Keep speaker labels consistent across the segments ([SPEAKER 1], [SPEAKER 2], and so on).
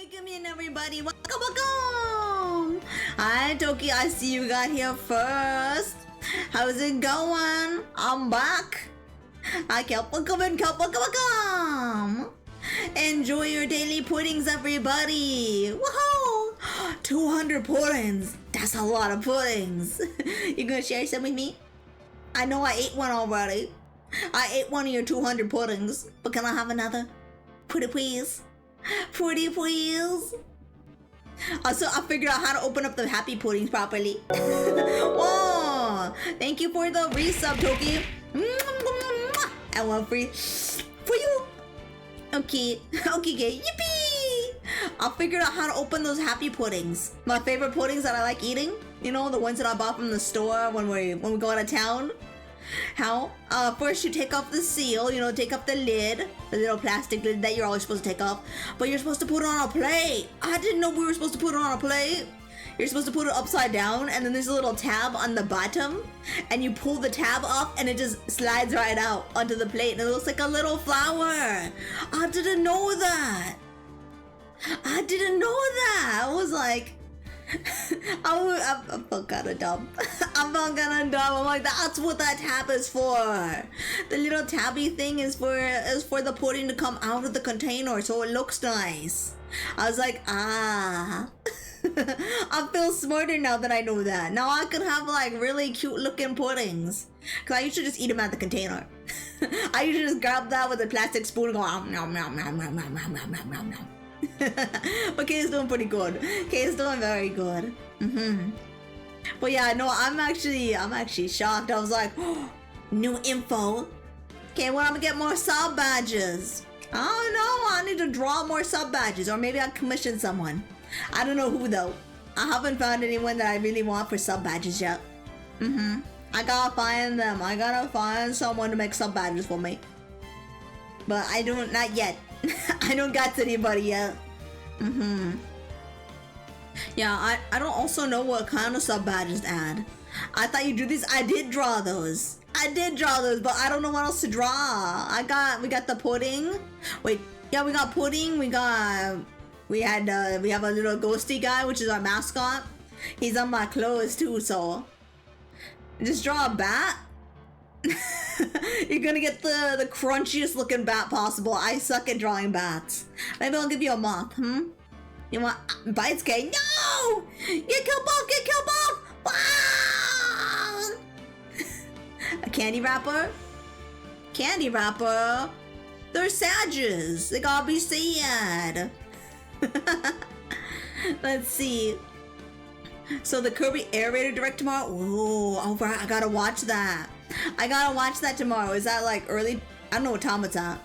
[SPEAKER 1] Welcome in, everybody. Welcome. Hi, Toki. I see you got here first. How's it going? I'm back. Hi, Kelp. Welcome in, Kelp. Welcome. Enjoy your daily puddings, everybody. Woohoo! 200 puddings. That's a lot of puddings. You gonna share some with me? I know I ate one already. I ate one of your 200 puddings, but can I have another? Pretty please. Pretty please. Also, I figured out how to open up the happy puddings properly. Whoa! Thank you for the resub, Toki. And one free for you. Okay. Okay, yippee! I figured out how to open those happy puddings. My favorite puddings that I like eating. You know, the ones that I bought from the store when we go out of town. How? First you take off the seal, you know, take off the lid, the little plastic lid that you're always supposed to take off, but you're supposed to put it on a plate. I didn't know we were supposed to put it on a plate. You're supposed to put it upside down, and then there's a little tab on the bottom, and you pull the tab off, and it just slides right out onto the plate, and it looks like a little flower. I didn't know that. I didn't know that. I was like, I felt kind of dumb. I felt kind of dumb. I'm like, that's what that tab is for. The little tabby thing is for the pudding to come out of the container so it looks nice. I was like, ah. I feel smarter now that I know that. Now I can have like really cute looking puddings. Cause I used to just eat them out the container. I used to just grab that with a plastic spoon and go nom nom nom nom nom nom nom nom nom nom. But Kay is doing pretty good. Kay is doing very good. But yeah, no, I'm actually shocked. I was like, oh, new info. Okay, well, I'm gonna get more sub badges. I don't know. I need to draw more sub badges, or maybe I'll commission someone. I don't know who though. I haven't found anyone that I really want for sub badges yet. I gotta find them. I gotta find someone to make sub badges for me. But I don't, not yet. I don't got anybody yet. Yeah, I don't also know what kind of sub badges to add. I thought you do these. I did draw those. But I don't know what else to draw. We got the pudding. Wait, yeah, we got pudding. We have a little ghosty guy, which is our mascot. He's on my clothes too, so just draw a bat. You're gonna get the crunchiest looking bat possible. I suck at drawing bats. Maybe I'll give you a moth, You want bites, Kay? No! Get killed off! Get killed off! Ah! A candy wrapper? Candy wrapper? They're sages. They gotta be sad. Let's see. So the Kirby Air Raider Direct tomorrow? Ooh, alright, I gotta watch that. I gotta watch that tomorrow. Is that like early? I don't know what time it's at.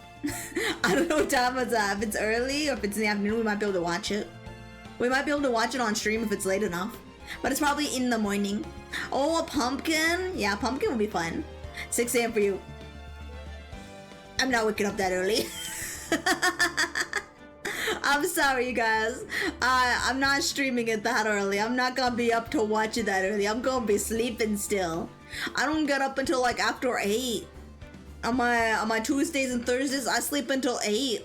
[SPEAKER 1] I don't know what time it's at. If it's early or if it's in the afternoon, we might be able to watch it. We might be able to watch it on stream if it's late enough. But it's probably in the morning. Oh, a pumpkin. Yeah, pumpkin will be fun. 6 a.m. for you. I'm not waking up that early. I'm sorry, you guys. I'm not streaming it that early. I'm not gonna be up to watch it that early. I'm gonna be sleeping still. I don't get up until like after 8. On my Tuesdays and Thursdays, I sleep until 8.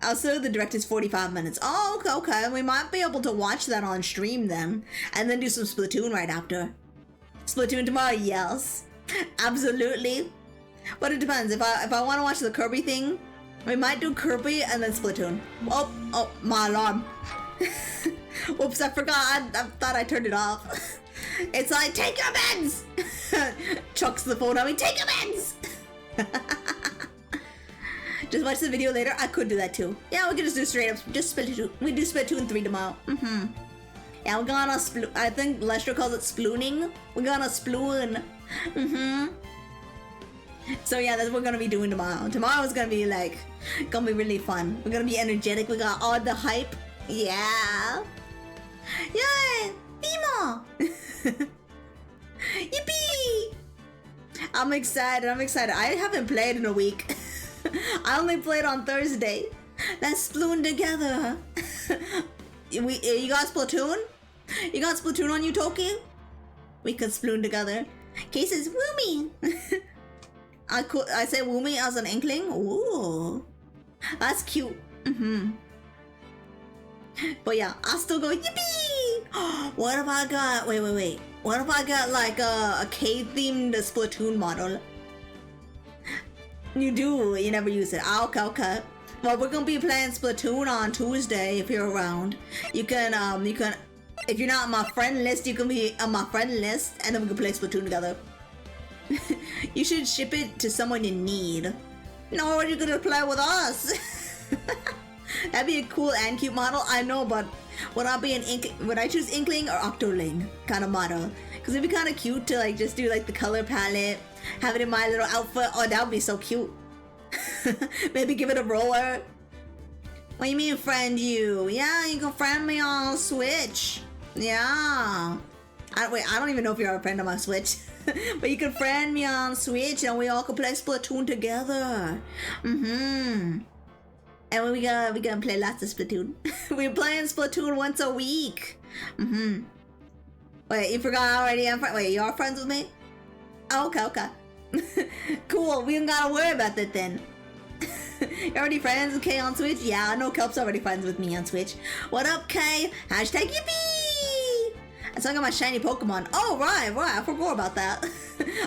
[SPEAKER 1] Also, the direct is 45 minutes. Oh, okay. We might be able to watch that on stream then, and then do some Splatoon right after. Splatoon tomorrow, yes, absolutely. But it depends. If I want to watch the Kirby thing, we might do Kirby and then Splatoon. Oh, my alarm. Whoops, I forgot. I thought I turned it off. It's like, take your meds! Chucks the phone at me, take your meds! Just watch the video later. I could do that too. Yeah, we could just do straight up, just Splatoon. We do Splatoon 3 tomorrow. Yeah, we're gonna I think Lester calls it splooning. We're gonna sploon. So yeah, that's what we're gonna be doing tomorrow. Tomorrow is gonna be like, gonna be really fun. We're gonna be energetic. We got all the hype. Yeah. Yay! Timo! Yippee! I'm excited. I haven't played in a week. I only played on Thursday. Let's sploon together. You got Splatoon? You got Splatoon on you, Toki? We could sploon together. Case is Woomy. I say Woomy as an inkling. Ooh. That's cute. But yeah, I'll still go yippee! What if I got, wait. What if I got like a cave-themed Splatoon model? You do, you never use it. Okay. Well, we're gonna be playing Splatoon on Tuesday if you're around. You can, if you're not on my friend list, you can be on my friend list and then we can play Splatoon together. You should ship it to someone you need. No, you're gonna play with us. That'd be a cool and cute model, I know, but would I choose Inkling or Octoling kind of model? Because it'd be kind of cute to like just do like the color palette, have it in my little outfit. Oh, that would be so cute. Maybe give it a roller. What do you mean friend you? Yeah, you can friend me on Switch. Yeah. I don't even know if you're a friend on my Switch. But you can friend me on Switch and we all can play Splatoon together. And we gonna play lots of Splatoon. We're playing Splatoon once a week. Wait, you forgot already? Wait, you are friends with me? Oh, okay. Cool, we don't gotta worry about that then. You're already friends with Kay on Switch? Yeah, I know Kelp's already friends with me on Switch. What up, Kay? Hashtag yippee! So I got my shiny Pokemon. Oh, right, I forgot about that.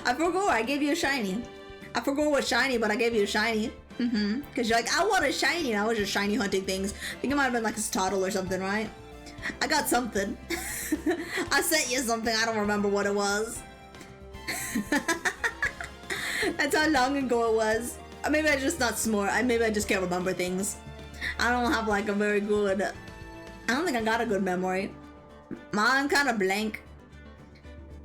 [SPEAKER 1] I gave you a shiny. I forgot what shiny, but I gave you a shiny. Because you're like, I want a shiny, and I was just shiny hunting things. I think it might have been like a Startle or something, right? I got something. I sent you something, I don't remember what it was. That's how long ago it was. Or maybe I'm just not smart. Maybe I just can't remember things. I don't have like a very good... I don't think I got a good memory. Mine kind of blank.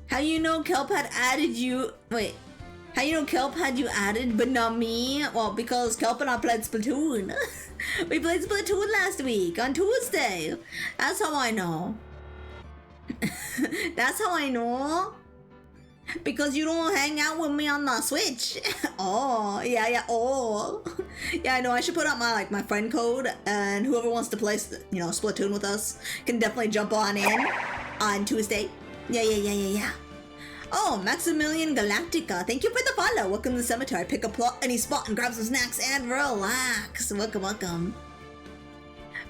[SPEAKER 1] How you know Kelp had added you... Wait. How you know Kelp had you added, but not me? Well, because Kelp and I played Splatoon. We played Splatoon last week, on Tuesday. That's how I know. That's how I know. Because you don't hang out with me on the Switch. Oh, yeah, oh. Yeah, I know, I should put out my friend code, and whoever wants to play, Splatoon with us can definitely jump on in on Tuesday. Yeah. Oh, Maximilian Galactica, thank you for the follow. Welcome to the cemetery. Pick a plot, any spot, and grab some snacks and relax. Welcome.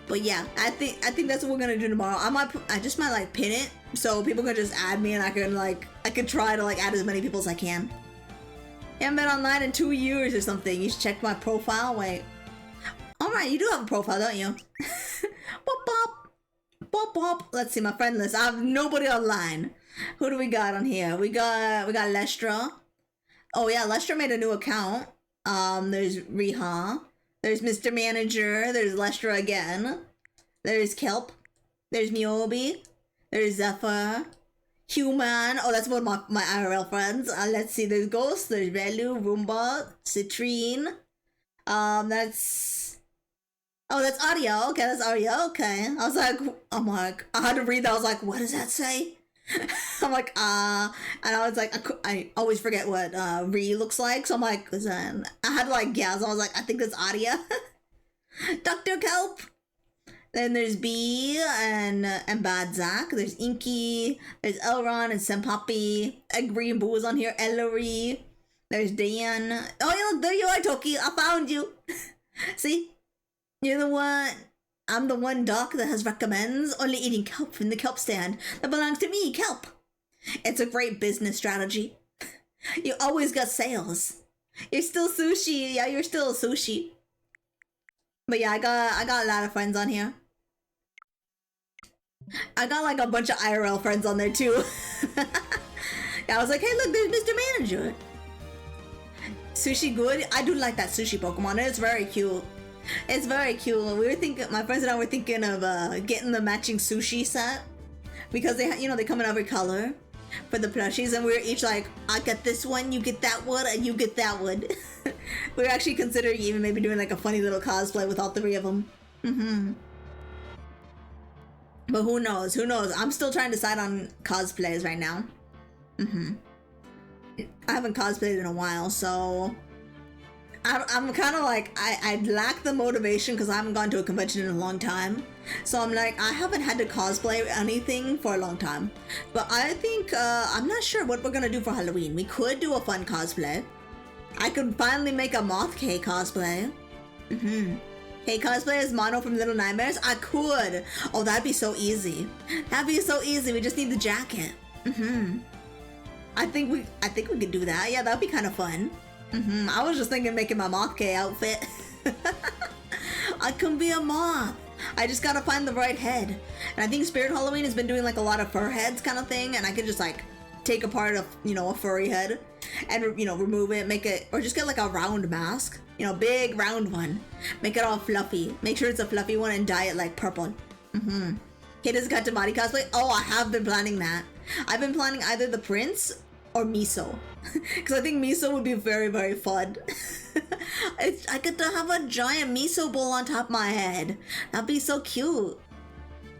[SPEAKER 1] But yeah, I think that's what we're gonna do tomorrow. I just might like pin it so people can just add me and I can try to like add as many people as I can. I haven't been online in 2 years or something. You should check my profile. Wait. Alright, you do have a profile, don't you? Bop. Let's see my friend list. I have nobody online. Who do we got on here? We got Lestra. Oh yeah, Lestra made a new account. There's Riha. There's Mr. Manager. There's Lestra again. There's Kelp. There's Miobi. There's Zephyr. Human. Oh, that's one of my IRL friends. Let's see. There's Ghost. There's Velu, Roomba, Citrine. That's Audio. Okay, that's Audio. Okay. I had to read that. I was like, what does that say? I'm like, and I was like, I always forget what Ree looks like, so I'm like, I had to like guess. I was like, I think that's Adia. Dr. Kelp. Then there's B and Bad Zach. There's Inky. There's Elron and Senpapi. Egg and Boo is on here. Ellery. There's Dan. Oh, yeah, look, there you are, Toki. I found you. See? You're the one. I'm the one doc that has recommends only eating kelp from the kelp stand that belongs to me, Kelp. It's a great business strategy. You always got sales. You're still sushi. Yeah, you're still sushi. But yeah, I got a lot of friends on here. I got like a bunch of IRL friends on there too. Yeah, I was like, hey, look, there's Mr. Manager. Sushi good? I do like that sushi Pokemon. It's very cute. It's very cute. My friends and I were thinking of getting the matching sushi set because they come in every color for the plushies, and we were each like, I get this one, you get that one, and you get that one. We were actually considering even maybe doing like a funny little cosplay with all three of them. But who knows? I'm still trying to decide on cosplays right now. I haven't cosplayed in a while, so I'm kind of like, I lack the motivation because I haven't gone to a convention in a long time. So I'm like, I haven't had to cosplay anything for a long time. But I think, I'm not sure what we're gonna do for Halloween. We could do a fun cosplay. I could finally make a Moth K cosplay. Hey, cosplay as Mono from Little Nightmares? I could. Oh, that'd be so easy. That'd be so easy. We just need the jacket. I think we could do that. Yeah, that'd be kind of fun. I was just thinking making my Moth K outfit. I can be a moth. I just gotta find the right head. And I think Spirit Halloween has been doing like a lot of fur heads kind of thing, and I could just like take apart a furry head and remove it, make it, or just get like a round mask, big round one, make it all fluffy, make sure it's a fluffy one, and dye it like purple. Kid got to body cosplay. Oh, I have been planning that. I've been planning either the prince or Miso, because I think Miso would be very, very fun. I get to have a giant Miso bowl on top of my head. That'd be so cute.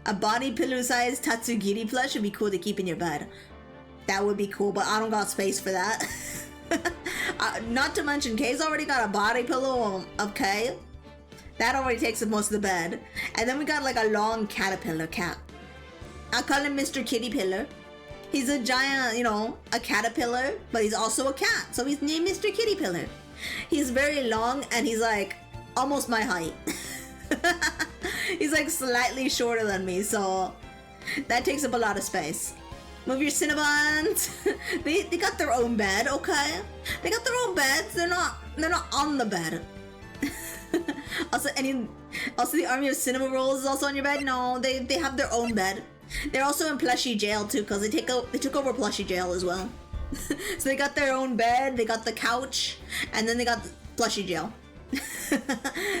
[SPEAKER 1] A body pillow size Tatsugiri plush would be cool to keep in your bed. That would be cool, but I don't got space for that. Not to mention, Kay's already got a body pillow of Kay. That already takes up most of the bed. And then we got like a long caterpillar cat. I call him Mr. Kitty Pillar. He's a giant, a caterpillar, but he's also a cat. So he's named Mr. Kitty Pillar. He's very long and he's like almost my height. He's like slightly shorter than me, so that takes up a lot of space. Move your Cinnabons. They got their own bed, okay? They got their own beds. They're not on the bed. Also the army of cinema rolls is also on your bed. No, they have their own bed. They're also in plushie jail too, because they took over plushie jail as well. So they got their own bed, they got the couch, and then they got the plushie jail.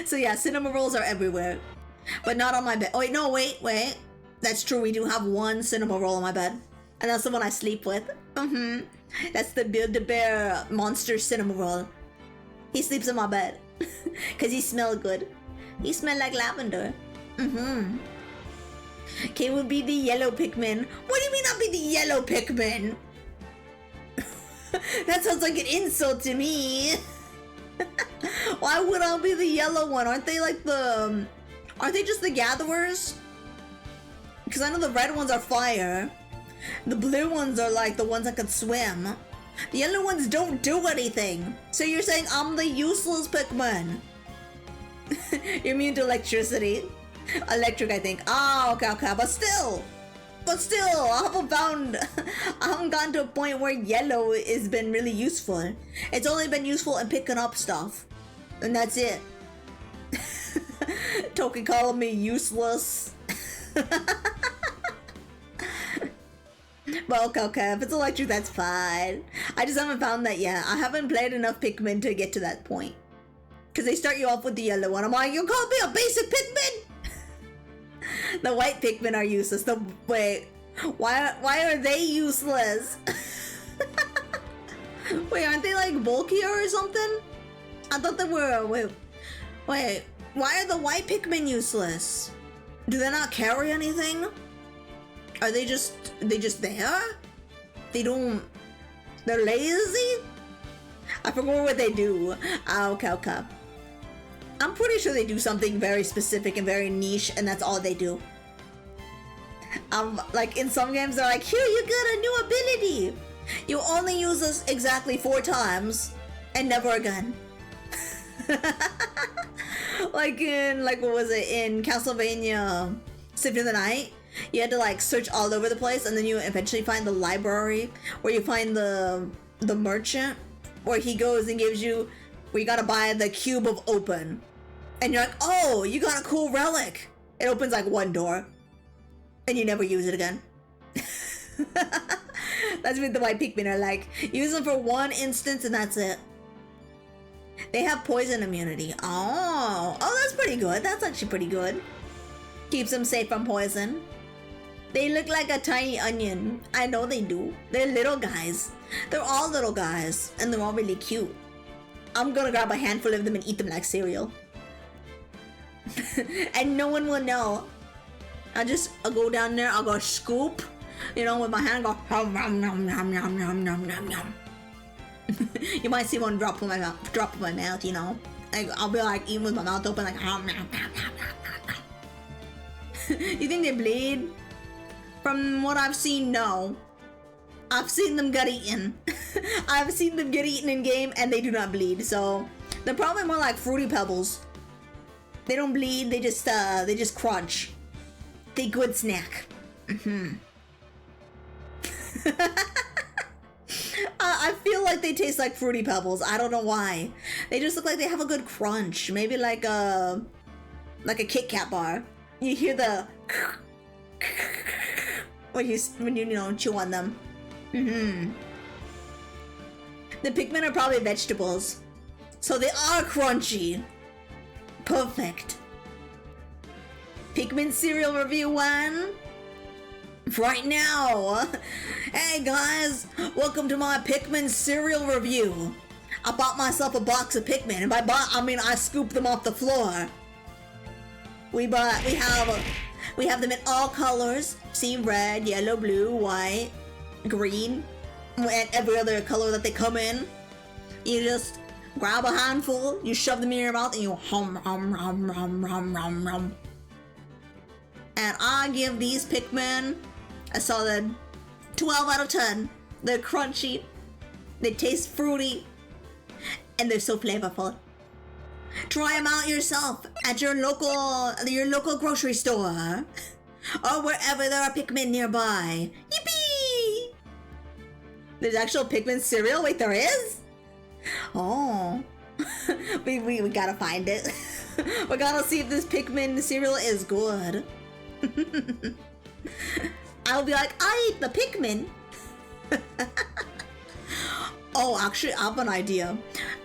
[SPEAKER 1] So yeah, cinema rolls are everywhere, but not on my bed. Oh wait. That's true. We do have one cinema roll on my bed, and that's the one I sleep with. That's the Build-A-Bear monster cinema roll. He sleeps in my bed because he smells good. He smells like lavender. Kay would be the yellow Pikmin. What do you mean I'll be the yellow Pikmin? That sounds like an insult to me. Why would I be the yellow one? Aren't they just the gatherers? Because I know the red ones are fire. The blue ones are like the ones that can swim. The yellow ones don't do anything. So you're saying I'm the useless Pikmin? You're immune to electricity. Electric, I think. Oh, okay. But still, I haven't gotten to a point where yellow has been really useful. It's only been useful in picking up stuff, and that's it. Toki calling me useless. But okay, if it's electric, that's fine. I just haven't found that yet. I haven't played enough Pikmin to get to that point. Because they start you off with the yellow one. I'm like, you call me a basic Pikmin? The white Pikmin are useless. Wait, why are they useless? Wait, aren't they like bulkier or something? I thought they were. Wait, why are the white Pikmin useless? Do they not carry anything? Are they just there? They're lazy? I forgot what they do. Okay. I'm pretty sure they do something very specific and very niche, and that's all they do. Like in some games, they're like, here, you got a new ability. You only use this exactly 4 times, and never again. Like what was it, in Castlevania Symphony of the Night? You had to like search all over the place, and then you eventually find the library where you find the merchant, where he goes and gives you, where you gotta buy the cube of open. And you're like, oh, you got a cool relic. It opens like one door. And you never use it again. That's what the white Pikmin are like. Use them for one instance and that's it. They have poison immunity. Oh, that's pretty good. That's actually pretty good. Keeps them safe from poison. They look like a tiny onion. I know they do. They're little guys. They're all little guys. And they're all really cute. I'm gonna grab a handful of them and eat them like cereal. And no one will know. I'll go down there, I'll go scoop, with my hand, go nom nom nom nom nom nom nom nom nom. You might see one drop in my mouth, Like, I'll be like eating with my mouth open, like nom nom nom nom nom nom. You think they bleed? From what I've seen, no. I've seen them get eaten. I've seen them get eaten in game and they do not bleed, so they're probably more like Fruity Pebbles. They don't bleed, they just crunch. They good snack. I feel like they taste like Fruity Pebbles. I don't know why. They just look like they have a good crunch. Maybe like a Kit Kat bar. You hear the when you chew on them. The Pikmin are probably vegetables, so they are crunchy. Perfect. Pikmin cereal review 1. Right now. Hey guys, welcome to my Pikmin cereal review. I bought myself a box of Pikmin, and by bought I mean I scooped them off the floor. We have them in all colors. See, red, yellow, blue, white, green, and every other color that they come in. You just grab a handful, you shove them in your mouth, and you hum. And I give these Pikmin a solid 12 out of 10. They're crunchy, they taste fruity, and they're so flavorful. Try them out yourself at your local grocery store, or wherever there are Pikmin nearby. Yippee! There's actual Pikmin cereal? Wait, there is? Oh. we gotta find it. We gotta see if this Pikmin cereal is good. I'll be like, I eat the Pikmin. Oh, actually, I have an idea.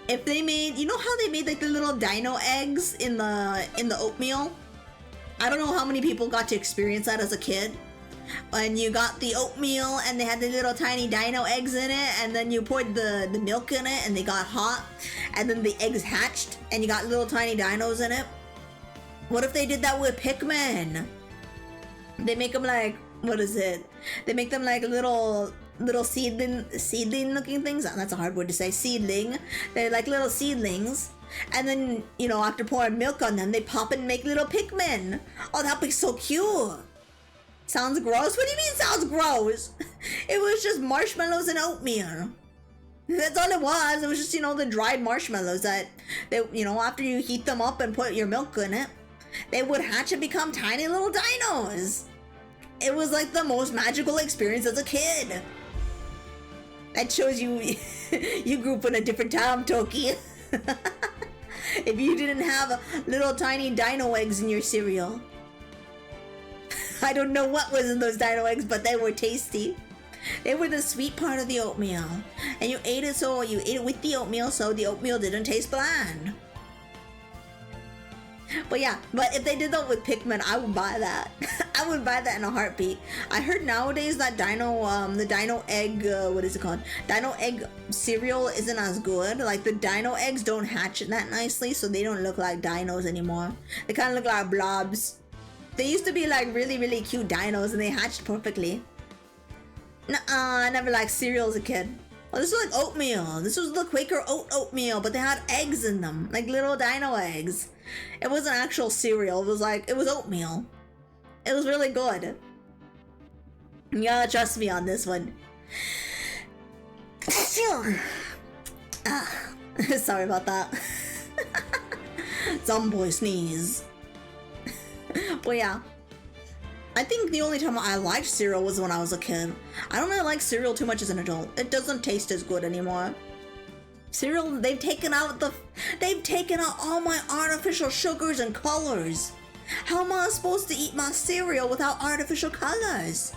[SPEAKER 1] If they made, you know how they made like the little dino eggs in the oatmeal? I don't know how many people got to experience that as a kid. When you got the oatmeal and they had the little tiny dino eggs in it, and then you poured the milk in it and they got hot, and then the eggs hatched and you got little tiny dinos in it. What if they did that with Pikmin? They make them like, what is it? They make them like little seedling looking things. That's a hard word to say. Seedling. They're like little seedlings. And then, you know, after pouring milk on them, they pop and make little Pikmin. Oh, that'd be so cute. Sounds gross? What do you mean sounds gross? It was just marshmallows and oatmeal. That's all it was. It was just, you know, the dried marshmallows that, you know, after you heat them up and put your milk in it, they would hatch and become tiny little dinos. It was like the most magical experience as a kid. That shows you you grew up in a different time, Toki. If you didn't have little tiny dino eggs in your cereal. I don't know what was in those dino eggs, but they were tasty. They were the sweet part of the oatmeal. And you ate it with the oatmeal, so the oatmeal didn't taste bland. But yeah, but if they did that with Pikmin, I would buy that. I would buy that in a heartbeat. I heard nowadays that the dino egg, what is it called? Dino egg cereal isn't as good. Like the dino eggs don't hatch that nicely, so they don't look like dinos anymore. They kind of look like blobs. They used to be like really, really cute dinos and they hatched perfectly. Nuh-uh, I never liked cereal as a kid. Oh, this was like oatmeal. This was the Quaker oatmeal, but they had eggs in them, like little dino eggs. It wasn't actual cereal. It was oatmeal. It was really good. You gotta trust me on this one. Sorry about that. Some boy sneeze. But yeah, I think the only time I liked cereal was when I was a kid. I don't really like cereal too much as an adult. It doesn't taste as good anymore. Cereal, they've taken out all my artificial sugars and colors. How am I supposed to eat my cereal without artificial colors?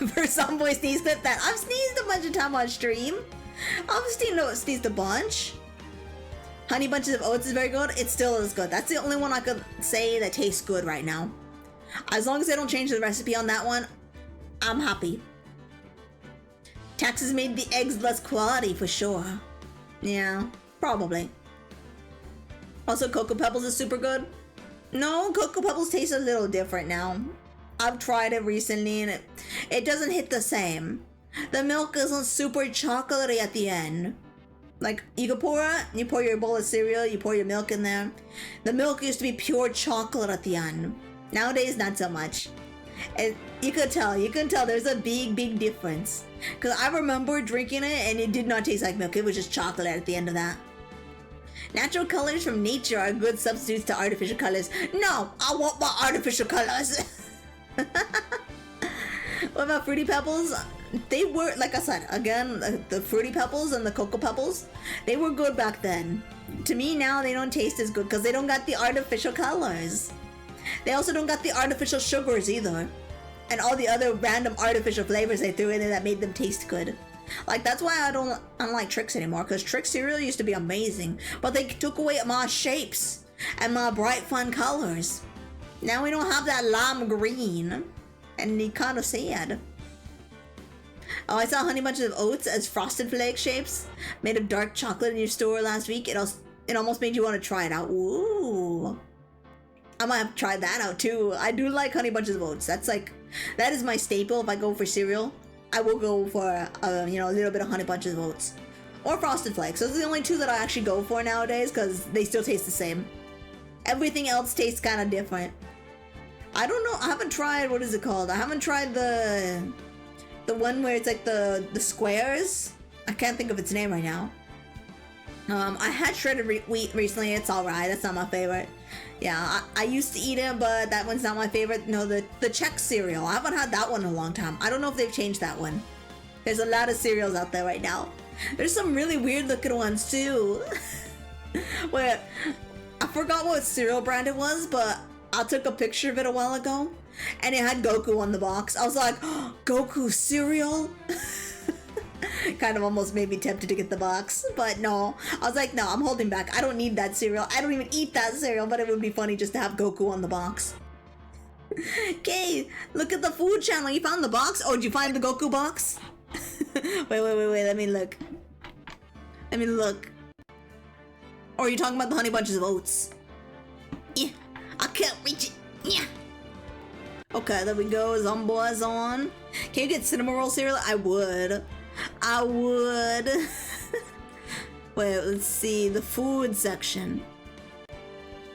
[SPEAKER 1] For some boy sneeze clip that I've sneezed a bunch of time on stream. I've sneezed a bunch. Honey Bunches of Oats is very good. It still is good. That's the only one I could say that tastes good right now. As long as they don't change the recipe on that one, I'm happy. Taxes made the eggs less quality for sure. Yeah, probably. Also, Cocoa Pebbles is super good. No, Cocoa Pebbles taste a little different now. I've tried it recently and it doesn't hit the same. The milk isn't super chocolatey at the end. Like, you pour your bowl of cereal, you pour your milk in there. The milk used to be pure chocolate at the end. Nowadays, not so much. And you can tell there's a big difference. Because I remember drinking it and it did not taste like milk. It was just chocolate at the end of that. Natural colors from nature are good substitutes to artificial colors. No, I want my artificial colors. What about Fruity Pebbles? They were, like I said, again, the Fruity Pebbles and the Cocoa Pebbles, they were good back then. To me now, they don't taste as good because they don't got the artificial colors. They also don't got the artificial sugars either. And all the other random artificial flavors they threw in there that made them taste good. Like, that's why I don't like Trix anymore, because Trix cereal used to be amazing, but they took away my shapes and my bright fun colors. Now we don't have that lime green, and it's kind of sad. Oh, I saw Honey Bunches of Oats as Frosted Flake shapes made of dark chocolate in your store last week. It almost made you want to try it out. Ooh. I might have to try that out too. I do like Honey Bunches of Oats. That is my staple if I go for cereal. I will go for a little bit of Honey Bunches of Oats. Or Frosted Flakes. Those are the only two that I actually go for nowadays because they still taste the same. Everything else tastes kind of different. I don't know. I haven't tried, what is it called? I haven't tried the one where it's like the squares. I can't think of its name right now. I had shredded wheat recently. It's alright. That's not my favorite. Yeah, I used to eat it, but that one's not my favorite. No, the Chex cereal. I haven't had that one in a long time. I don't know if they've changed that one. There's a lot of cereals out there right now. There's some really weird looking ones too. Where I forgot what cereal brand it was, but I took a picture of it a while ago, and it had Goku on the box. I was like, oh, Goku cereal? Kind of almost made me tempted to get the box, but no. I was like, no, I'm holding back. I don't need that cereal. I don't even eat that cereal, but it would be funny just to have Goku on the box. Okay, look at the food channel. You found the box? Oh, did you find the Goku box? wait, let me look. Or are you talking about the Honey Bunches of Oats? Yeah, I can't reach it. Yeah. Okay, there we go. Zombo's on. Can you get cinnamon roll cereal? I would. Wait, let's see. The food section.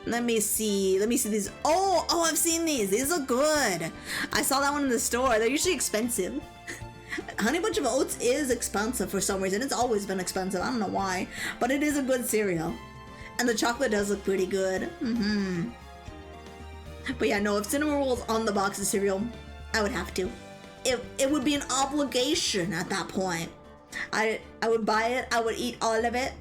[SPEAKER 1] Let me see these. Oh, I've seen these. These are good. I saw that one in the store. They're usually expensive. Honey Bunch of Oats is expensive for some reason. It's always been expensive. I don't know why. But it is a good cereal. And the chocolate does look pretty good. But yeah, no, if cinnamon rolls on the box of cereal, I would have to. It would be an obligation at that point. I would buy it, I would eat all of it,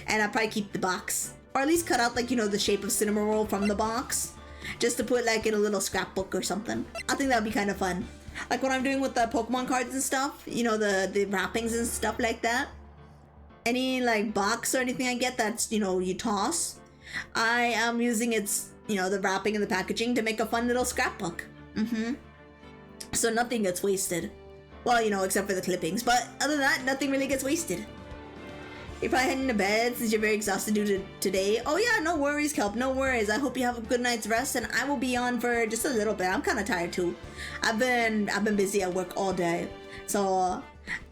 [SPEAKER 1] and I'd probably keep the box. Or at least cut out, like, the shape of cinnamon roll from the box. Just to put, like, in a little scrapbook or something. I think that would be kind of fun. Like what I'm doing with the Pokemon cards and stuff. The wrappings and stuff like that. Any, like, box or anything I get that's, you toss. I am using its, the wrapping and the packaging to make a fun little scrapbook. So nothing gets wasted. Well, except for the clippings. But other than that, nothing really gets wasted. You're probably heading to bed since you're very exhausted due to today. Oh yeah, no worries, Kelp, no worries. I hope you have a good night's rest, and I will be on for just a little bit. I'm kind of tired too. I've been busy at work all day. So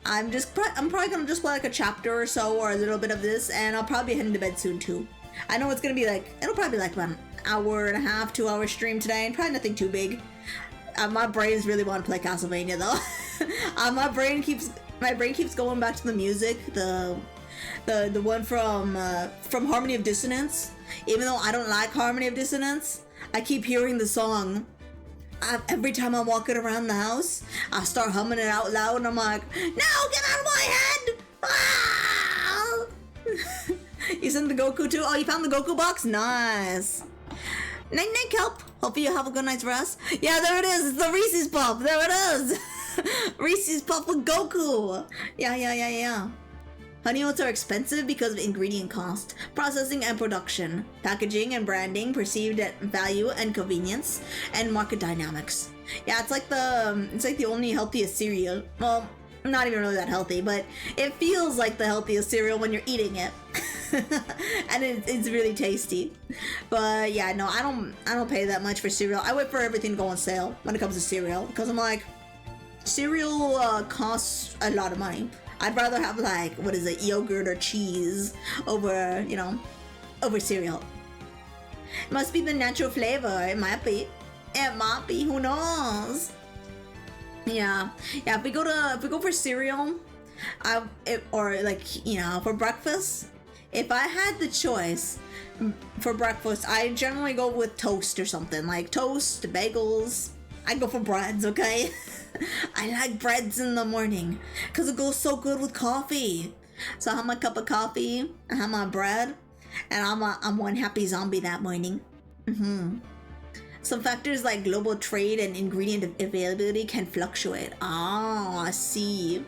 [SPEAKER 1] I'm probably gonna just play like a chapter or so, or a little bit of this, and I'll probably be heading to bed soon too. I know it'll probably be like about an hour and a half, 2 hour stream today, and probably nothing too big. My brains really want to play Castlevania though. My brain keeps going back to the music, the one from Harmony of Dissonance. Even though I don't like Harmony of Dissonance, I keep hearing the song. Every time I'm walking around the house, I start humming it out loud, and I'm like, no, get out of my head! Ah! You sent the Goku too? Oh, you found the Goku box? Nice. Night night, Kelp. Hope you have a good night's rest. Yeah, there it is. It's the Reese's Puff. There it is. Reese's Puff with Goku. Yeah. Honey oats are expensive because of ingredient cost, processing and production, packaging and branding, perceived at value and convenience, and market dynamics. Yeah, it's like the only healthiest cereal. Well, not even really that healthy, but it feels like the healthiest cereal when you're eating it. And it's really tasty. But yeah, no, I don't pay that much for cereal. I wait for everything to go on sale when it comes to cereal, because I'm like, cereal costs a lot of money. I'd rather have like, yogurt or cheese over cereal. It must be the natural flavor. It might be, who knows? Yeah, if we go for cereal, for breakfast, if I had the choice for breakfast, I generally go with toast or something, like toast, bagels. I go for breads, okay? I like breads in the morning because it goes so good with coffee. So I have my cup of coffee, I have my bread, and I'm one happy zombie that morning. Some factors like global trade and ingredient availability can fluctuate. Oh, I see.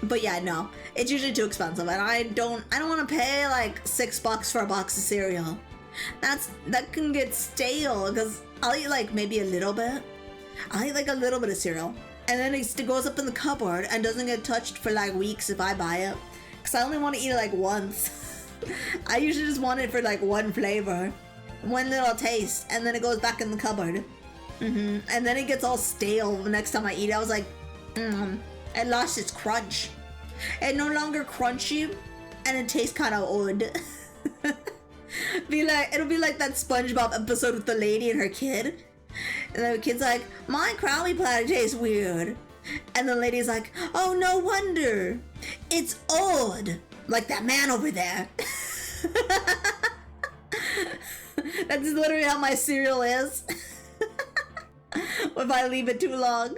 [SPEAKER 1] But yeah, no, it's usually too expensive, and I don't want to pay like $6 for a box of cereal. That can get stale because I'll eat like maybe a little bit. I'll eat like a little bit of cereal, and then it goes up in the cupboard and doesn't get touched for like weeks if I buy it, because I only want to eat it like once. I usually just want it for like one flavor, one little taste, and then it goes back in the cupboard. And then it gets all stale the next time I eat it. I was like, it lost its crunch. It's no longer crunchy, and it tastes kind of odd. It'll be like that SpongeBob episode with the lady and her kid. And the kid's like, my Krabby Patty tastes weird. And the lady's like, oh, no wonder. It's odd. Like that man over there. That's literally how my cereal is. If I leave it too long.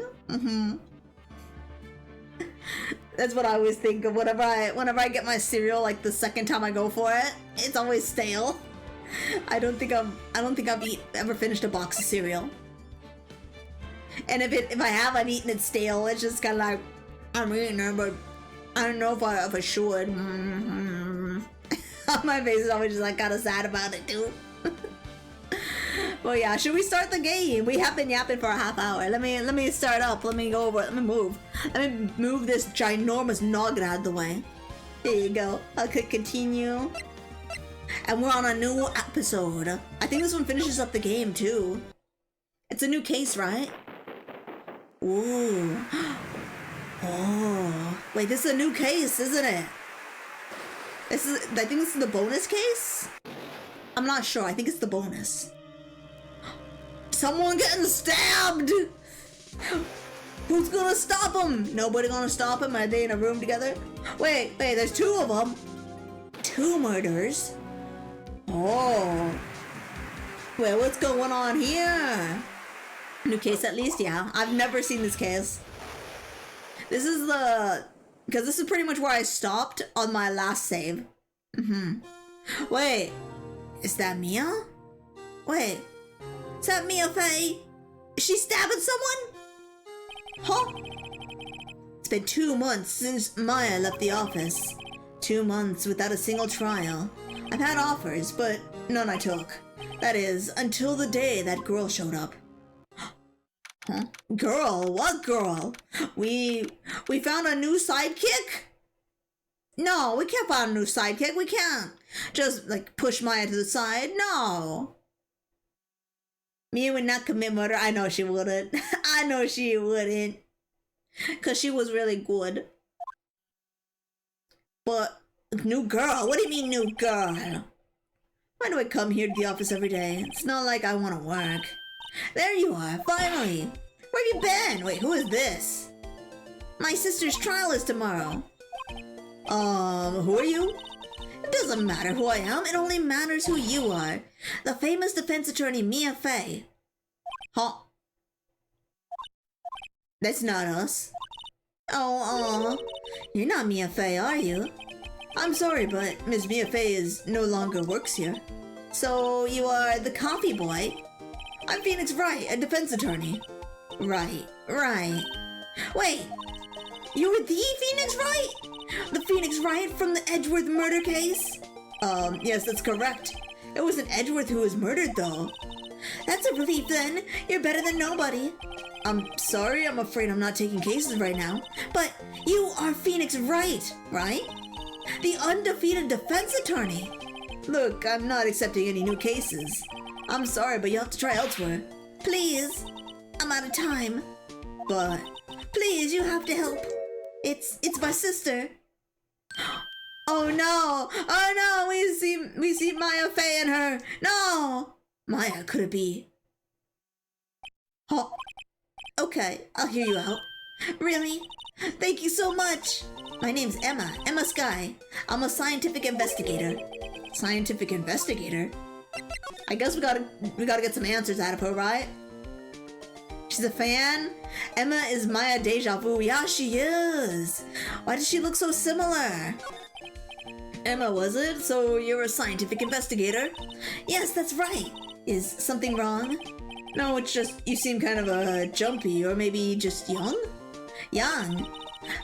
[SPEAKER 1] That's what I always think of whenever I get my cereal, like the second time I go for it. It's always stale. I don't think I've ever finished a box of cereal. And if I have, I've eaten it stale. It's just kind of like, I'm eating it, but I don't know if I should. My face is always just like kind of sad about it too. Well, yeah, should we start the game? We have been yapping for a half hour. Let me start up. Let me go over. Let me move this ginormous noggin out of the way. There you go. I'll click continue. And we're on a new episode. I think this one finishes up the game too. It's a new case, right? Ooh. Oh. Wait, this is a new case, isn't it? I think this is the bonus case? I'm not sure. I think it's the bonus. Someone getting stabbed! Who's gonna stop him? Nobody gonna stop him? Are they in a room together? Wait, there's two of them. Two murders? Oh. Wait, what's going on here? New case at least, yeah. I've never seen this case. This is because this is pretty much where I stopped on my last save. Wait, is that Mia? Wait, is that Mia Fey? Is she stabbing someone? Huh? It's been 2 months since Maya left the office. 2 months without a single trial. I've had offers, but none I took. That is, until the day that girl showed up. Huh? Girl? What girl? We found a new sidekick? No, we can't find a new sidekick. We can't just like push Maya to the side. No. Mia would not commit murder. I know she wouldn't. I know she wouldn't. Cause she was really good. But new girl? What do you mean new girl? Why do I come here to the office every day? It's not like I want to work. There you are, finally! Where have you been? Wait, who is this? My sister's trial is tomorrow. Who are you? It doesn't matter who I am, it only matters who you are. The famous defense attorney Mia Fey. Huh? That's not us. Oh, you're not Mia Fey, are you? I'm sorry, but Miss Mia Fey no longer works here. So, you are the coffee boy? I'm Phoenix Wright, a defense attorney. Right. Wait, you were the Phoenix Wright? The Phoenix Wright from the Edgeworth murder case? Yes, that's correct. It wasn't Edgeworth who was murdered, though. That's a relief, then. You're better than nobody. I'm sorry, I'm afraid I'm not taking cases right now. But you are Phoenix Wright, right? The undefeated defense attorney. Look, I'm not accepting any new cases. I'm sorry, but you'll have to try elsewhere. Please. I'm out of time. But please, you have to help. It's my sister. Oh no! Oh no! We see Maya Fey and her. No! Maya, could it be? Huh? Okay, I'll hear you out. Really? Thank you so much. My name's Emma Sky. I'm a scientific investigator. Scientific investigator? I guess we gotta get some answers out of her, right? She's a fan? Emma is Maya Deja Vu. Yeah, she is. Why does she look so similar? Emma, was it? So you're a scientific investigator? Yes, that's right. Is something wrong? No, it's just you seem kind of jumpy, or maybe just young? Young?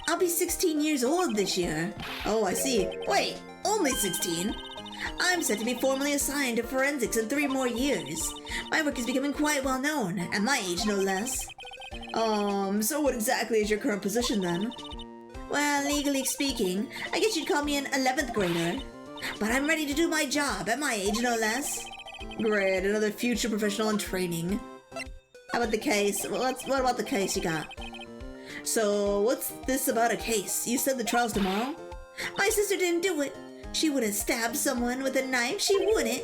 [SPEAKER 1] I'll be 16 years old this year. Oh, I see. Wait, only 16? I'm set to be formally assigned to forensics in 3 more years. My work is becoming quite well known, at my age no less. So what exactly is your current position then? Well, legally speaking, I guess you'd call me an 11th grader. But I'm ready to do my job, at my age no less. Great, another future professional in training. How about the case? Well, what about the case you got? So, what's this about a case? You said the trial's tomorrow? My sister didn't do it. She wouldn't stab someone with a knife, she wouldn't.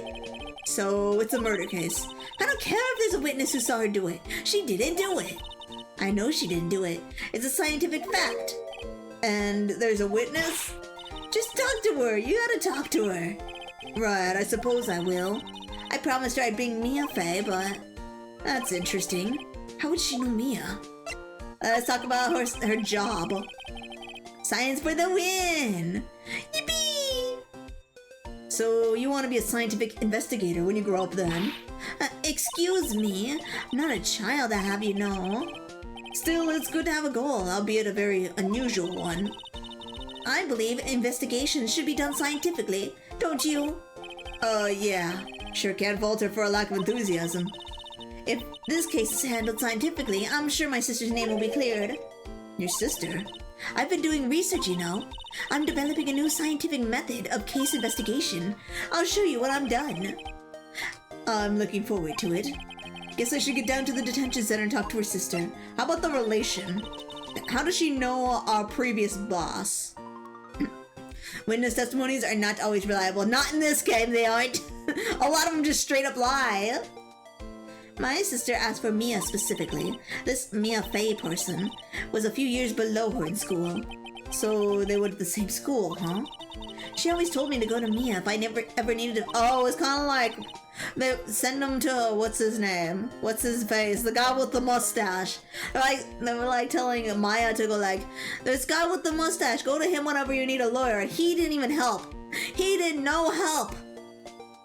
[SPEAKER 1] So, it's a murder case. I don't care if there's a witness who saw her do it. She didn't do it. I know she didn't do it. It's a scientific fact. And there's a witness? Just talk to her. You gotta talk to her. Right, I suppose I will. I promised her I'd bring Mia Fey, but that's interesting. How would she know Mia? Let's talk about her job. Science for the win! Yippee! So you want to be a scientific investigator when you grow up then? Excuse me, I'm not a child, I have you know. Still, it's good to have a goal, albeit a very unusual one. I believe investigations should be done scientifically, don't you? Yeah. Sure can't fault her for a lack of enthusiasm. If this case is handled scientifically, I'm sure my sister's name will be cleared. Your sister? I've been doing research, you know. I'm developing a new scientific method of case investigation. I'll show you when I'm done. I'm looking forward to it. Guess I should get down to the detention center and talk to her sister. How about the relation? How does she know our previous boss? Witness testimonies are not always reliable. Not in this game, they aren't. A lot of them just straight up lie. My sister asked for Mia specifically. This Mia Fey person was a few years below her in school. So they were at the same school, huh? She always told me to go to Mia if I never ever needed to. Oh, it's kind of like they send him to what's his name? What's his face? The guy with the mustache. They were like telling Maya to go like, this guy with the mustache, go to him whenever you need a lawyer. And he didn't even help. He did no help.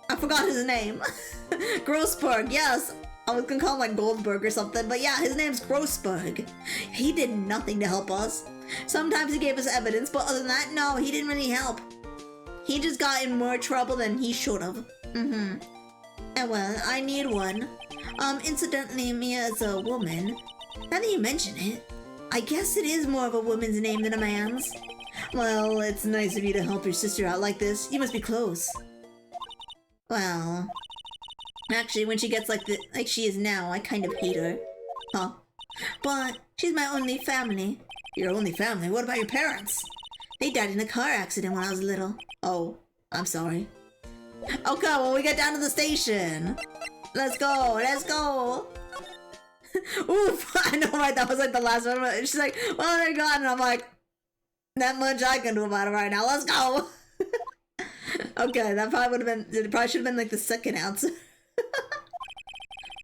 [SPEAKER 1] I forgot his name. Grossberg, yes. I was gonna call him like Goldberg or something, but yeah, his name's Grossberg. He did nothing to help us. Sometimes he gave us evidence, but other than that, no, he didn't really help. He just got in more trouble than he should have. And well, I need one. Incidentally, Mia is a woman. Now that you mention it, I guess it is more of a woman's name than a man's. Well, it's nice of you to help your sister out like this. You must be close. Well, actually, when she gets like she is now, I kind of hate her. Huh? But she's my only family. Your only family? What about your parents? They died in a car accident when I was little. Oh, I'm sorry. Okay, well, we get down to the station. Let's go, let's go. Oof, I know, right? That was like the last one. She's like, well, they're gone. And I'm like, not much I can do about it right now. Let's go. Okay, that probably would have been, it probably should have been like the second answer.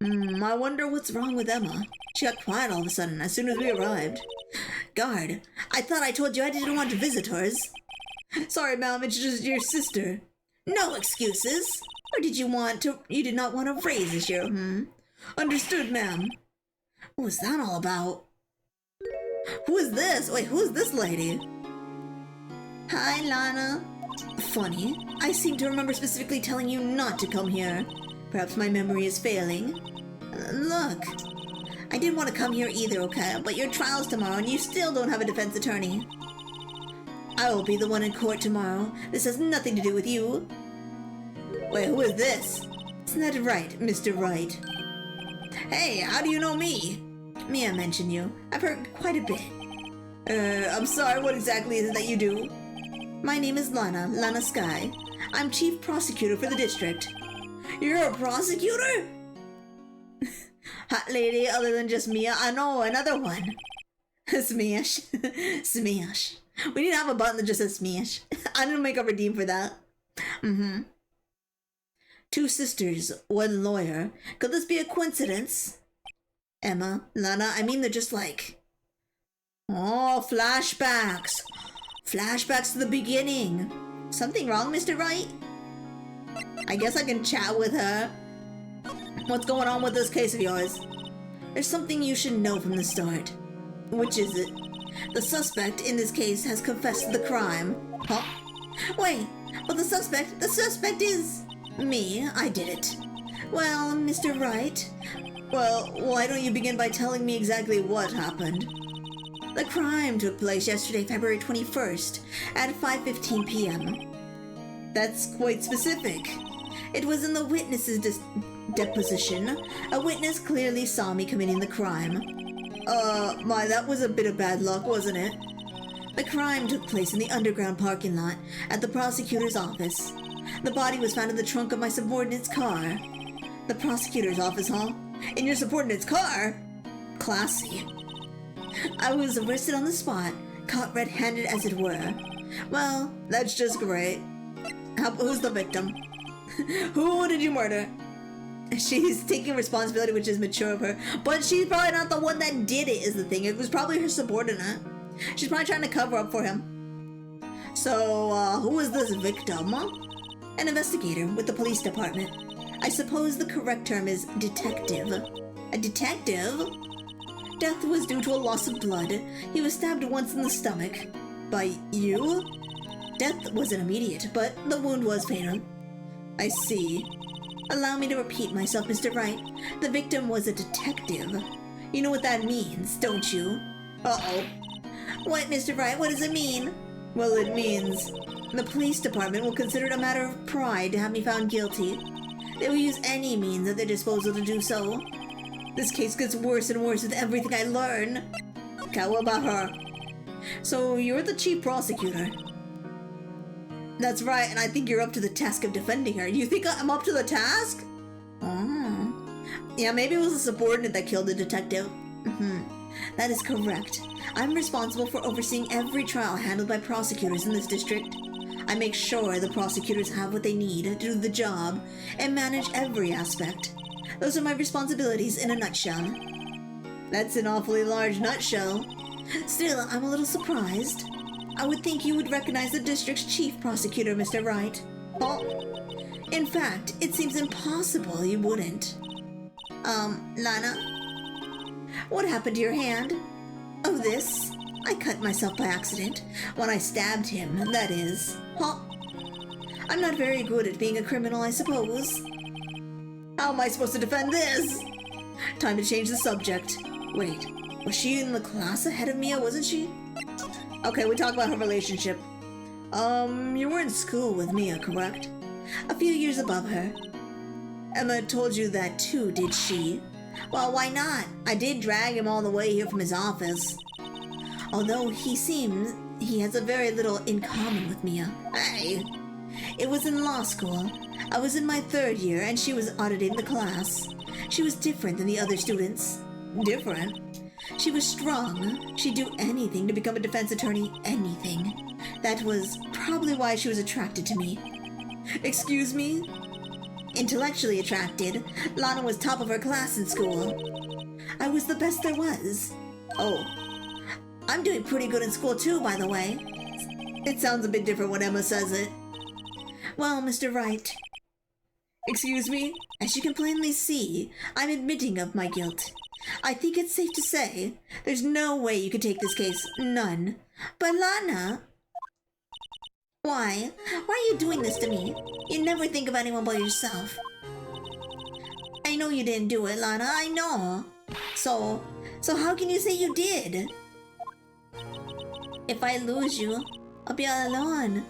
[SPEAKER 1] I wonder what's wrong with Emma. She got quiet all of a sudden as soon as we arrived. Guard, I thought I told you I didn't want visitors. Sorry, ma'am, it's just your sister. No excuses. Or did you did not want a raise this year, Understood, ma'am. What was that all about? Who is this? Wait, who is this lady? Hi, Lana. Funny, I seem to remember specifically telling you not to come here. Perhaps my memory is failing. Look, I didn't want to come here either, okay? But your trial's tomorrow and you still don't have a defense attorney. I will be the one in court tomorrow. This has nothing to do with you. Wait, who is this? Isn't that right, Mr. Wright? Hey, how do you know me? Mia mentioned you. I've heard quite a bit. I'm sorry, what exactly is it that you do? My name is Lana Sky. I'm chief prosecutor for the district. You're a prosecutor? Hot lady, other than just Mia, I know another one. Smash. Smash. We need to have a button that just says Smash. I need to make a redeem for that. Mm-hmm. Two sisters, one lawyer. Could this be a coincidence? Emma, Lana, I mean they're just like... Oh, flashbacks. Flashbacks to the beginning. Something wrong, Mr. Wright? I guess I can chat with her. What's going on with this case of yours? There's something you should know from the start. Which is it? The suspect in this case has confessed to the crime. Huh? Wait, but the suspect is... Me, I did it. Well, Mr. Wright, well, why don't you begin by telling me exactly what happened? The crime took place yesterday, February 21st, at 5:15 p.m. That's quite specific. It was in the witness's deposition. A witness clearly saw me committing the crime. That was a bit of bad luck, wasn't it? The crime took place in the underground parking lot at the prosecutor's office. The body was found in the trunk of my subordinate's car. The prosecutor's office, huh? In your subordinate's car? Classy. I was arrested on the spot, caught red-handed as it were. Well, that's just great. Who's the victim? Who did you murder? She's taking responsibility, which is mature of her, but she's probably not the one that did it, is the thing. It was probably her subordinate. She's probably trying to cover up for him. So, who is this victim? An investigator with the police department. I suppose the correct term is detective. A detective? Death was due to a loss of blood. He was stabbed once in the stomach. By you? Death wasn't immediate, but the wound was fatal. I see. Allow me to repeat myself, Mr. Wright. The victim was a detective. You know what that means, don't you? Uh-oh. What, Mr. Wright? What does it mean? Well, it means the police department will consider it a matter of pride to have me found guilty. They will use any means at their disposal to do so. This case gets worse and worse with everything I learn. Okay, what about her? So, you're the chief prosecutor. That's right, and I think you're up to the task of defending her. You think I'm up to the task? Oh. Yeah, maybe it was a subordinate that killed the detective. That is correct. I'm responsible for overseeing every trial handled by prosecutors in this district. I make sure the prosecutors have what they need to do the job and manage every aspect. Those are my responsibilities in a nutshell. That's an awfully large nutshell. Still, I'm a little surprised. I would think you would recognize the district's chief prosecutor, Mr. Wright. Oh, in fact, it seems impossible you wouldn't. Lana? What happened to your hand? Oh, this? I cut myself by accident. When I stabbed him, that is. Huh? I'm not very good at being a criminal, I suppose. How am I supposed to defend this? Time to change the subject. Wait, was she in the class ahead of me, or wasn't she? Okay, we talk about her relationship. You were in school with Mia, correct? A few years above her. Emma told you that too, did she? Well, why not? I did drag him all the way here from his office. Although he seems he has a very little in common with Mia. Hey! It was in law school. I was in my 3rd year and she was auditing the class. She was different than the other students. Different? She was strong. She'd do anything to become a defense attorney. Anything. That was probably why she was attracted to me. Excuse me? Intellectually attracted, Lana was top of her class in school. I was the best there was. Oh. I'm doing pretty good in school too, by the way. It sounds a bit different when Emma says it. Well, Mr. Wright. Excuse me? As you can plainly see, I'm admitting of my guilt. I think it's safe to say there's no way you could take this case. None. But Lana... Why? Why are you doing this to me? You never think of anyone but yourself. I know you didn't do it, Lana. I know. So how can you say you did? If I lose you, I'll be all alone.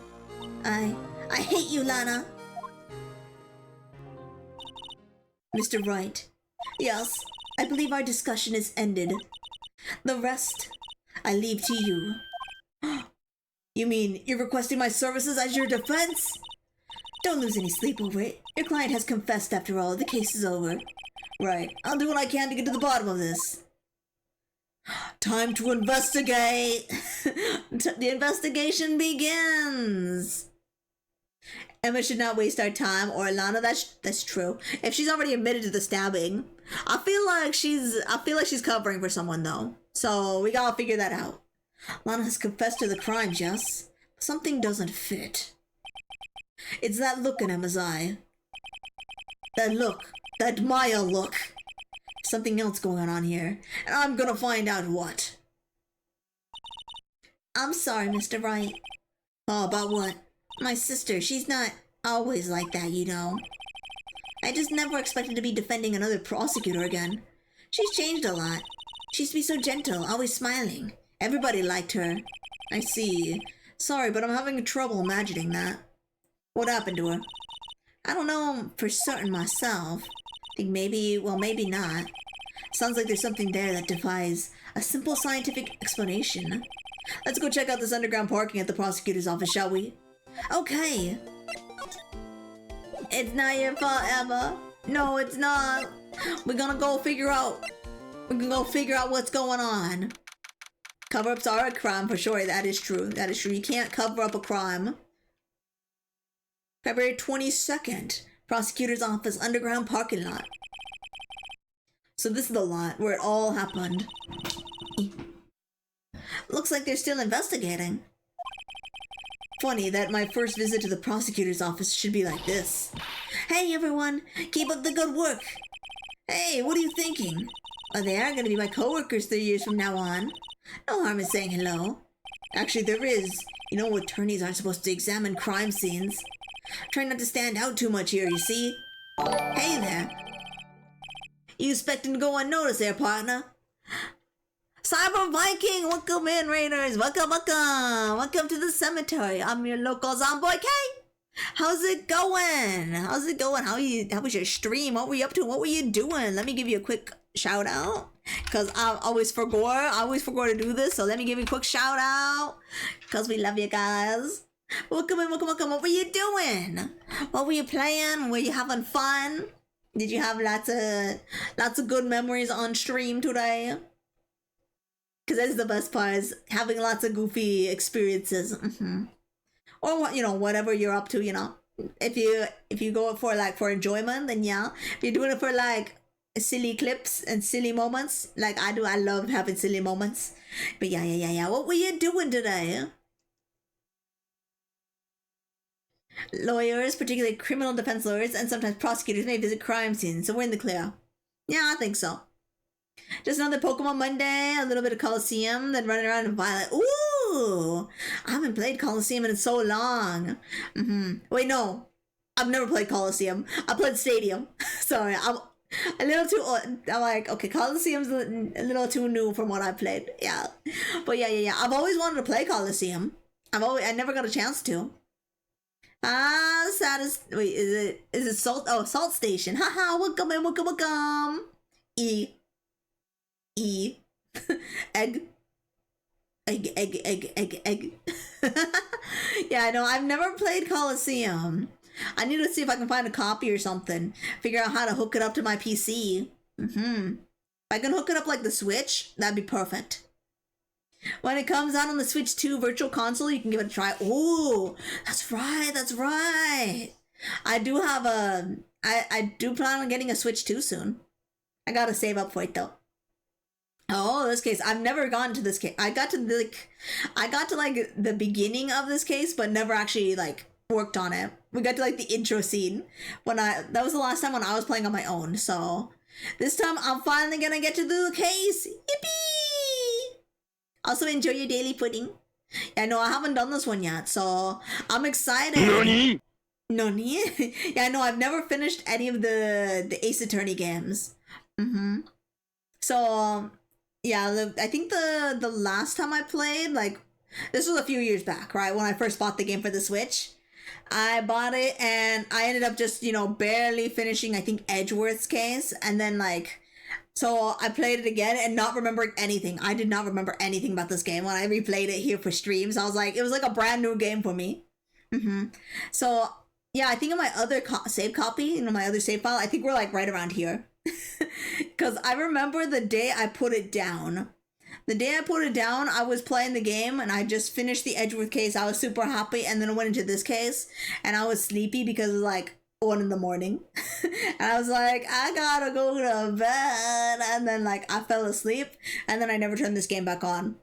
[SPEAKER 1] I hate you, Lana. Mr. Wright. Yes, I believe our discussion is ended. The rest, I leave to you. You mean you're requesting my services as your defense? Don't lose any sleep over it. Your client has confessed after all. The case is over. Right. I'll do what I can to get to the bottom of this. Time to investigate. The investigation begins. Emma should not waste our time, or Alana. That's true. If she's already admitted to the stabbing, I feel like she's covering for someone though. So we gotta figure that out. Lana has confessed to the crime, Jess. Something doesn't fit. It's that look in Emma's eye. That look. That Maya look. Something else going on here, and I'm gonna find out what. I'm sorry, Mr. Wright. Oh, about what? My sister, she's not always like that, you know. I just never expected to be defending another prosecutor again. She's changed a lot. She used to be so gentle, always smiling. Everybody liked her. I see. Sorry, but I'm having trouble imagining that. What happened to her? I don't know for certain myself. Think maybe, well, maybe not. Sounds like there's something there that defies a simple scientific explanation. Let's go check out this underground parking at the prosecutor's office, shall we? Okay. It's not your fault, Emma. No, it's not. We're gonna go figure out what's going on. Cover-ups are a crime for sure. That is true. That is true. You can't cover up a crime. February 22nd. Prosecutor's office, underground parking lot. So this is the lot where it all happened. Looks like they're still investigating. Funny that my first visit to the prosecutor's office should be like this. Hey everyone, keep up the good work. Hey, what are you thinking? Well, they are going to be my coworkers 3 years from now on. No harm in saying hello. Actually, there is. You know, attorneys aren't supposed to examine crime scenes. Try not to stand out too much here, you see? Hey there. You expecting to go unnoticed there, partner? Cyber Viking, welcome in, Raiders. Welcome, welcome. Welcome to the cemetery. I'm your local Zomboy K. How's it going? How's it going? How was your stream? What were you up to? What were you doing? Let me give you a quick shout out. Because I always forgot to do this. So let me give you a quick shout out. Because we love you guys. Welcome in, welcome, welcome. What were you doing? What were you playing? Were you having fun? Did you have lots of good memories on stream today? Because that's the best part, is having lots of goofy experiences. Or what, you know, whatever you're up to, you know. If you go for enjoyment, then yeah. If you're doing it for like silly clips and silly moments, like I do, I love having silly moments. But yeah. What were you doing today? Lawyers, particularly criminal defense lawyers, and sometimes prosecutors may visit crime scenes, so we're in the clear. Yeah, I think so. Just another Pokemon Monday, a little bit of Coliseum, then running around in Violet. Ooh! I haven't played Coliseum in so long. Wait, no. I've never played Coliseum. I played Stadium. Sorry, I'm a little too old. I'm like, okay, Coliseum's a little too new from what I played. Yeah. But yeah. I've always wanted to play Coliseum. I never got a chance to. Wait, is it Salt? Oh, Salt Station. Haha, welcome in, welcome. Egg. Egg. Yeah, I know. I've never played Coliseum. I need to see if I can find a copy or something. Figure out how to hook it up to my PC. If I can hook it up like the Switch, that'd be perfect. When it comes out on the Switch 2 Virtual Console, you can give it a try. Ooh, that's right. I do have I do plan on getting a Switch 2 soon. I gotta save up for it though. Oh, this case. I've never gone to this case. I got to the beginning of this case, but never actually like worked on it. We got to like the intro scene that was the last time when I was playing on my own. So this time I'm finally gonna get to do the case. Yippee! Also enjoy your daily pudding. Yeah, no, I haven't done this one yet, so I'm excited. Nani? Yeah, no, I've never finished any of the Ace Attorney games. So yeah, I think the last time I played, like, this was a few years back, right? When I first bought the game for the Switch. I bought it and I ended up just, you know, barely finishing, I think, Edgeworth's case. And then, like, so I played it again and not remembering anything. I did not remember anything about this game when I replayed it here for streams. I was like, it was like a brand new game for me. So, yeah, I think in my other save copy, you know, my other save file, I think we're like right around here. Because I remember the day I put it down, The day I put it down, I was playing the game and I just finished the Edgeworth case. I was super happy, and then I went into this case and I was sleepy because it was like 1 in the morning. And I was like, I gotta go to bed. And then like I fell asleep, and then I never turned this game back on.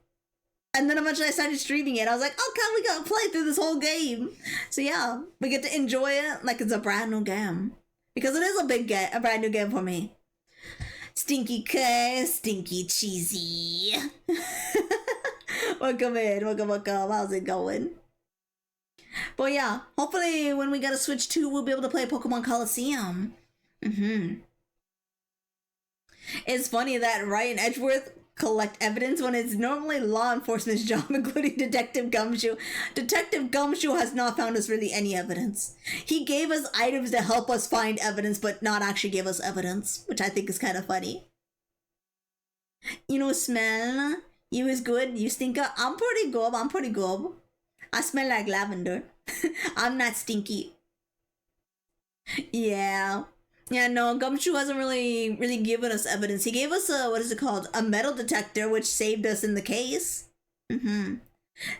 [SPEAKER 1] And then eventually I started streaming it. I was like, okay, we gotta play through this whole game. So yeah, we get to enjoy it like it's a brand new game. Because it is a brand new game for me. Stinky K, Stinky Cheesy. Welcome in, welcome. How's it going? But yeah, hopefully when we get a Switch 2, we'll be able to play Pokemon Coliseum. It's funny that Wright and Edgeworth collect evidence when it's normally law enforcement's job, including Detective Gumshoe. Detective Gumshoe has not found us really any evidence. He gave us items to help us find evidence, but not actually give us evidence, which I think is kind of funny. You know, smell? You is good? You stinker? I'm pretty good. I smell like lavender. I'm not stinky. Yeah. Yeah, no, Gumshoe hasn't really given us evidence. He gave us a, what is it called? A metal detector, which saved us in the case.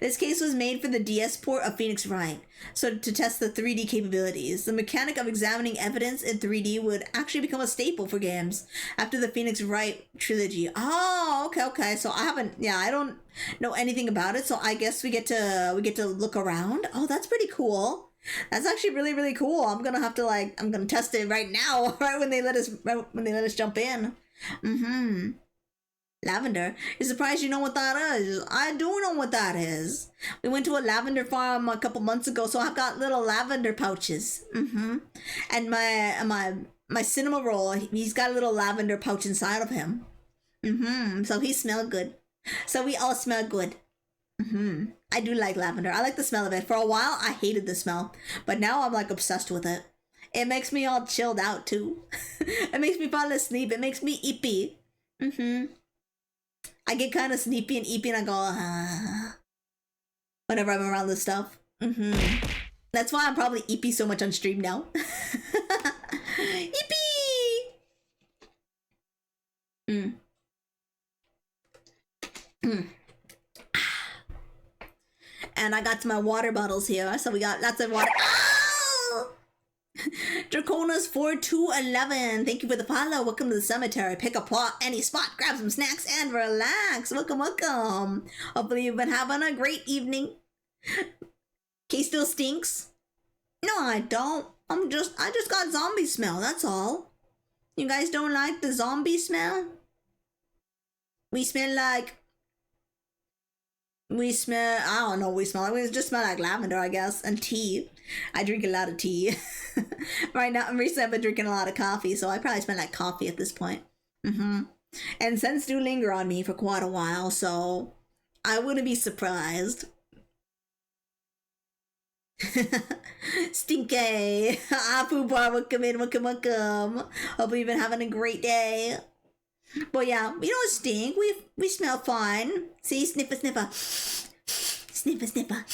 [SPEAKER 1] This case was made for the DS port of Phoenix Wright, so to test the 3D capabilities. The mechanic of examining evidence in 3D would actually become a staple for games after the Phoenix Wright trilogy. Oh, okay. So I don't know anything about it, so I guess we get to look around. Oh, that's pretty cool. That's actually really cool. I'm gonna test it right now, right when they let us jump in. Lavender. You're surprised you know what that is. I do know what that is. We went to a lavender farm a couple months ago, so I've got little lavender pouches. And my cinema roll, he's got a little lavender pouch inside of him. So he smelled good. So we all smell good. I do like lavender. I like the smell of it. For a while, I hated the smell, but now I'm like obsessed with it. It makes me all chilled out too. It makes me fall asleep. It makes me eepy. I get kind of sleepy and eepy, and I go whenever I'm around this stuff. That's why I'm probably eepy so much on stream now. Eepy. And I got my water bottles here, so we got lots of water. Oh! Dracona's 4211. Thank you for the follow. Welcome to the cemetery. Pick a plot, any spot, grab some snacks, and relax. Welcome. Hopefully you've been having a great evening. Case still stinks? No, I don't. I just got zombie smell, that's all. You guys don't like the zombie smell? We smell, I don't know what we smell like. We just smell like lavender, I guess, and tea. I drink a lot of tea. Right now, recently I've been drinking a lot of coffee, so I probably smell like coffee at this point. And scents do linger on me for quite a while, so I wouldn't be surprised. Stinky! Apu bar, welcome. Hope you've been having a great day. But yeah, we don't stink. We smell fine. See, sniffer. Sniffer.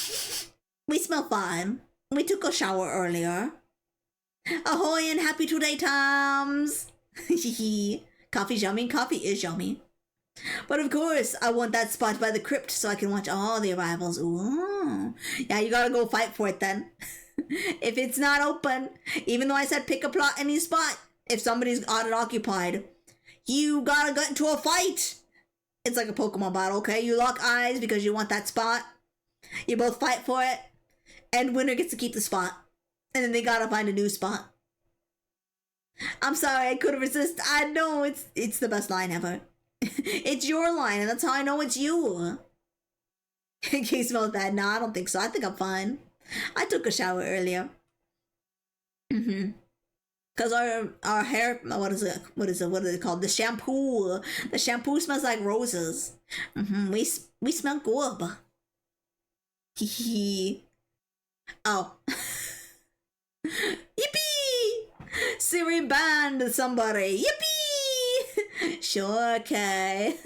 [SPEAKER 1] We smell fine. We took a shower earlier. Ahoy and happy 2-day times. Coffee's yummy. Coffee is yummy. But of course, I want that spot by the crypt so I can watch all the arrivals. Ooh. Yeah, you gotta go fight for it then. If it's not open, even though I said pick a plot any spot, if somebody's got it occupied, you gotta get into a fight. It's like a Pokemon battle, okay? You lock eyes because you want that spot. You both fight for it, and winner gets to keep the spot. And then they gotta find a new spot. I'm sorry, I couldn't resist. I know it's the best line ever. It's your line, and that's how I know it's you. In case it smells bad. No, I don't think so. I think I'm fine. I took a shower earlier. Because our hair, what is it called? The shampoo smells like roses. We smell good. Oh. Yippee! Siri banned somebody. Yippee! Sure, okay.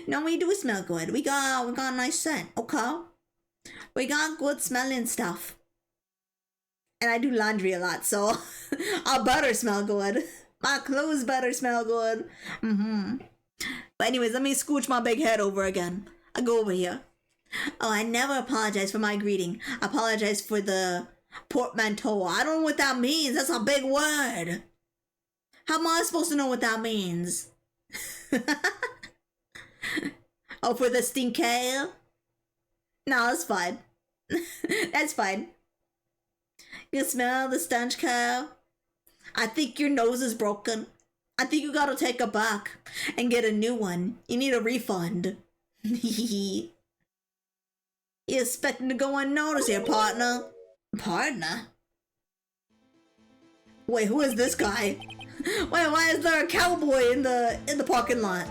[SPEAKER 1] No, we do smell good. We got a nice scent, okay? We got good smelling stuff. And I do laundry a lot, so I better smell good. My clothes better smell good. But anyways, let me scooch my big head over again. I go over here. Oh, I never apologize for my greeting. I apologize for the portmanteau. I don't know what that means. That's a big word. How am I supposed to know what that means? Oh, for the stinky? No, that's fine. That's fine. You smell the stench, Kyle? I think your nose is broken. I think you gotta take it back and get a new one. You need a refund. You expecting to go unnoticed here, partner? Partner? Wait, who is this guy? Wait, why is there a cowboy in the parking lot?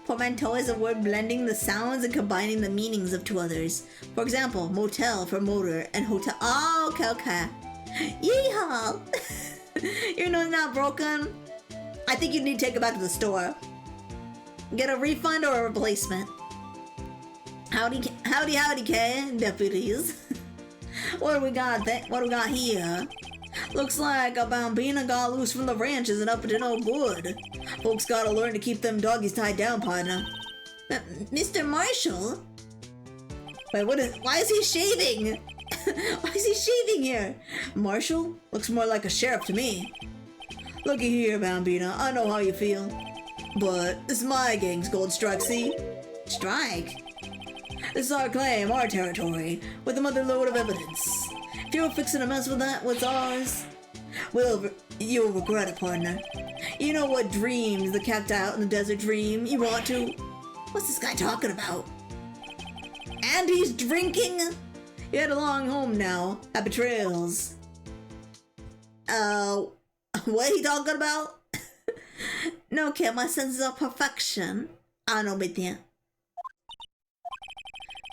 [SPEAKER 1] Portmanteau is a word blending the sounds and combining the meanings of two others. For example, motel for motor and hotel. Oh, okay. Yeehaw! Your nose not broken? I think you need to take it back to the store. Get a refund or a replacement. Howdy, Kay, deputies. What do we got here? Looks like a bambina got loose from the ranch isn't up to no good. Folks gotta learn to keep them doggies tied down, partner. Mr. Marshall? Wait, why is he shaving? Why is he shaving here? Marshall? Looks more like a sheriff to me. Looky here, Bambina, I know how you feel. But this is my gang's gold strike, see? Strike? This is our claim, our territory, with a mother load of evidence. If you're fixing to mess with that, what's ours? Well, you'll regret it, partner. You know what dreams the cat out in the desert dream? You want to? What's this guy talking about? And he's drinking? You head along home now. Happy trails. What he talking about? No, kid, my sense of perfection. I know with you.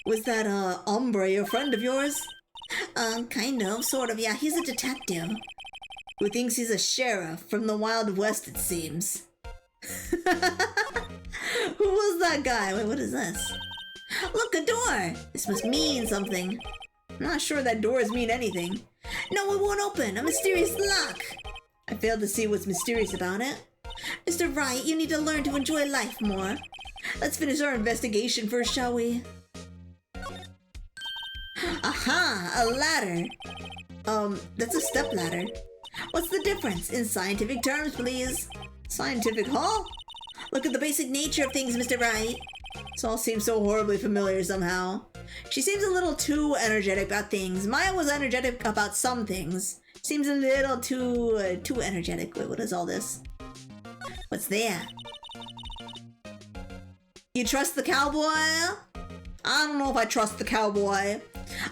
[SPEAKER 1] Was that, hombre a friend of yours? Kind of, sort of, yeah. He's a detective. Who thinks he's a sheriff from the Wild West, it seems. Who was that guy? Wait, what is this? Look, a door! This must mean something. I'm not sure that doors mean anything. No, it won't open. A mysterious lock. I failed to see what's mysterious about it. Mr. Wright, you need to learn to enjoy life more. Let's finish our investigation first, shall we? Aha! A ladder! That's a step ladder. What's the difference? In scientific terms, please. Scientific, huh? Look at the basic nature of things, Mr. Wright. This all seems so horribly familiar somehow. She seems a little too energetic about things. Maya was energetic about some things. Seems a little too energetic. Wait, what is all this? What's there? You trust the cowboy? I don't know if I trust the cowboy.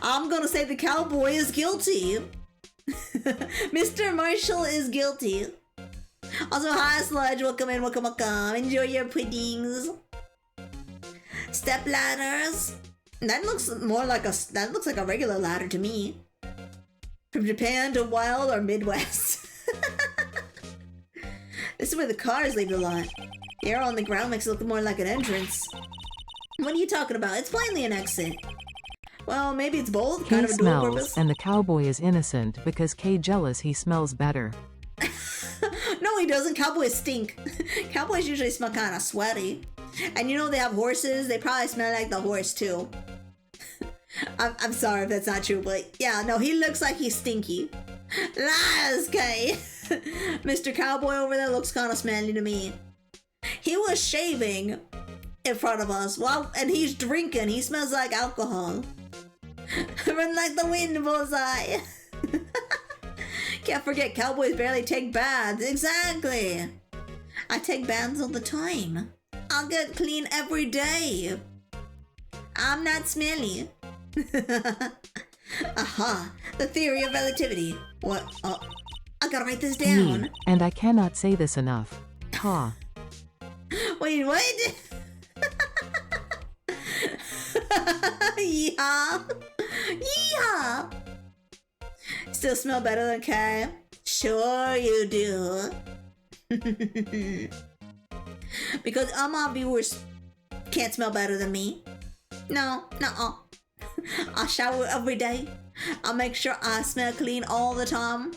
[SPEAKER 1] I'm gonna say the cowboy is guilty. Mr. Marshall is guilty. Also, hi Sludge, welcome in, welcome. Enjoy your puddings. Step ladders. That looks like a regular ladder to me. From Japan to Wild or Midwest. This is where the cars leave the lot. The arrow on the ground makes it look more like an entrance. What are you talking about? It's plainly an exit. Well, maybe it's both. Kind of a dual purpose.
[SPEAKER 2] And the cowboy is innocent because Kay jealous he smells better.
[SPEAKER 1] No, he doesn't. Cowboys stink. Cowboys usually smell kind of sweaty. And you know they have horses. They probably smell like the horse too. I'm sorry if that's not true, but yeah, no, he looks like he's stinky. Lies, Kay. Mr. Cowboy over there looks kind of smelly to me. He was shaving in front of us, well, and he's drinking. He smells like alcohol. Run like the wind, Bullseye. Can't forget, cowboys barely take baths. Exactly. I take baths all the time. I'll get clean every day. I'm not smelly. Aha, the theory of relativity. What? Oh, I gotta write this down.
[SPEAKER 2] Me, and I cannot say this enough. Ha.
[SPEAKER 1] Wait, what? Yeehaw! Yeehaw! Still smell better than Kay? Sure you do. Because all my viewers can't smell better than me. No, nuh-uh. I shower every day. I make sure I smell clean all the time.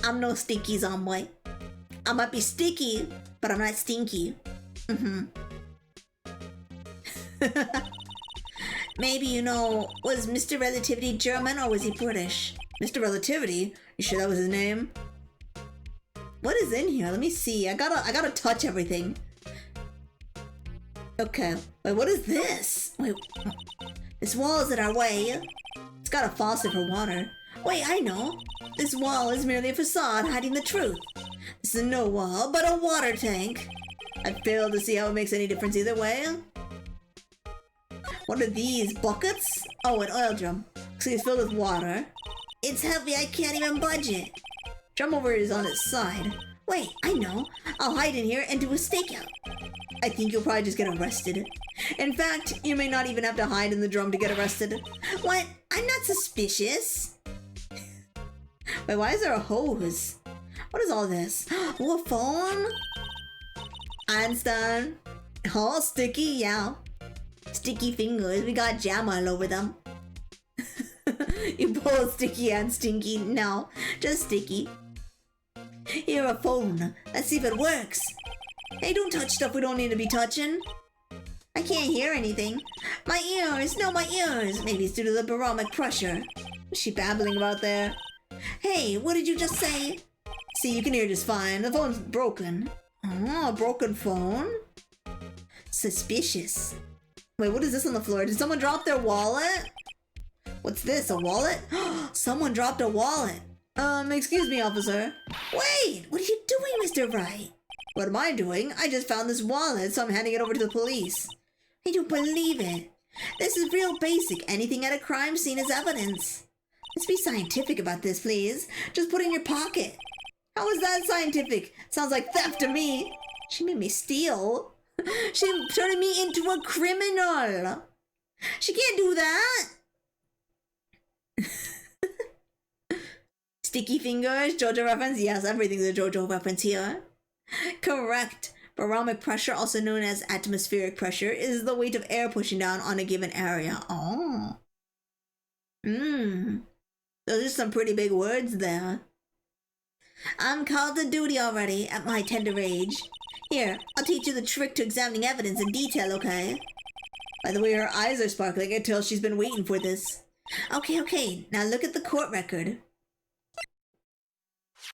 [SPEAKER 1] I'm no stinky zombie. I might be sticky, but I'm not stinky. Maybe, you know, was Mr. Relativity German or was he British? Mr. Relativity? You sure that was his name? What is in here? Let me see. I gotta touch everything. Okay. Wait, what is this? Wait. This wall is in our way. It's got a faucet for water. Wait, I know. This wall is merely a facade hiding the truth. This is no wall, but a water tank. I fail to see how it makes any difference either way. What are these? Buckets? Oh, an oil drum. See, it's filled with water. It's heavy, I can't even budge it. Drum over is on its side. Wait, I know. I'll hide in here and do a stakeout. I think you'll probably just get arrested. In fact, you may not even have to hide in the drum to get arrested. What? I'm not suspicious. Wait, why is there a hose? What is all this? Oh, a phone? Einstein. Oh, sticky, yeah. Sticky fingers, we got jam all over them. You both sticky and stinky. No, just sticky. Here, a phone. Let's see if it works. Hey, don't touch stuff we don't need to be touching. I can't hear anything. My ears, no, my ears. Maybe it's due to the barometric pressure. What's she babbling about there? Hey, what did you just say? See, you can hear just fine. The phone's broken. Oh, a broken phone? Suspicious. Wait, what is this on the floor? Did someone drop their wallet? What's this, a wallet? Someone dropped a wallet. Excuse me, officer. Wait, what are you doing, Mr. Wright? What am I doing? I just found this wallet, so I'm handing it over to the police. I don't believe it. This is real basic. Anything at a crime scene is evidence. Let's be scientific about this, please. Just put it in your pocket. How is that scientific? Sounds like theft to me. She made me steal. She turned me into a criminal. She can't do that. Sticky fingers, JoJo reference? Yes, everything's a JoJo reference here. Correct. Barometric pressure, also known as atmospheric pressure, is the weight of air pushing down on a given area. Oh. Those are some pretty big words there. I'm called to duty already at my tender age. Here, I'll teach you the trick to examining evidence in detail, okay? By the way, her eyes are sparkling. I can tell she's been waiting for this. Okay. Now look at the court record.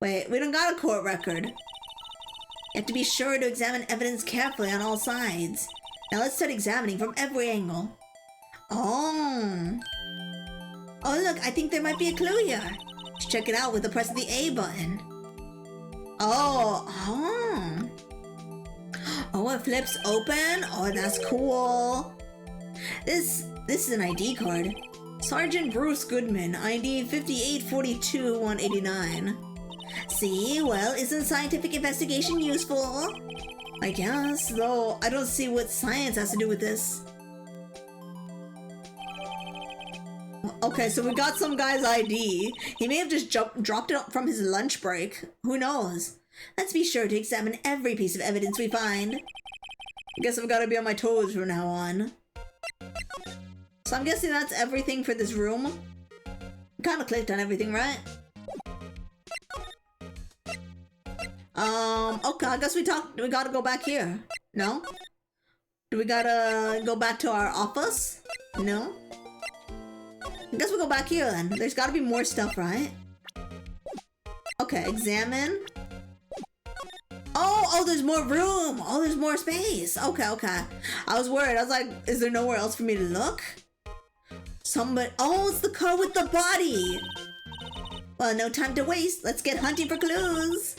[SPEAKER 1] Wait, we don't got a court record. You have to be sure to examine evidence carefully on all sides. Now let's start examining from every angle. Oh, look, I think there might be a clue here. Let's check it out with the press of the A button. Oh, it flips open. Oh, that's cool. This is an ID card. Sergeant Bruce Goodman, ID 5842-189. See, well, isn't scientific investigation useful? I guess, though I don't see what science has to do with this. Okay, so we got some guy's ID. He may have just dropped it from his lunch break. Who knows? Let's be sure to examine every piece of evidence we find. I guess I've got to be on my toes from now on. So I'm guessing that's everything for this room. Kind of clicked on everything, right? Okay, I guess we gotta go back here. No? Do we gotta go back to our office? No? I guess we'll go back here then. There's gotta be more stuff, right? Okay, examine. Oh, there's more room. Oh, there's more space. Okay. I was worried. I was like, is there nowhere else for me to look? Oh, it's the car with the body. Well, no time to waste. Let's get hunting for clues.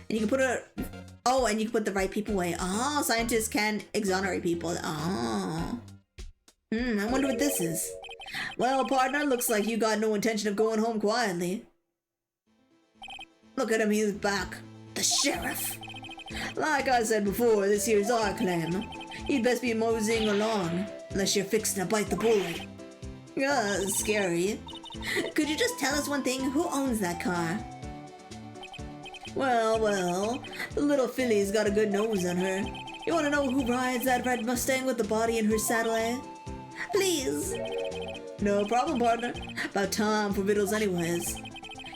[SPEAKER 1] And you can put and you can put the right people away. Oh, scientists can exonerate people. Oh. I wonder what this is. Well, partner, looks like you got no intention of going home quietly. Look at him, he's back. The sheriff. Like I said before, this here's our claim. You'd best be moseying along, unless you're fixing to bite the bullet. Scary. Could you just tell us one thing? Who owns that car? Well, the little filly's got a good nose on her. You want to know who rides that red Mustang with the body in her saddle, eh? Please. No problem, partner. About time for vittles anyways.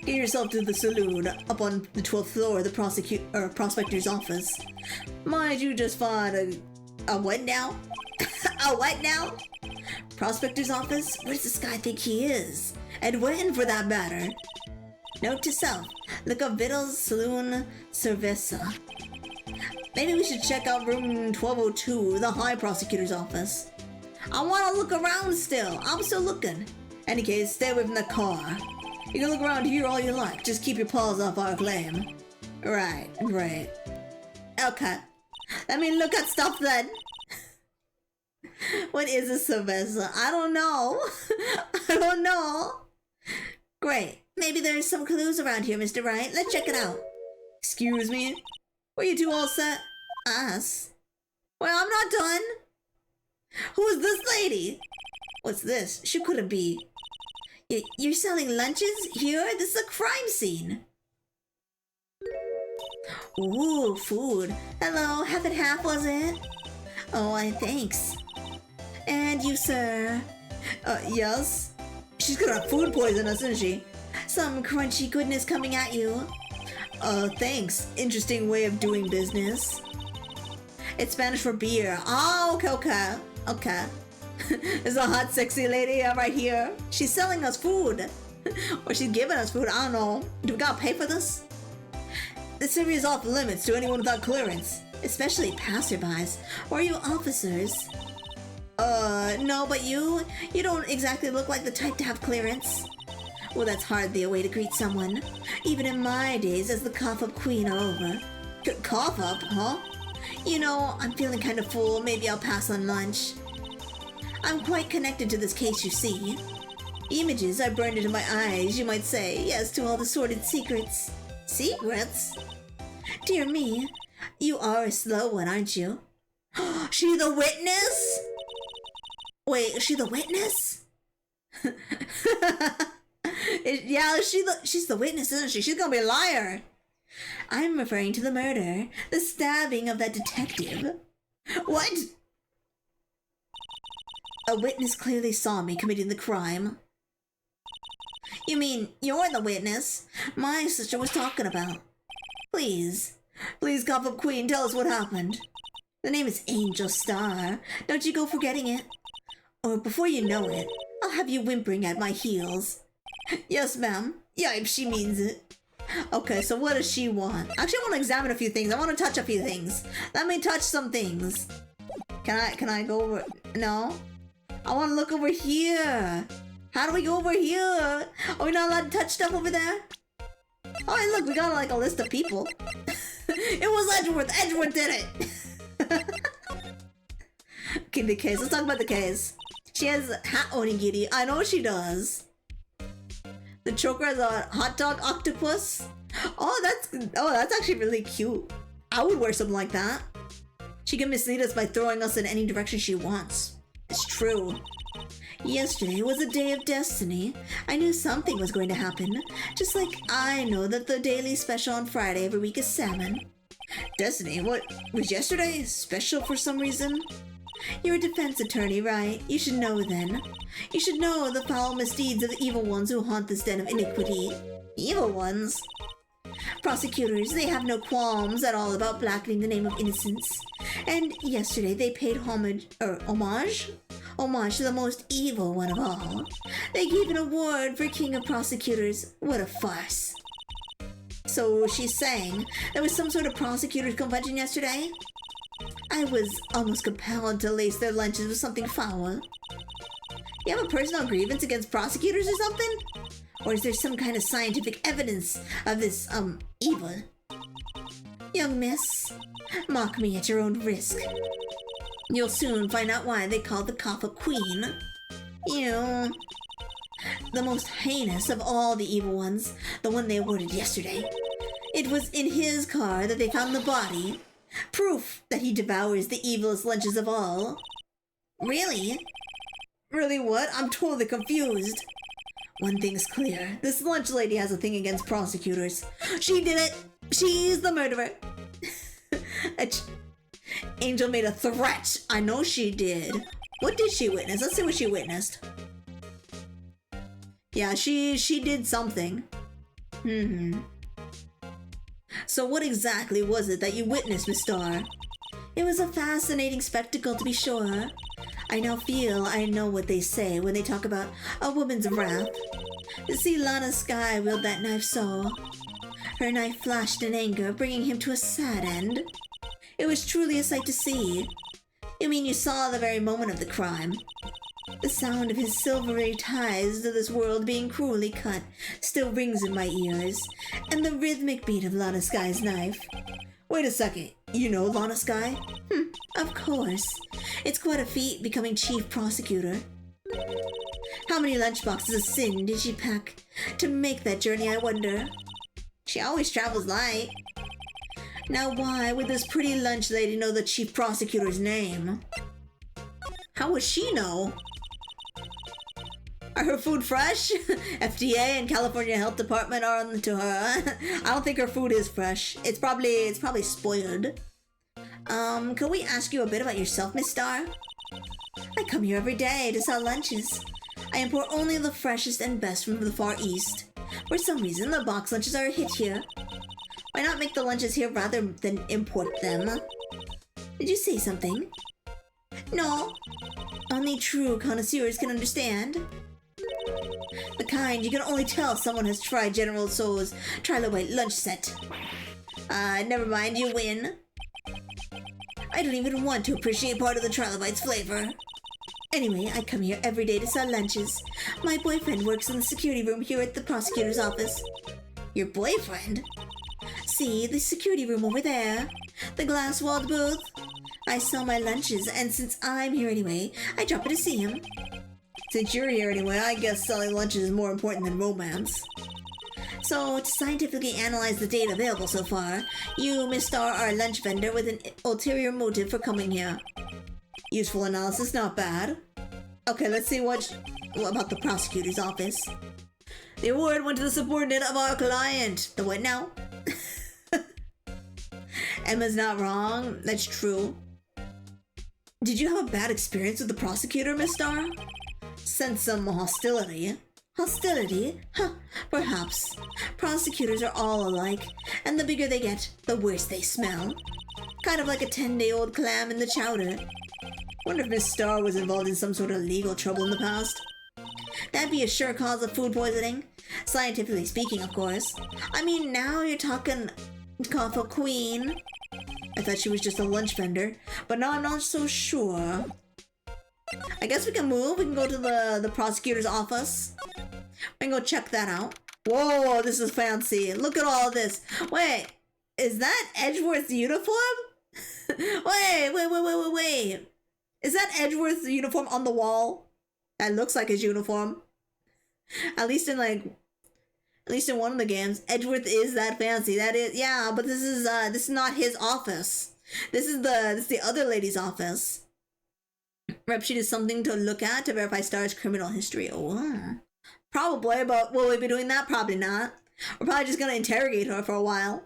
[SPEAKER 1] Get yourself to the saloon up on the 12th floor of the prospector's office. Might you just find a what now? A what now? Prospector's office? Where does this guy think he is? And when, for that matter? Note to self, look up Vittles Saloon Cerveza. Maybe we should check out room 1202, the High Prosecutor's office. I want to look around still. I'm still looking. Any case, stay away from the car. You can look around here all you like. Just keep your paws off our claim. Right. Okay. Let me look at stuff then. What is a cerveza? I don't know. I don't know. Great. Maybe there's some clues around here, Mr. Wright. Let's check it out. Excuse me? Were you two all set? Us? Well, I'm not done. Who is this lady? What's this? She couldn't be. You're selling lunches here? This is a crime scene. Ooh, food. Hello, half and half, was it? Oh, thanks. And you, sir? Yes? She's gonna have food poison us, isn't she? Some crunchy goodness coming at you. Thanks. Interesting way of doing business. It's Spanish for beer. Oh, okay. There's a hot, sexy lady right here. She's selling us food. Or she's giving us food, I don't know. Do we gotta pay for this? This area is off limits to anyone without clearance. Especially passerbys. Or you officers. No, but you don't exactly look like the type to have clearance. Well, that's hardly a way to greet someone. Even in my days as the cough-up queen are over. Cough up, huh? You know, I'm feeling kind of full. Maybe I'll pass on lunch. I'm quite connected to this case, you see. Images are burned into my eyes, you might say. Yes, to all the sordid secrets. Secrets? Dear me, you are a slow one, aren't you? She the witness? Wait, is she the witness? Yeah, she's the witness, isn't she? She's gonna be a liar. I'm referring to the murder, the stabbing of that detective. What? A witness clearly saw me committing the crime. You mean you're the witness my sister was talking about? Please, Cough-Up Queen, tell us what happened. The name is Angel Star. Don't you go forgetting it. Or before you know it, I'll have you whimpering at my heels. Yes, ma'am. Yipe, she means it. Okay, so what does she want? Actually, I want to examine a few things. I want to touch a few things. Let me touch some things. Can I go over? No? I want to look over here. How do we go over here? Are we not allowed to touch stuff over there? Oh, hey, look, we got like a list of people. It was Edgeworth. Edgeworth did it. Okay, the case. Let's talk about the case. She has hat onigiri. I know she does. The choker has a hot dog octopus. Oh, that's actually really cute. I would wear something like that. She can mislead us by throwing us in any direction she wants. It's true. Yesterday was a day of destiny. I knew something was going to happen. Just like I know that the daily special on Friday every week is salmon. Destiny? What? Was yesterday special for some reason? You're a defense attorney, right? You should know then. You should know the foul misdeeds of the evil ones who haunt this den of iniquity. Evil ones? Prosecutors, they have no qualms at all about blackening the name of innocence. And yesterday they paid homage to the most evil one of all. They gave an award for King of Prosecutors. What a farce. So she's saying there was some sort of prosecutors convention yesterday? I was almost compelled to lace their lunches with something foul. You have a personal grievance against prosecutors or something? Or is there some kind of scientific evidence of this, evil? Young miss, mock me at your own risk. You'll soon find out why they call the Cough-Up Queen. You. The most heinous of all the evil ones, the one they awarded yesterday. It was in his car that they found the body. Proof that he devours the evilest lunches of all. Really? Really what? I'm totally confused. One thing's clear. This lunch lady has a thing against prosecutors. She did it! She's the murderer! Angel made a threat. I know she did. What did she witness? Let's see what she witnessed. Yeah, she did something. So what exactly was it that you witnessed, Miss Star? It was a fascinating spectacle, to be sure. I now feel I know what they say when they talk about a woman's wrath. To see Lana Sky wield that knife so. Her knife flashed in anger, bringing him to a sad end. It was truly a sight to see. You mean you saw the very moment of the crime? The sound of his silvery ties to this world being cruelly cut still rings in my ears, and the rhythmic beat of Lana Sky's knife. Wait a second, you know Lana Sky? Of course. It's quite a feat becoming chief prosecutor. How many lunchboxes of sin did she pack to make that journey, I wonder? She always travels light. Now why would this pretty lunch lady know the chief prosecutor's name? How would she know? Are her food fresh? FDA and California Health Department are on to her. I don't think her food is fresh. It's probably spoiled. Could we ask you a bit about yourself, Miss Star? I come here every day to sell lunches. I import only the freshest and best from the Far East. For some reason, the box lunches are a hit here. Why not make the lunches here rather than import them? Did you say something? No. Only true connoisseurs can understand. The kind you can only tell someone has tried General Tso's Trilobite lunch set. Never mind, you win. I don't even want to appreciate part of the Trilobite's flavor. Anyway, I come here every day to sell lunches. My boyfriend works in the security room here at the prosecutor's office. Your boyfriend? See, the security room over there. The glass-walled booth. I sell my lunches, and since I'm here anyway, I drop in to see him. Since you're here anyway, I guess selling lunches is more important than romance. So, to scientifically analyze the data available so far, you, Miss Star, are a lunch vendor with an ulterior motive for coming here. Useful analysis, not bad. Okay, let's see what about the prosecutor's office. The award went to the subordinate of our client. The what now? Emma's not wrong. That's true. Did you have a bad experience with the prosecutor, Miss Star? Sense some hostility. Hostility? Huh, perhaps. Prosecutors are all alike, and the bigger they get, the worse they smell. Kind of like a 10-day-old clam in the chowder. Wonder if Miss Star was involved in some sort of legal trouble in the past. That'd be a sure cause of food poisoning. Scientifically speaking, of course. I mean, now you're talking Coffee Queen. I thought she was just a lunch vendor, but now I'm not so sure. I guess we can move. We can go to the prosecutor's office. We can go check that out. Whoa, this is fancy. Look at all this. Wait, is that Edgeworth's uniform? Wait. Is that Edgeworth's uniform on the wall? That looks like his uniform. At least in one of the games, Edgeworth is that fancy. That is, yeah, but this is not his office. This is the other lady's office. Rep sheet is something to look at to verify Star's criminal history. Oh, probably, but will we be doing that? Probably not. We're probably just gonna interrogate her for a while.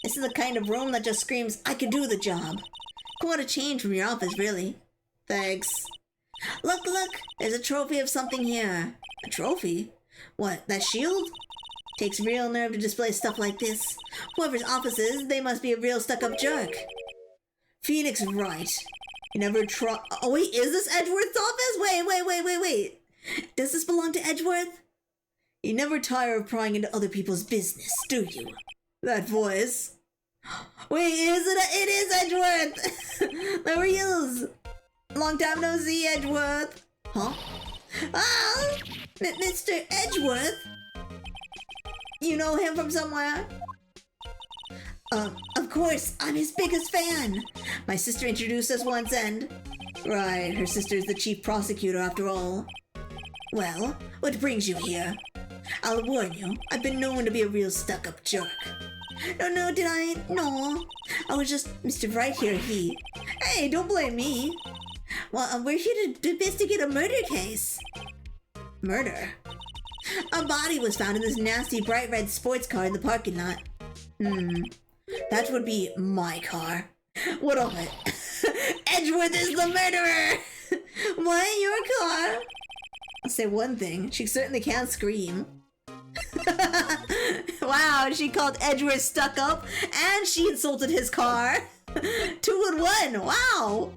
[SPEAKER 1] This is the kind of room that just screams, I can do the job. Quite a change from your office, really. Thanks. Look, there's a trophy of something here. A trophy? What, that shield? Takes real nerve to display stuff like this. Whoever's office is, they must be a real stuck-up jerk. Phoenix, right. You never try. Oh, wait, is this Edgeworth's office? Wait. Does this belong to Edgeworth? You never tire of prying into other people's business, do you? That voice. Wait, it is Edgeworth! There he is! Long time no see, Edgeworth. Huh? Ah! Mr. Edgeworth? You know him from somewhere? Of course, I'm his biggest fan. My sister introduced us once and... Right, her sister's the chief prosecutor after all. Well, what brings you here? I'll warn you, I've been known to be a real stuck-up jerk. No, did I? No. I was just Mr. Right here, he. Hey, don't blame me. Well, we're here to investigate a murder case. Murder? A body was found in this nasty bright red sports car in the parking lot. That would be my car. What of it? Edgeworth is the murderer! What? Your car? I'll say one thing, she certainly can scream. Wow, she called Edgeworth stuck up, and she insulted his car. 2 in 1, wow!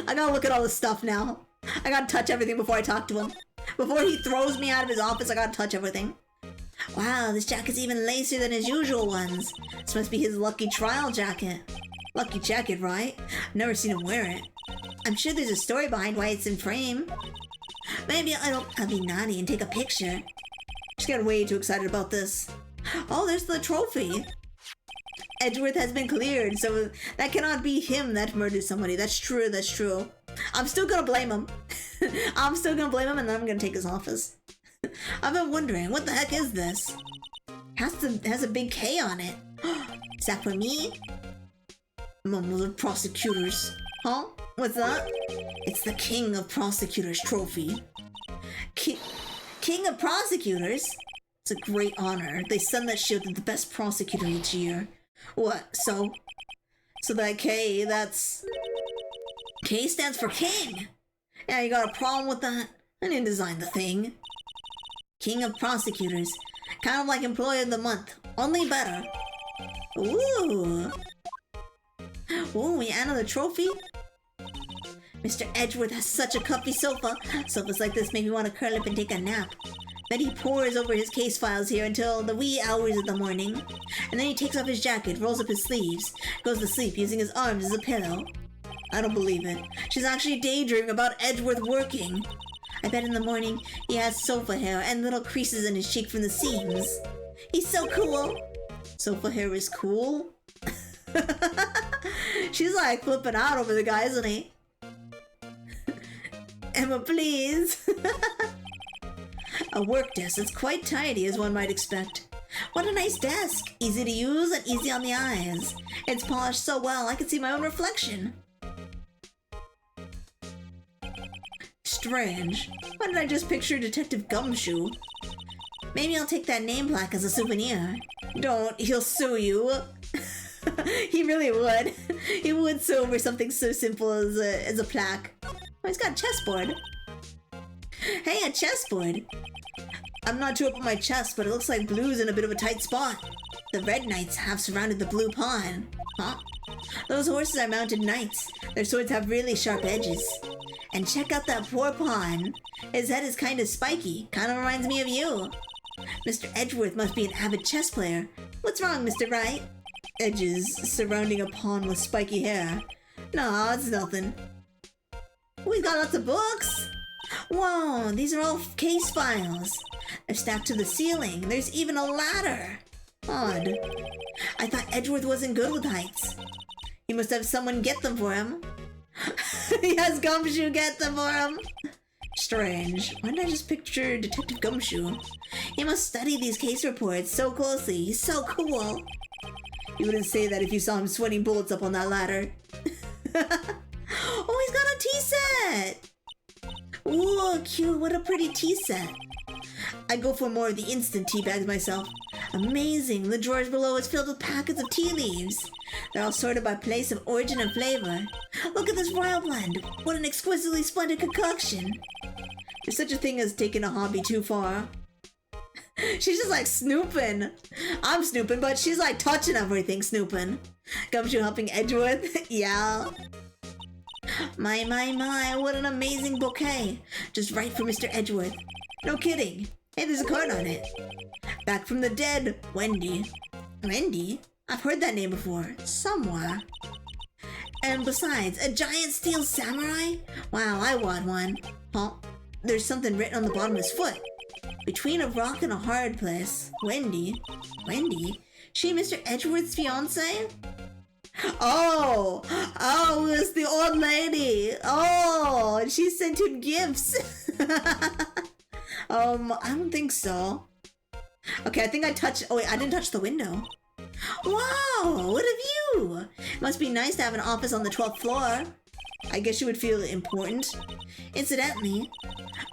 [SPEAKER 1] I gotta look at all this stuff now. I gotta touch everything before I talk to him. Before he throws me out of his office, I gotta touch everything. Wow, this jacket's even lacier than his usual ones. This must be his lucky trial jacket. Lucky jacket, right? I've never seen him wear it. I'm sure there's a story behind why it's in frame. Maybe I'll be naughty and take a picture. She's getting way too excited about this. Oh, there's the trophy. Edgeworth has been cleared, so that cannot be him that murdered somebody. That's true, that's true. I'm still gonna blame him. I'm still gonna blame him, and then I'm gonna take his office. I've been wondering, what the heck is this? Has a big K on it. Is that for me? Mumble of prosecutors. Huh? What's that? It's the King of Prosecutors trophy. King of Prosecutors? It's a great honor. They send that shield to the best prosecutor each year. What? So that K, that's... K stands for King! Yeah, you got a problem with that? I didn't design the thing. King of Prosecutors. Kind of like Employee of the Month. Only better. Ooh! Ooh, we added the trophy? Mr. Edgeworth has such a comfy sofa. Sofas like this make me want to curl up and take a nap. Then he pores over his case files here until the wee hours of the morning. And then he takes off his jacket, rolls up his sleeves, goes to sleep using his arms as a pillow. I don't believe it. She's actually daydreaming about Edgeworth working. I bet in the morning he has sofa hair and little creases in his cheek from the seams. He's so cool. Sofa hair is cool? She's like flipping out over the guy, isn't he? Emma, please. A work desk that's quite tidy, as one might expect. What a nice desk! Easy to use and easy on the eyes. It's polished so well I can see my own reflection. Strange. Why did I just picture Detective Gumshoe? Maybe I'll take that name plaque as a souvenir. Don't, he'll sue you. He really would. He would sue over something so simple as a plaque. Oh, he's got a chessboard. Hey, a chessboard. I'm not too up on my chest, but it looks like blue's in a bit of a tight spot. The red knights have surrounded the blue pawn. Huh? Those horses are mounted knights. Their swords have really sharp edges. And check out that poor pawn. His head is kind of spiky. Kind of reminds me of you. Mr. Edgeworth must be an avid chess player. What's wrong, Mr. Wright? Edges surrounding a pawn with spiky hair. No, it's nothing. Oh, he's got lots of books. Whoa, these are all case files. They're stacked to the ceiling. There's even a ladder. Odd. I thought Edgeworth wasn't good with heights. He must have someone get them for him. He has Gumshoe get them for him. Strange. Why did I just picture Detective Gumshoe? He must study these case reports so closely. He's so cool. You wouldn't say that if you saw him sweating bullets up on that ladder. Oh, he's got a tea set! Ooh, cute. What a pretty tea set. I go for more of the instant tea bags myself. Amazing. The drawers below is filled with packets of tea leaves. They're all sorted by place of origin and flavor. Look at this royal blend. What an exquisitely splendid concoction. There's such a thing as taking a hobby too far. She's just like snooping. I'm snooping, but she's like touching everything snooping. Gumshoe helping Edgeworth. Yeah. My, what an amazing bouquet. Just right for Mr. Edgeworth. No kidding. Hey, there's a card on it. Back from the dead, Wendy. Wendy? I've heard that name before. Somewhere. And besides, a giant steel samurai? Wow, I want one. Huh? There's something written on the bottom of his foot. Between a rock and a hard place. Wendy? Wendy? She Mr. Edgeworth's fiancée? Oh, it's the old lady. Oh, and she sent him gifts. I don't think so. Okay, I think I touched. Oh wait, I didn't touch the window. Wow, what a view! Must be nice to have an office on the 12th floor. I guess you would feel important. Incidentally,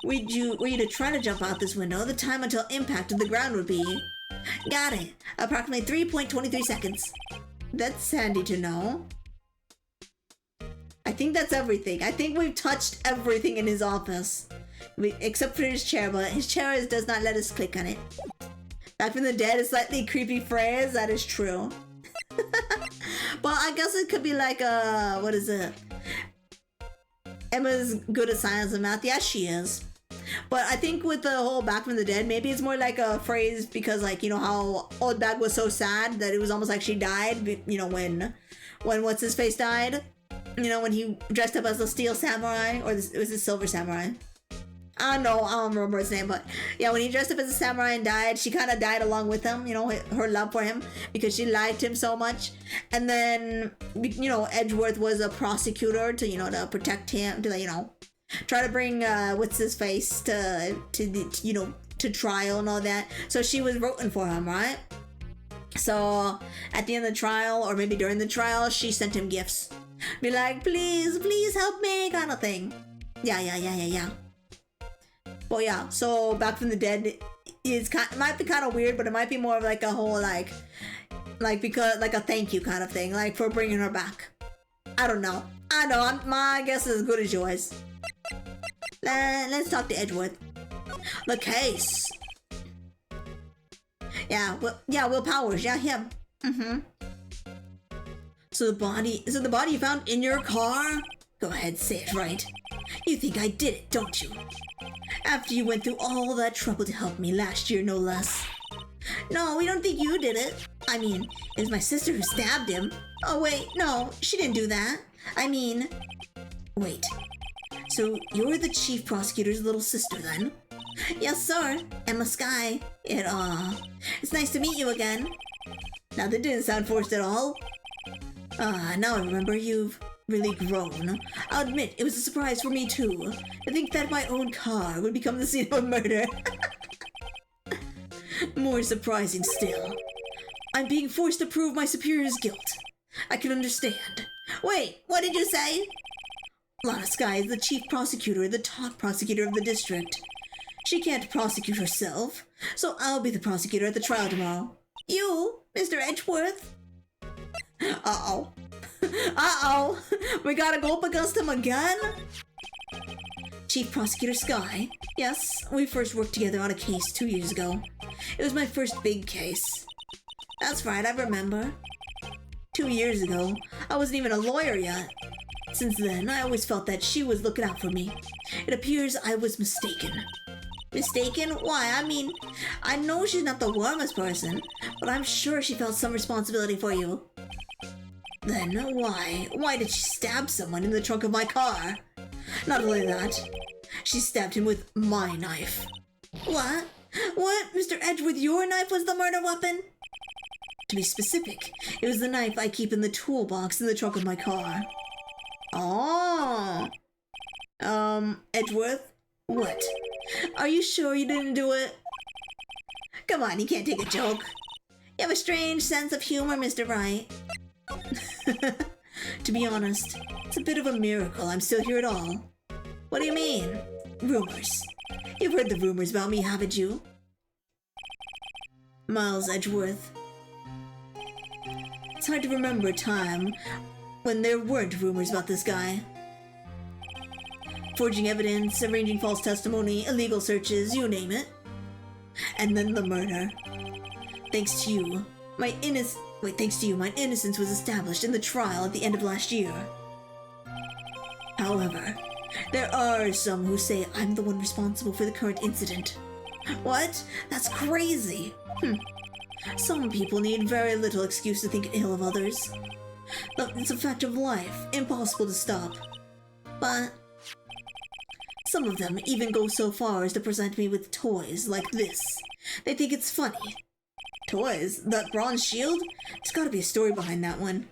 [SPEAKER 1] were you to try to jump out this window, the time until impact of the ground would be. Got it. Approximately 3.23 seconds. That's handy to know. I I think that's everything. I think we've touched everything in his office. Except for his chair, but his chair does not let us click on it. Back from the dead, a slightly creepy phrase. That is true. Well, I guess it could be like what is it? Emma's good at science and math. Yeah, she is. But I think with the whole Back from the Dead, maybe it's more like a phrase because, like, you know how Old Bag was so sad that it was almost like she died. You know, when what's his face died. You know, when he dressed up as the Steel Samurai, or was it Silver Samurai? I don't know, I don't remember his name, but yeah, when he dressed up as a samurai and died, she kind of died along with him, you know, her love for him, because she liked him so much. And then, you know, Edgeworth was a prosecutor to, you know, to protect him, to, you know, try to bring, what's his face to you know, to trial and all that. So she was rooting for him, right? So at the end of the trial, or maybe during the trial, she sent him gifts. Be like, please, please help me, kind of thing. Yeah. Well, yeah, so Back from the Dead is might be kind of weird, but it might be more of like a whole like because like a thank you kind of thing, like for bringing her back. I don't know. My guess is as good as yours. Let's talk to Edgeworth. The case. Yeah, Will Powers. Yeah, him. So the body you found in your car? Go ahead, say it right. You think I did it, don't you? After you went through all that trouble to help me last year, no less. No, we don't think you did it. I mean, it was my sister who stabbed him. Oh wait, no, she didn't do that. I mean... Wait. So you're the chief prosecutor's little sister then? Yes, sir. Emma Skye. It's nice to meet you again. Now that didn't sound forced at all. Now I remember you've really grown. I'll admit, it was a surprise for me too. To think that my own car would become the scene of a murder. More surprising still. I'm being forced to prove my superior's guilt. I can understand. Wait, what did you say? Lana Skye is the chief prosecutor, the top prosecutor of the district. She can't prosecute herself, so I'll be the prosecutor at the trial tomorrow. You, Mr. Edgeworth? Uh-oh. Uh-oh. We gotta go up against him again? Chief Prosecutor Skye. Yes, we first worked together on a case 2 years ago. It was my first big case. That's right, I remember. 2 years ago, I wasn't even a lawyer yet. Since then, I always felt that she was looking out for me. It appears I was mistaken. Mistaken? Why? I mean, I know she's not the warmest person, but I'm sure she felt some responsibility for you. Then why? Why did she stab someone in the trunk of my car? Not only that, she stabbed him with my knife. What? What? Mr. Edgeworth, your knife was the murder weapon? To be specific, it was the knife I keep in the toolbox in the trunk of my car. Oh. Edgeworth? What? Are you sure you didn't do it? Come on, you can't take a joke. You have a strange sense of humor, Mr. Wright. To be honest, it's a bit of a miracle I'm still here at all. What do you mean? Rumors. You've heard the rumors about me, haven't you? Miles Edgeworth. It's hard to remember a time when there weren't rumors about this guy. Forging evidence, arranging false testimony, illegal searches, you name it. And then the murder. Thanks to you, my innocence was established in the trial at the end of last year. However, there are some who say I'm the one responsible for the current incident. What? That's crazy. Some people need very little excuse to think ill of others. It's a fact of life, impossible to stop. But some of them even go so far as to present me with toys like this. They think it's funny. Toys? That bronze shield? There's gotta be a story behind that one.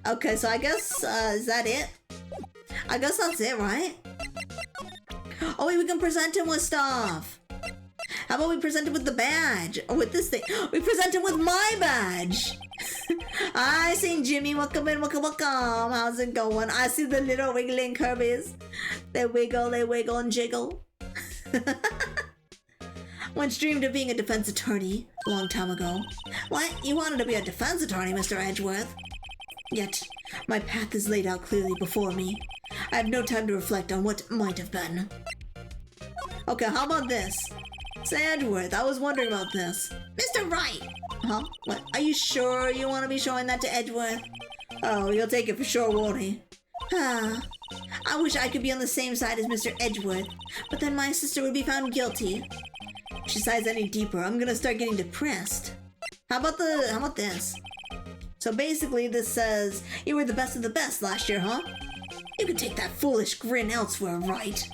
[SPEAKER 1] Okay, so I guess, is that it? I guess that's it, right? Oh wait, we can present him with stuff! How about we present him with the badge? Or with this thing? We present him with my badge! I seen Jimmy, welcome in, welcome. How's it going? I see the little wiggling Kirby's. They wiggle and jiggle. Once dreamed of being a defense attorney a long time ago. What? You wanted to be a defense attorney, Mr. Edgeworth? Yet, my path is laid out clearly before me. I have no time to reflect on what might have been. Okay, how about this? Say Edgeworth, I was wondering about this. Mr. Wright! Huh? What? Are you sure you want to be showing that to Edgeworth? Oh, he'll take it for sure, won't he? Ah, I wish I could be on the same side as Mr. Edgeworth, but then my sister would be found guilty. If she sighs any deeper, I'm gonna start getting depressed. How about this? So basically this says, you were the best of the best last year, huh? You could take that foolish grin elsewhere, right?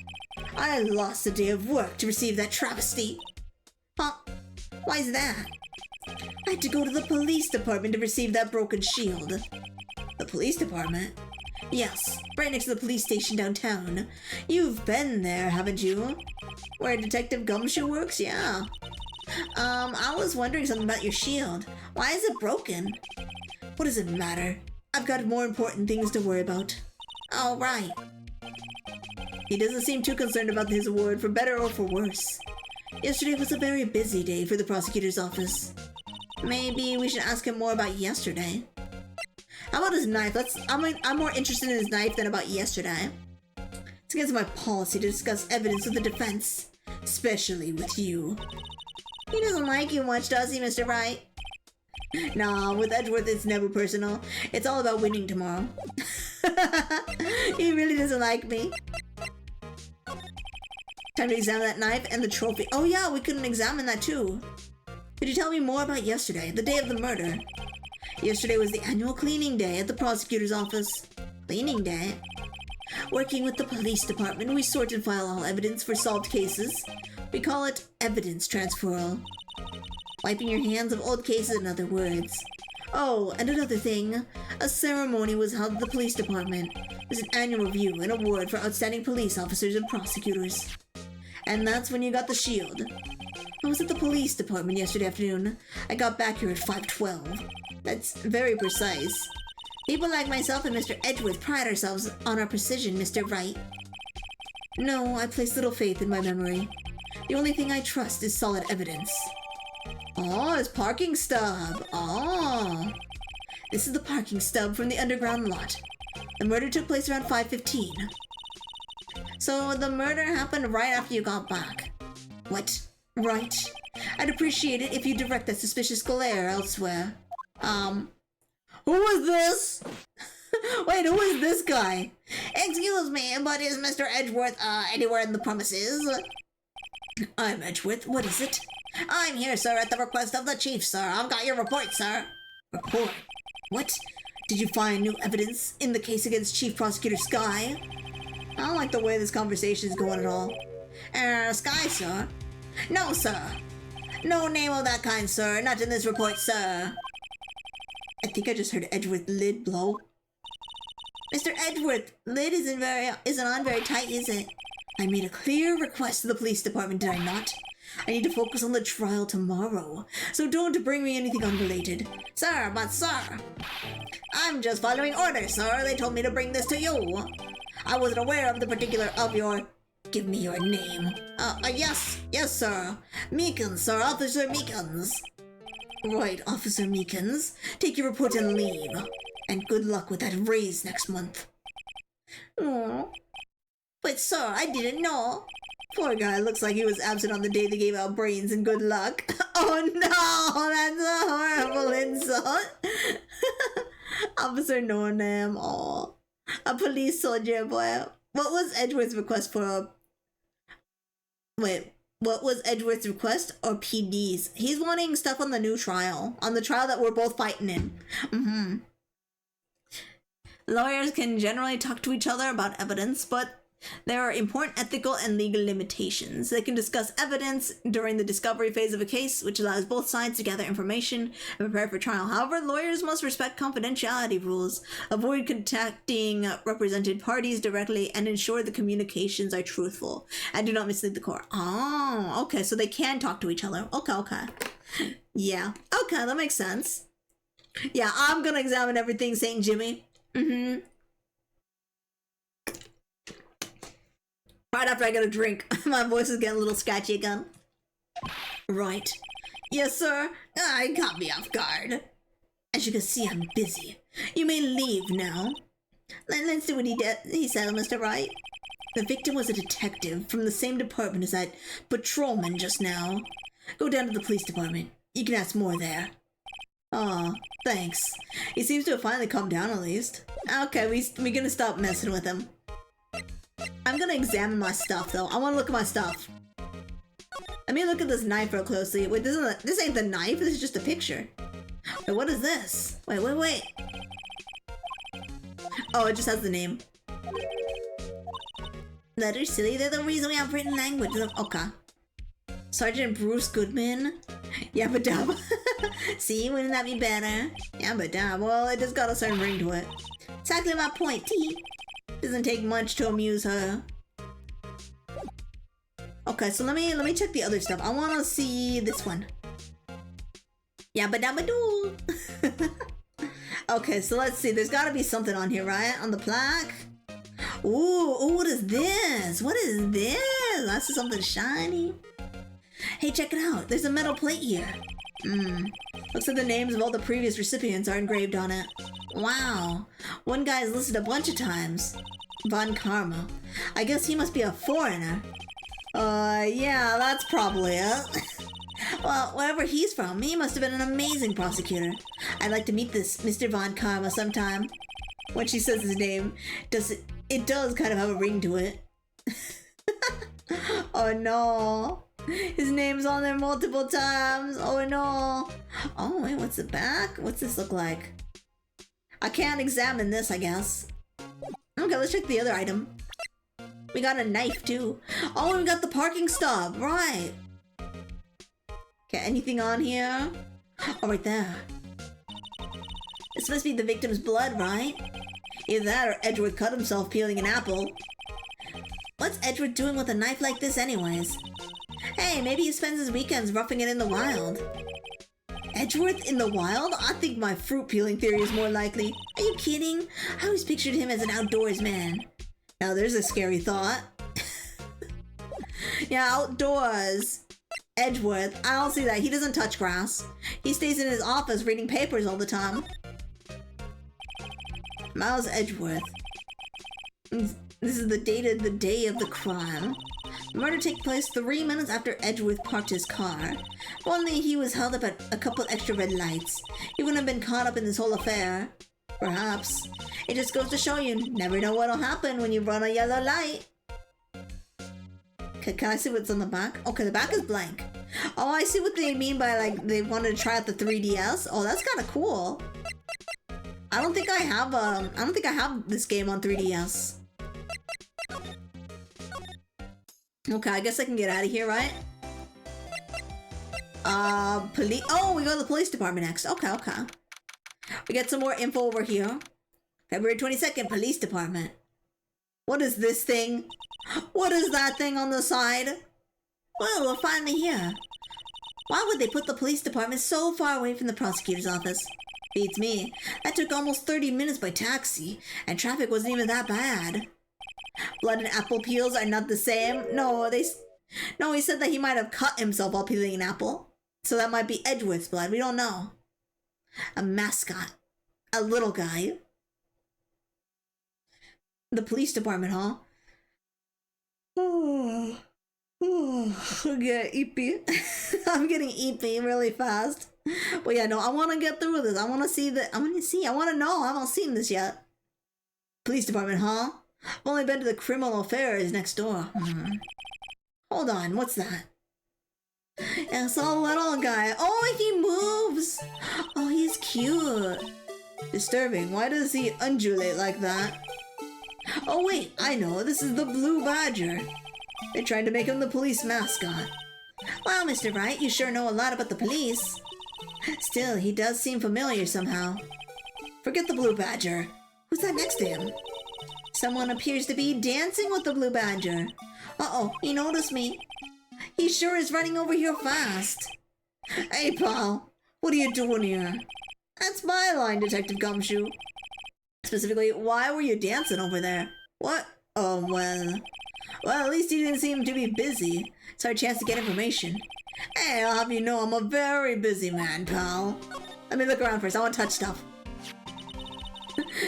[SPEAKER 1] I lost a day of work to receive that travesty. Huh? Why's that? I had to go to the police department to receive that broken shield. The police department? Yes, right next to the police station downtown. You've been there, haven't you? Where Detective Gumshoe works? Yeah. I was wondering something about your shield. Why is it broken? What does it matter? I've got more important things to worry about. Oh, right. He doesn't seem too concerned about his award, for better or for worse. Yesterday was a very busy day for the prosecutor's office. Maybe we should ask him more about yesterday. How about his knife? I'm more interested in his knife than about yesterday. It's against my policy to discuss evidence with the defense, especially with you. He doesn't like you much, does he, Mr. Wright? Nah, with Edgeworth it's never personal. It's all about winning tomorrow. He really doesn't like me. Time to examine that knife and the trophy. Oh yeah, we couldn't examine that too. Could you tell me more about yesterday, the day of the murder? Yesterday was the annual cleaning day at the prosecutor's office. Cleaning day? Working with the police department, we sort and file all evidence for solved cases. We call it evidence transferal. Wiping your hands of old cases, in other words. Oh, and another thing. A ceremony was held at the police department. It was an annual review and award for outstanding police officers and prosecutors. And that's when you got the shield. I was at the police department yesterday afternoon. I got back here at 5:12. That's very precise. People like myself and Mr. Edgeworth pride ourselves on our precision, Mr. Wright. No, I place little faith in my memory. The only thing I trust is solid evidence. Oh, it's parking stub. Oh. This is the parking stub from the underground lot. The murder took place around 5:15. So the murder happened right after you got back. What? Right. I'd appreciate it if you direct that suspicious glare elsewhere. Who is this? Wait, who is this guy? Excuse me, but is Mr. Edgeworth, anywhere in the premises? I'm Edgeworth. What is it? I'm here, sir, at the request of the chief, sir. I've got your report, sir. Report? What? Did you find new evidence in the case against Chief Prosecutor Sky? I don't like the way this conversation is going at all. Sky, sir? No, sir. No name of that kind, sir. Not in this report, sir. I think I just heard Edgeworth lid blow. Mr. Edgeworth, lid isn't on very tight, is it? I made a clear request to the police department, did I not? I need to focus on the trial tomorrow, so don't bring me anything unrelated. Sir, but sir, I'm just following orders, sir. They told me to bring this to you. I wasn't aware of the particular of your... Give me your name. Yes, sir. Meekins, sir. Officer Meekins. Right, Officer Meekins. Take your report and leave. And good luck with that raise next month. Oh. But sir, I didn't know. Poor guy, looks like he was absent on the day they gave out brains and good luck. Oh no, that's a horrible insult. Officer No Name, aw. A police soldier, boy. What was Edgeworth's request for Wait, what was Edgeworth's request or PD's? He's wanting stuff on the new trial. On the trial that we're both fighting in. Lawyers can generally talk to each other about evidence, but there are important ethical and legal limitations. They can discuss evidence during the discovery phase of a case, which allows both sides to gather information and prepare for trial. However, lawyers must respect confidentiality rules, avoid contacting represented parties directly, and ensure the communications are truthful and do not mislead the court. Oh, okay, so they can talk to each other. Okay. Yeah, okay, that makes sense. Yeah, I'm gonna examine everything, St. Jimmy. Right after I get a drink. My voice is getting a little scratchy again. Right. Yes, sir. I caught me off guard. As you can see, I'm busy. You may leave now. Let's see what he said, Mr. Wright. The victim was a detective from the same department as that patrolman just now. Go down to the police department. You can ask more there. Aw, thanks. He seems to have finally calmed down at least. Okay, we're gonna stop messing with him. I'm gonna examine my stuff though. I wanna look at my stuff. Let me look at this knife real closely. Wait, this ain't the knife, this is just a picture. Wait, what is this? Wait. Oh, it just has the name. Letters, silly, they're the reason we have written language. Okay. Sergeant Bruce Goodman. Yabba dabba. See, wouldn't that be better? Yabba dabba. Well, it just got a certain ring to it. Exactly my point, T. Doesn't take much to amuse her. Okay, so let me check the other stuff. I wanna see this one. Yabba dabba doo. Okay, so let's see. There's gotta be something on here, right? On the plaque. Ooh, what is this? What is this? That's something shiny. Hey, check it out. There's a metal plate here. Looks like the names of all the previous recipients are engraved on it. Wow. One guy is listed a bunch of times. Von Karma. I guess he must be a foreigner. Yeah, that's probably it. Well, wherever he's from, he must have been an amazing prosecutor. I'd like to meet this Mr. Von Karma sometime. When she says his name, it does kind of have a ring to it. Oh no. His name's on there multiple times. Oh no. Oh wait, what's the back? What's this look like? I can't examine this, I guess. Okay, let's check the other item. We got a knife too. Oh, we got the parking stop, right. Okay, anything on here? Oh, right there. This must be the victim's blood, right? Either that or Edgeworth cut himself peeling an apple. What's Edgeworth doing with a knife like this anyways? Hey, maybe he spends his weekends roughing it in the wild. Edgeworth in the wild? I think my fruit peeling theory is more likely. Are you kidding? I always pictured him as an outdoors man. Now there's a scary thought. Yeah, outdoors. Edgeworth, I don't see that. He doesn't touch grass. He stays in his office reading papers all the time. Miles Edgeworth. This is the day of the crime. The murder took place 3 minutes after Edgeworth parked his car. If only he was held up at a couple extra red lights, he wouldn't have been caught up in this whole affair. Perhaps. It just goes to show you never know what'll happen when you run a yellow light. Can I see what's on the back? Okay, the back is blank. Oh, I see what they mean by like they wanted to try out the 3DS. Oh, that's kind of cool. I don't think I have this game on 3DS. Okay, I guess I can get out of here, right? Police. Oh, we go to the police department next. Okay. We get some more info over here. February 22nd, police department. What is this thing? What is that thing on the side? Well, we're finally here. Why would they put the police department so far away from the prosecutor's office? Beats me. That took almost 30 minutes by taxi, and traffic wasn't even that bad. Blood and apple peels are not the same. No, he said that he might have cut himself while peeling an apple. So that might be Edgeworth's blood. We don't know. A mascot. A little guy. The police department, huh? I'm getting eepy. I'm getting eepy really fast. But yeah, no, I want to get through this. I want to see. I want to know. I haven't seen this yet. Police department, huh? I've only been to the criminal affairs next door. Hold on, what's that? It's a little guy. Oh, he moves. Oh, he's cute. Disturbing. Why does he undulate like that? Oh wait, I know. This is the Blue Badger. They're trying to make him the police mascot. Wow, Mr. Wright, you sure know a lot about the police. Still, he does seem familiar somehow. Forget the Blue Badger. Who's that next to him? Someone appears to be dancing with the Blue Badger. Uh-oh, he noticed me. He sure is running over here fast. Hey, pal, what are you doing here? That's my line, Detective Gumshoe. Specifically, why were you dancing over there? What? Oh, well, at least he didn't seem to be busy. It's our chance to get information. Hey, I'll have you know I'm a very busy man, pal. Let me look around first. I want to touch stuff.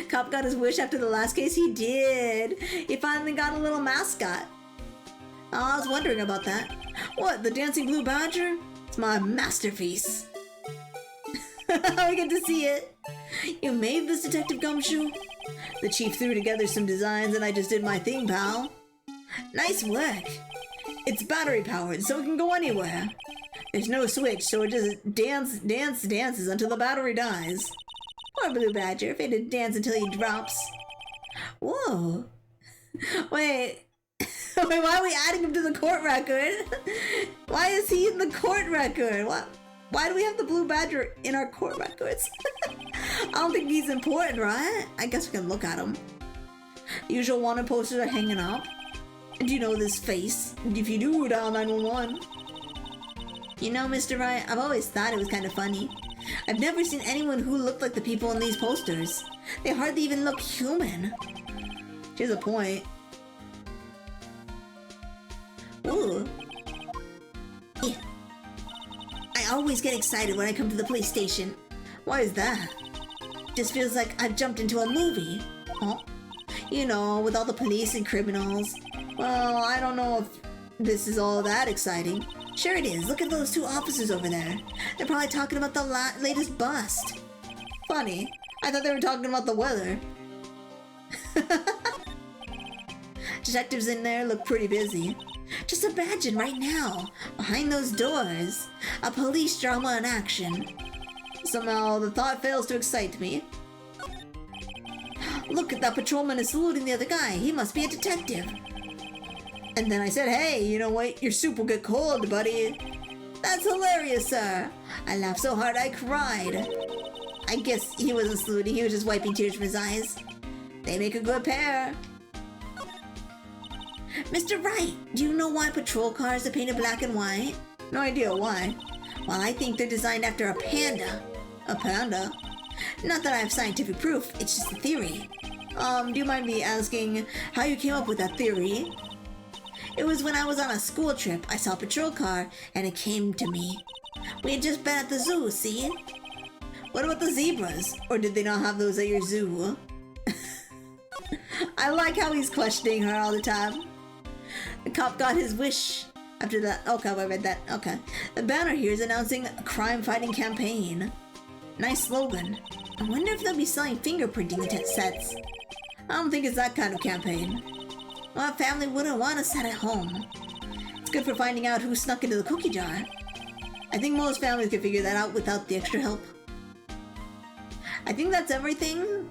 [SPEAKER 1] Cop got his wish after the last case. He did. He finally got a little mascot. Oh, I was wondering about that. What, the dancing blue badger? It's my masterpiece. I get to see it. You made this, Detective Gumshoe? The chief threw together some designs and I just did my thing, pal. Nice work. It's battery powered, so it can go anywhere. There's no switch, so it just dances until the battery dies. Poor Blue Badger, if to dance until he drops. Whoa. Wait, why are we adding him to the court record? Why is he in the court record? Why do we have the Blue Badger in our court records? I don't think he's important, right? I guess we can look at him. The usual wanted posters are hanging up. Do you know this face? If you do, dial 911. You know, Mr. Wright, I've always thought it was kind of funny. I've never seen anyone who looked like the people in these posters. They hardly even look human. She has a point. Ooh. Yeah. I always get excited when I come to the police station. Why is that? Just feels like I've jumped into a movie. Oh, you know, with all the police and criminals. Well, I don't know if this is all that exciting. Sure it is. Look at those two officers over there. They're probably talking about the latest bust. Funny. I thought they were talking about the weather. Detectives in there look pretty busy. Just imagine right now, behind those doors, a police drama in action. Somehow the thought fails to excite me. Look at that patrolman is saluting the other guy. He must be a detective. And then I said, hey, you know what? Your soup will get cold, buddy. That's hilarious, sir. I laughed so hard I cried. I guess he wasn't saluting. He was just wiping tears from his eyes. They make a good pair. Mr. Wright, do you know why patrol cars are painted black and white? No idea why. Well, I think they're designed after a panda. A panda? Not that I have scientific proof, it's just a theory. Do you mind me asking how you came up with that theory? It was when I was on a school trip, I saw a patrol car, and it came to me. We had just been at the zoo, see? What about the zebras? Or did they not have those at your zoo? I like how he's questioning her all the time. The cop got his wish. After that, okay, I read that, okay. The banner here is announcing a crime-fighting campaign. Nice slogan. I wonder if they'll be selling fingerprinting sets. I don't think it's that kind of campaign. Well, a family wouldn't want a set at home. It's good for finding out who snuck into the cookie jar. I think most families could figure that out without the extra help. I think that's everything.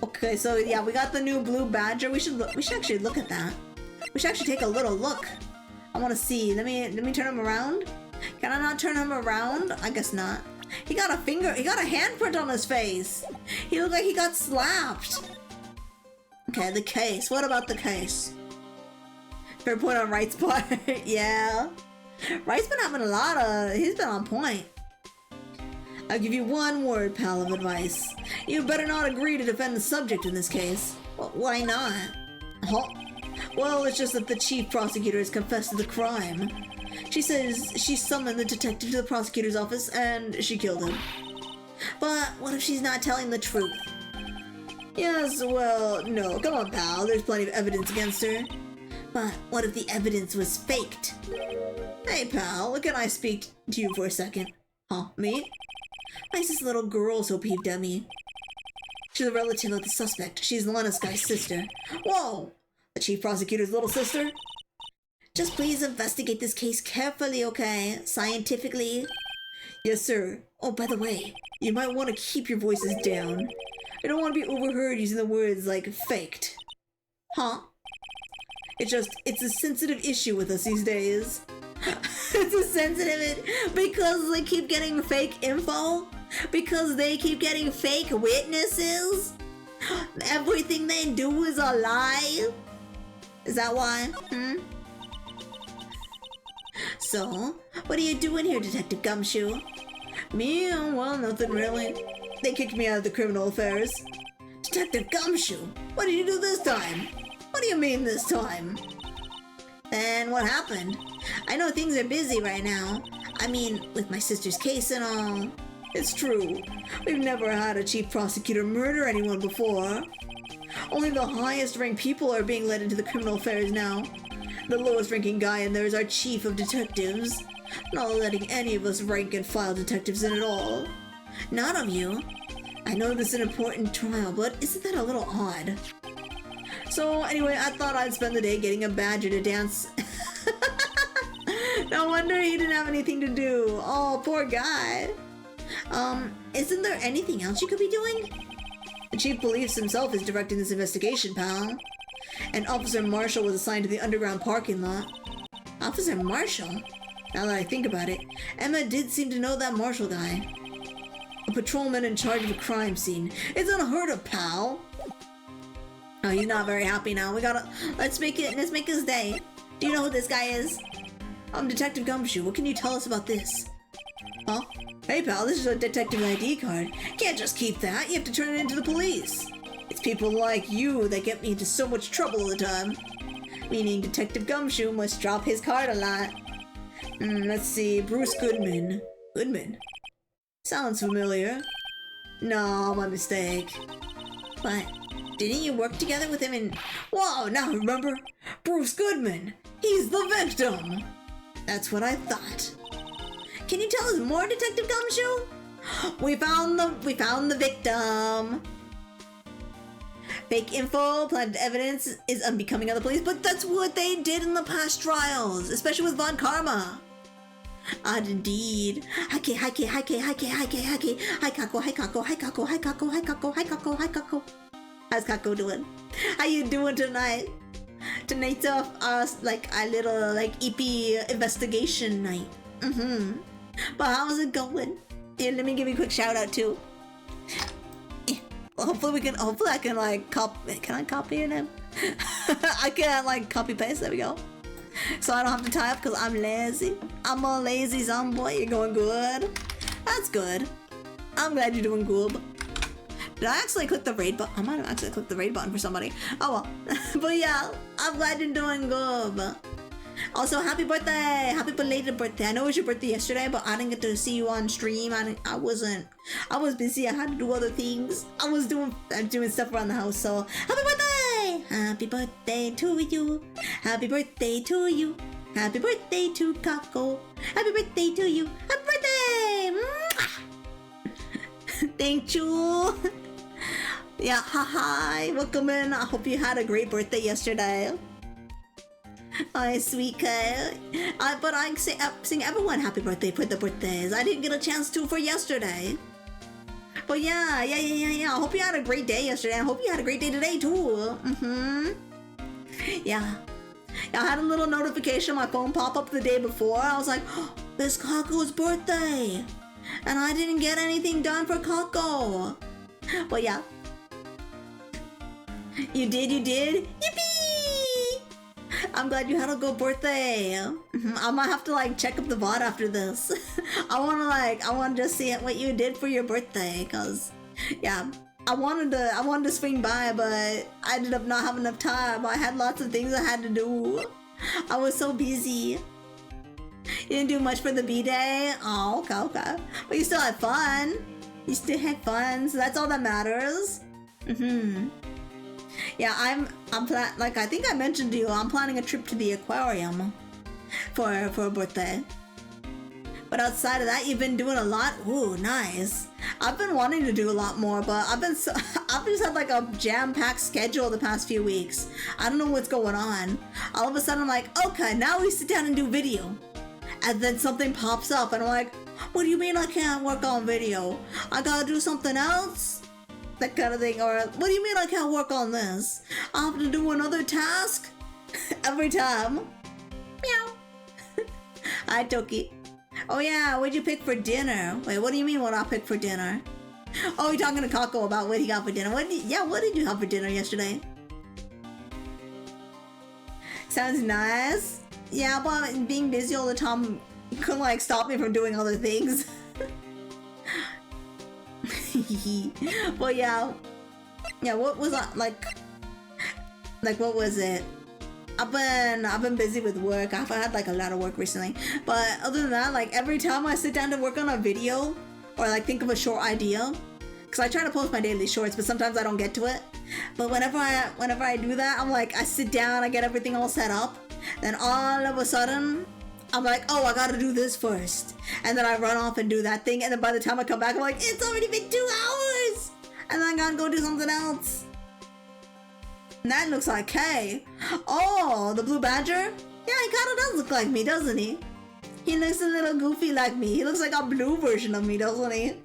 [SPEAKER 1] Okay, so yeah, we got the new Blue Badger. We should actually look at that. We should actually take a little look. I want to see. Let me turn him around. Can I not turn him around? I guess not. He got a handprint on his face. He looked like he got slapped. Okay, the case. What about the case? Fair point on Wright's part. Yeah. Wright's been having he's been on point. I'll give you one word, pal, of advice. You better not agree to defend the subject in this case. Well, why not? Huh? Well, it's just that the chief prosecutor has confessed to the crime. She says she summoned the detective to the prosecutor's office and she killed him. But what if she's not telling the truth? Yes, well, no, come on, pal. There's plenty of evidence against her. But what if the evidence was faked? Hey, pal, can I speak to you for a second? Huh, me? Nicest little girl so peeved at me. She's a relative of the suspect. She's Lena's guy's sister. Whoa! The chief prosecutor's little sister? Just please investigate this case carefully, okay? Scientifically. Yes, sir. Oh, by the way, you might want to keep your voices down. I don't want to be overheard using the words like faked. Huh? It's a sensitive issue with us these days. It's a sensitive because they keep getting fake info? Because they keep getting fake witnesses? Everything they do is a lie? Is that why? So, what are you doing here, Detective Gumshoe? Me? Well, nothing really. They kicked me out of the criminal affairs. Detective Gumshoe, what did you do this time? What do you mean this time? Then what happened? I know things are busy right now. I mean, with my sister's case and all. It's true. We've never had a chief prosecutor murder anyone before. Only the highest ranked people are being led into the criminal affairs now. The lowest ranking guy in there is our chief of detectives. Not letting any of us rank and file detectives in at all. None of you. I know this is an important trial, but isn't that a little odd? So anyway, I thought I'd spend the day getting a badger to dance. No wonder he didn't have anything to do. Oh, poor guy. Isn't there anything else you could be doing? The chief believes himself is directing this investigation, pal. And Officer Marshall was assigned to the underground parking lot. Officer Marshall? Now that I think about it, Emma did seem to know that Marshall guy. A patrolman in charge of a crime scene. It's unheard of, pal. Oh, he's not very happy now. Let's make his day. Do you know who this guy is? I'm Detective Gumshoe. What can you tell us about this? Huh? Hey pal, this is a detective ID card. Can't just keep that. You have to turn it into the police. It's people like you that get me into so much trouble all the time. Meaning Detective Gumshoe must drop his card a lot. Let's see. Bruce Goodman. Goodman? Sounds familiar. No, my mistake. What? Didn't you work together with him in... Whoa, now remember? Bruce Goodman. He's the victim. That's what I thought. Can you tell us more, Detective Gumshoe? We found the victim. Fake info, planted evidence is unbecoming of the police, but that's what they did in the past trials, especially with Von Karma. Indeed. Hi Kako. How's Kako doing? How you doing tonight? Tonight's like a little EP investigation night. But how's it going? Here, let me give you a quick shout out too. Well, hopefully I can like copy. Can I copy your name? I can like copy paste. There we go. So I don't have to type because I'm lazy. I'm a lazy zombie. You're going good. That's good. I'm glad you're doing good. Did I actually click the raid button? I might have actually clicked the raid button for somebody. Oh well. But yeah, I'm glad you're doing good. Also, happy birthday! Happy belated birthday. I know it was your birthday yesterday, but I didn't get to see you on stream. I was busy. I had to do other things. I'm doing stuff around the house, so happy birthday! Happy birthday to you. Happy birthday to you. Happy birthday to Kako. Happy birthday to you. Happy birthday! Thank you. Yeah, hi. Welcome in. I hope you had a great birthday yesterday. Oh, sweet kid. But I sing everyone happy birthday for the birthdays. I didn't get a chance to for yesterday. But yeah. I hope you had a great day yesterday. I hope you had a great day today too. Yeah. I had a little notification on my phone pop up the day before. I was like, oh, it's Kako's birthday. And I didn't get anything done for Kako. But yeah. You did? Yippee! I'm glad you had a good birthday. I might have to like check up the VOD after this. I wanna just see what you did for your birthday, cause yeah, I wanted to swing by, but I ended up not having enough time. I had lots of things I had to do. I was so busy. You didn't do much for the B-Day? Oh, okay. But you still had fun. You still had fun, so that's all that matters. Yeah, like I think I mentioned to you, I'm planning a trip to the aquarium for a birthday. But outside of that, you've been doing a lot. Ooh, nice. I've been wanting to do a lot more, but I've just had like a jam-packed schedule the past few weeks. I don't know what's going on. All of a sudden I'm like, okay, now we sit down and do video. And then something pops up and I'm like, what do you mean I can't work on video? I gotta do something else? That kind of thing. Or what do you mean I can't work on this? I have to do another task? Every time. Meow. Hi, Toki. Oh yeah, what'd you pick for dinner? Wait, what do you mean what I picked for dinner? Oh, you're talking to Kako about what he got for dinner. What did you have for dinner yesterday? Sounds nice. Yeah, but being busy all the time couldn't like stop me from doing other things. Well, yeah, what was that like what was it? I've been busy with work. I've had like a lot of work recently, but other than that, like every time I sit down to work on a video, or like think of a short idea. Cause I try to post my daily shorts, but sometimes I don't get to it. But whenever I do that, I'm like, I sit down, I get everything all set up. Then all of a sudden, I'm like, oh, I gotta do this first. And then I run off and do that thing. And then by the time I come back, I'm like, it's already been 2 hours. And then I gotta go do something else. And that looks like Kay. Oh, the blue badger? Yeah, he kinda does look like me, doesn't he? He looks a little goofy like me. He looks like a blue version of me, doesn't he?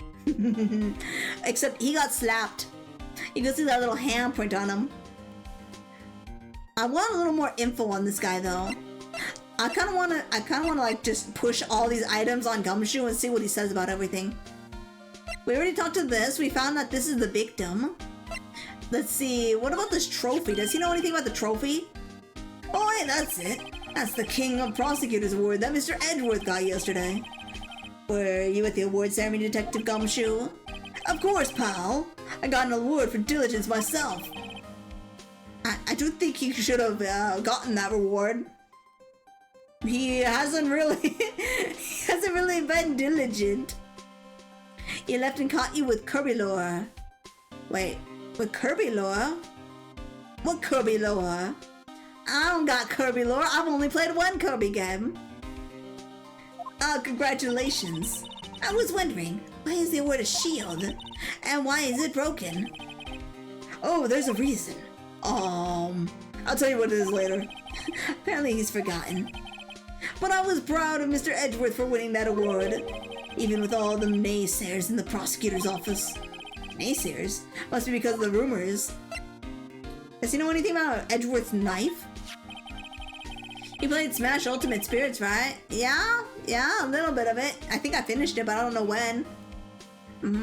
[SPEAKER 1] Except he got slapped. You can see that little handprint on him. I want a little more info on this guy though. I kind of want to like just push all these items on Gumshoe and see what he says about everything. We already talked to this. We found that this is the victim. Let's see. What about this trophy? Does he know anything about the trophy? Oh wait, that's it. That's the King of Prosecutors Award that Mr. Edgeworth got yesterday. Were you at the award ceremony, Detective Gumshoe? Of course, pal. I got an award for diligence myself. I do think he should have gotten that reward. He hasn't really been diligent. He left and caught you with Kirby lore. Wait, with Kirby lore? What Kirby lore? I don't got Kirby lore. I've only played one Kirby game. Congratulations. I was wondering, why is the award a shield? And why is it broken? Oh, there's a reason. I'll tell you what it is later. Apparently he's forgotten. But I was proud of Mr. Edgeworth for winning that award, even with all the naysayers in the prosecutor's office. Naysayers? Must be because of the rumors. Does he know anything about Edgeworth's knife? You played Smash Ultimate Spirits, right? Yeah, a little bit of it. I think I finished it, but I don't know when.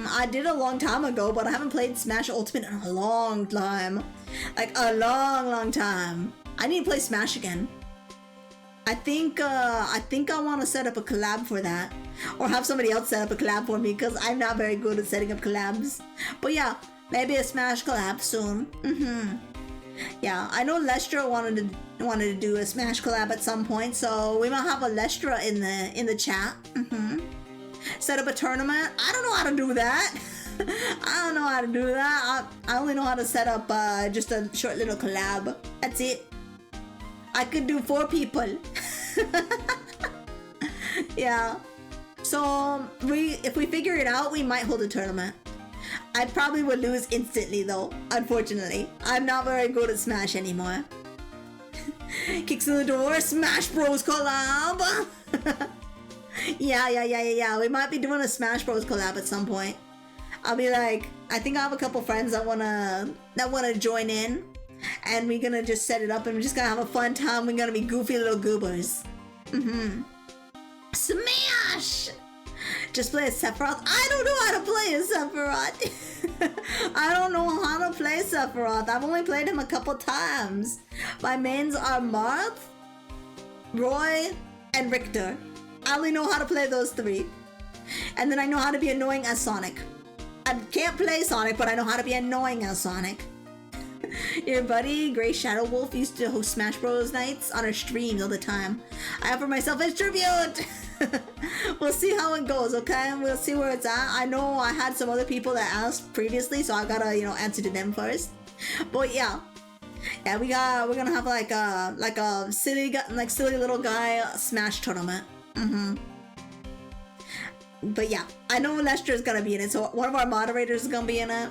[SPEAKER 1] I did a long time ago, but I haven't played Smash Ultimate in a long time. Like a long time. I need to play Smash again. I think I want to set up a collab for that, or have somebody else set up a collab for me because I'm not very good at setting up collabs. But yeah, maybe a Smash collab soon. Yeah, I know Lestra wanted to do a Smash collab at some point, so we might have a Lestra in the chat. Set up a tournament. I don't know how to do that. I don't know how to do that. I only know how to set up just a short little collab. That's it. I could do 4 people. Yeah. So if we figure it out, we might hold a tournament. I probably would lose instantly though, unfortunately. I'm not very good at Smash anymore. Kicks in the door, Smash Bros collab! Yeah. We might be doing a Smash Bros collab at some point. I'll be like, I think I have a couple friends that wanna join in. And we're gonna just set it up and we're just gonna have a fun time. We're gonna be goofy little goobers. Smash! Just play a Sephiroth? I don't know how to play a Sephiroth. I don't know how to play Sephiroth. I've only played him a couple times. My mains are Marth, Roy, and Richter. I only know how to play those 3. And then I know how to be annoying as Sonic. I can't play Sonic, but I know how to be annoying as Sonic. Your buddy, Grey Shadow Wolf, used to host Smash Bros. Nights on our streams all the time. I offer myself as tribute! We'll see how it goes, okay? We'll see where it's at. I know I had some other people that asked previously, so I gotta, answer to them first. But yeah. Yeah, we're gonna have like a silly little guy Smash tournament. But yeah, I know Lester's gonna be in it, so one of our moderators is gonna be in it.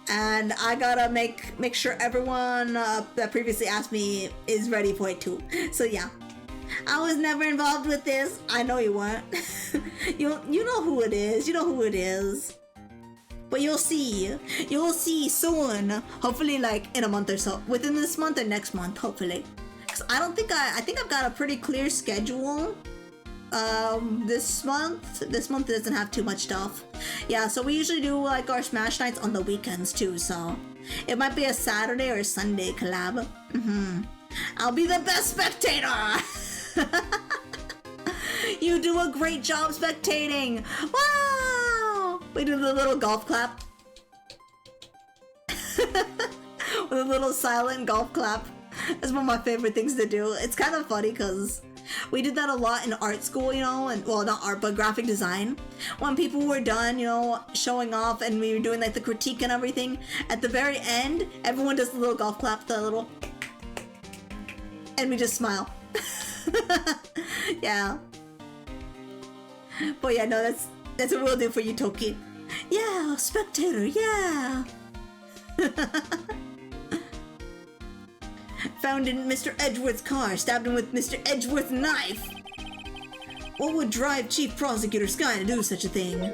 [SPEAKER 1] And I gotta make sure everyone that previously asked me is ready for it too. So yeah, I was never involved with this. I know you weren't. you know who it is. You know who it is. But you'll see soon. Hopefully, like in a month or so, within this month or next month, hopefully. Because I think I've got a pretty clear schedule. This month doesn't have too much stuff. Yeah, so we usually do like our Smash nights on the weekends too, so it might be a Saturday or a Sunday collab. I'll be the best spectator. You do a great job spectating. Wow! We do the little golf clap. With a little silent golf clap. That's one of my favorite things to do. It's kind of funny because We did that a lot in art school, you know, and well, not art, but graphic design. When people were done, you know, showing off and we were doing like the critique and everything, at the very end, everyone does the little golf clap, the little, and we just smile. Yeah. But yeah, no, that's what we'll do for you, Toki. Yeah, spectator, yeah. Found in Mr. Edgeworth's car, stabbed him with Mr. Edgeworth's knife. What would drive Chief Prosecutor Sky to do such a thing?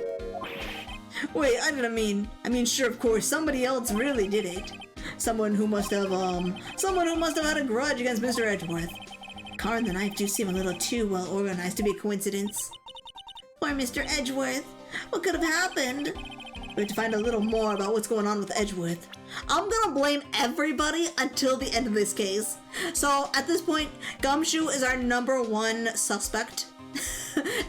[SPEAKER 1] Wait, I mean, sure, of course, somebody else really did it. Someone who must have had a grudge against Mr. Edgeworth. Car and the knife do seem a little too well organized to be a coincidence. Poor Mr. Edgeworth. What could have happened? We have to find a little more about what's going on with Edgeworth. I'm gonna blame everybody until the end of this case. So at this point, Gumshoe is our #1 suspect.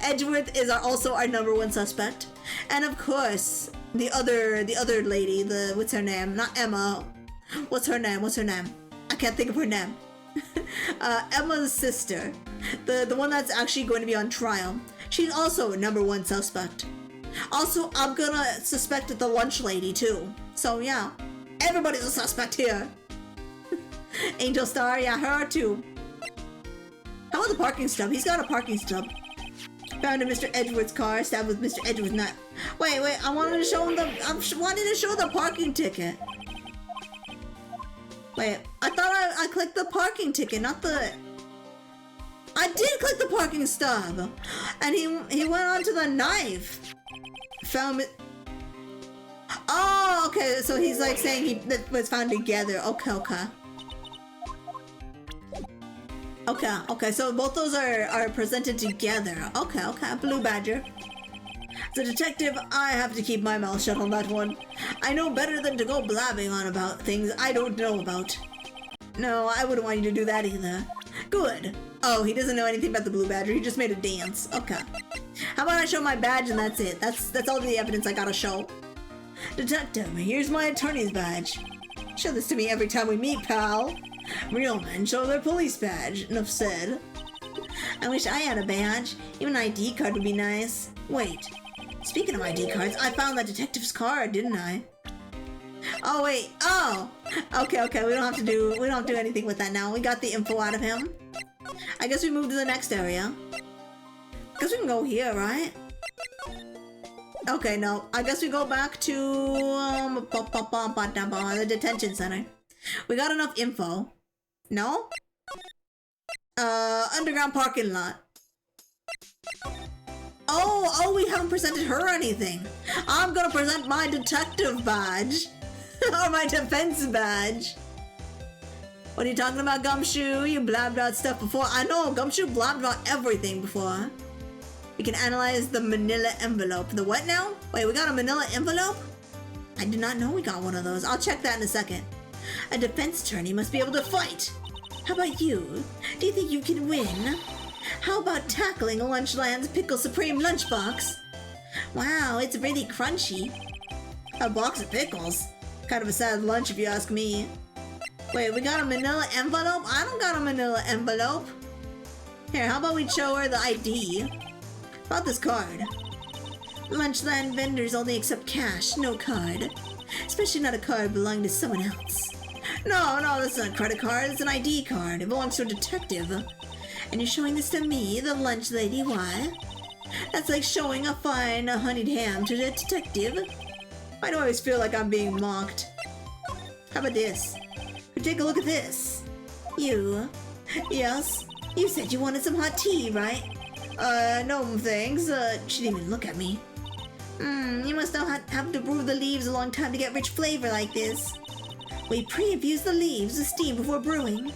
[SPEAKER 1] Edgeworth is also our #1 suspect. And of course, the other lady, what's her name? Not Emma. What's her name? I can't think of her name. Emma's sister. The one that's actually going to be on trial. She's also a #1 suspect. Also, I'm gonna suspect the lunch lady too. So yeah, everybody's a suspect here. Angel Star, yeah, her too. How about the parking stub? He's got a parking stub. Found in Mr. Edgeworth's car, stabbed with Mr. Edgeworth's knife. Wait, I wanted to show him the parking ticket. Wait, I thought I clicked the parking ticket, not the... I did click the parking stub! And he went on to the knife. Found it. Oh, okay, so he's like saying that was found together. Okay, so both those are presented together. Okay, Blue Badger. As a detective, I have to keep my mouth shut on that one. I know better than to go blabbing on about things I don't know about. No, I wouldn't want you to do that either. Good. Oh, he doesn't know anything about the Blue Badger, he just made a dance. Okay. How about I show my badge and that's it? That's all the evidence I gotta show. Detective, here's my attorney's badge. Show this to me every time we meet, pal. Real men show their police badge, enough said. I wish I had a badge. Even an ID card would be nice. Wait, speaking of ID cards, I found that detective's card, didn't I? Oh wait, oh! Okay, we don't have to do anything with that now. We got the info out of him. I guess we move to the next area. Guess we can go here, right? Okay, no. I guess we go back to the detention center. We got enough info. No? Underground parking lot. Oh, we haven't presented her anything. I'm gonna present my detective badge. Or my defense badge. What are you talking about, Gumshoe? You blabbed out stuff before. I know, Gumshoe blabbed out everything before. We can analyze the manila envelope. The what now? Wait, we got a manila envelope? I did not know we got one of those. I'll check that in a second. A defense attorney must be able to fight. How about you? Do you think you can win? How about tackling Lunchland's Pickle Supreme lunchbox? Wow, it's really crunchy. A box of pickles? Kind of a sad lunch if you ask me. Wait, we got a manila envelope? I don't got a manila envelope. Here, how about we show her the ID? About this card. Lunchland vendors only accept cash, no card. Especially not a card belonging to someone else. No, that's not a credit card, it's an ID card. It belongs to a detective. And you're showing this to me, the lunch lady, why? That's like showing a fine honeyed ham to a detective. Why do I always feel like I'm being mocked? How about this? Take a look at this. You. Yes? You said you wanted some hot tea, right? No thanks. She didn't even look at me. You must not have to brew the leaves a long time to get rich flavor like this. We pre-infuse the leaves with steam before brewing.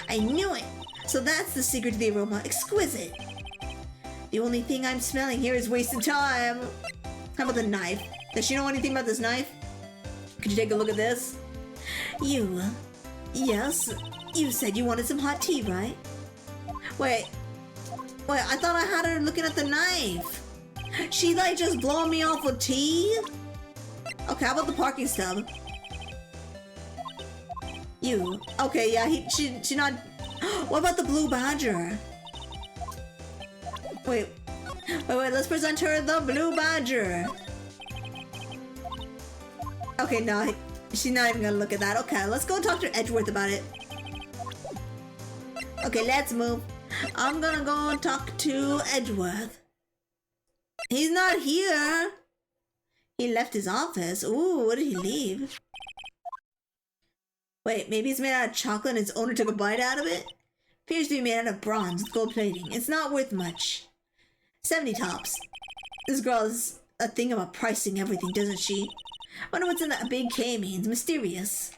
[SPEAKER 1] I knew it! So that's the secret to the aroma. Exquisite! The only thing I'm smelling here is wasted time. How about the knife? Does she know anything about this knife? Could you take a look at this? You. Yes? You said you wanted some hot tea, right? Wait, I thought I had her looking at the knife. She like just blowing me off with tea? Okay, how about the parking stub? You. Okay, yeah, she not... What about the Blue Badger? Wait, let's present her the Blue Badger. Okay, no, she's not even gonna look at that. Okay, let's go talk to Edgeworth about it. Okay, let's move. I'm gonna go talk to Edgeworth. He's not here. He left his office. Ooh, what did he leave? Wait, maybe it's made out of chocolate and its owner took a bite out of it? Appears to be made out of bronze with gold plating. It's not worth much. 70 tops. This girl is a thing about pricing everything, doesn't she? Wonder what's in that big K means. Mysterious.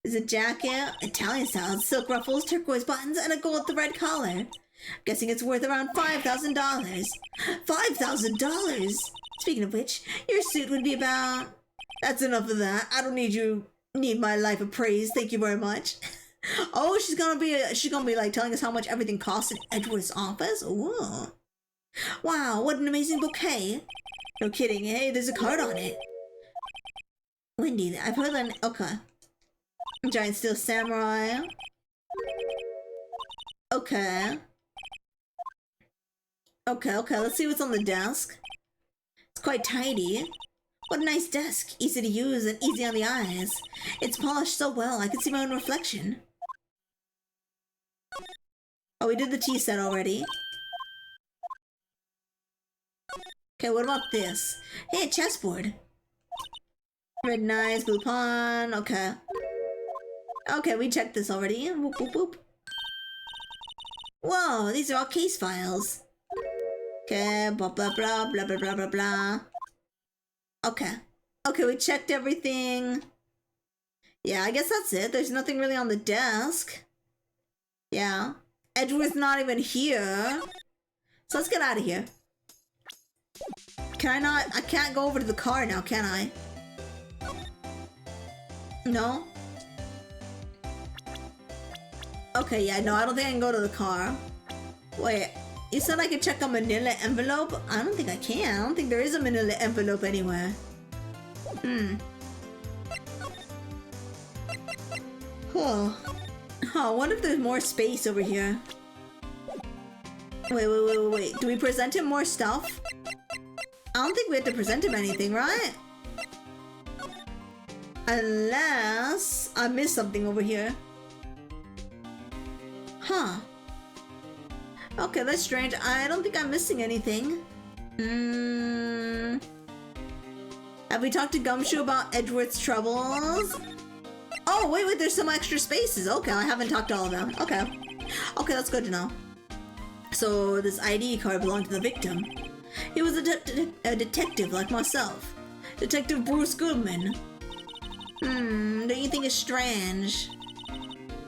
[SPEAKER 1] There's a jacket, Italian style, silk ruffles, turquoise buttons, and a gold thread collar. Guessing it's worth around $5,000. $5,000! Speaking of which, your suit would be about... That's enough of that. I don't need my life appraised. Thank you very much. Oh, she's gonna be like telling us how much everything costs in Edgeworth's office? Ooh. Wow, what an amazing bouquet. No kidding. Hey, there's a card on it. Wendy, I've heard that. Okay. Giant Steel Samurai. Okay. Okay, let's see what's on the desk. It's quite tidy. What a nice desk. Easy to use and easy on the eyes. It's polished so well, I can see my own reflection. Oh, we did the tea set already. Okay, what about this? Hey, a chessboard. Red knights, blue pawn, okay. Okay, we checked this already. Whoop, whoop, whoop. Whoa, these are all case files. Okay, blah, blah, blah, blah, blah, blah, blah, blah. Okay. Okay, we checked everything. Yeah, I guess that's it. There's nothing really on the desk. Yeah. Edgeworth's not even here. So let's get out of here. Can I not? I can't go over to the car now, can I? No? Okay, yeah, no, I don't think I can go to the car. Wait, you said I could check a manila envelope? I don't think I can. I don't think there is a manila envelope anywhere. Oh. I wonder if there's more space over here. Wait. Do we present him more stuff? I don't think we have to present him anything, right? Unless I missed something over here. Huh. Okay, that's strange. I don't think I'm missing anything. Have we talked to Gumshoe about Edgeworth's troubles? Oh, wait, there's some extra spaces. Okay, I haven't talked to all of them. Okay, that's good to know. So, this ID card belonged to the victim. He was a detective like myself. Detective Bruce Goodman. Don't you think it's strange?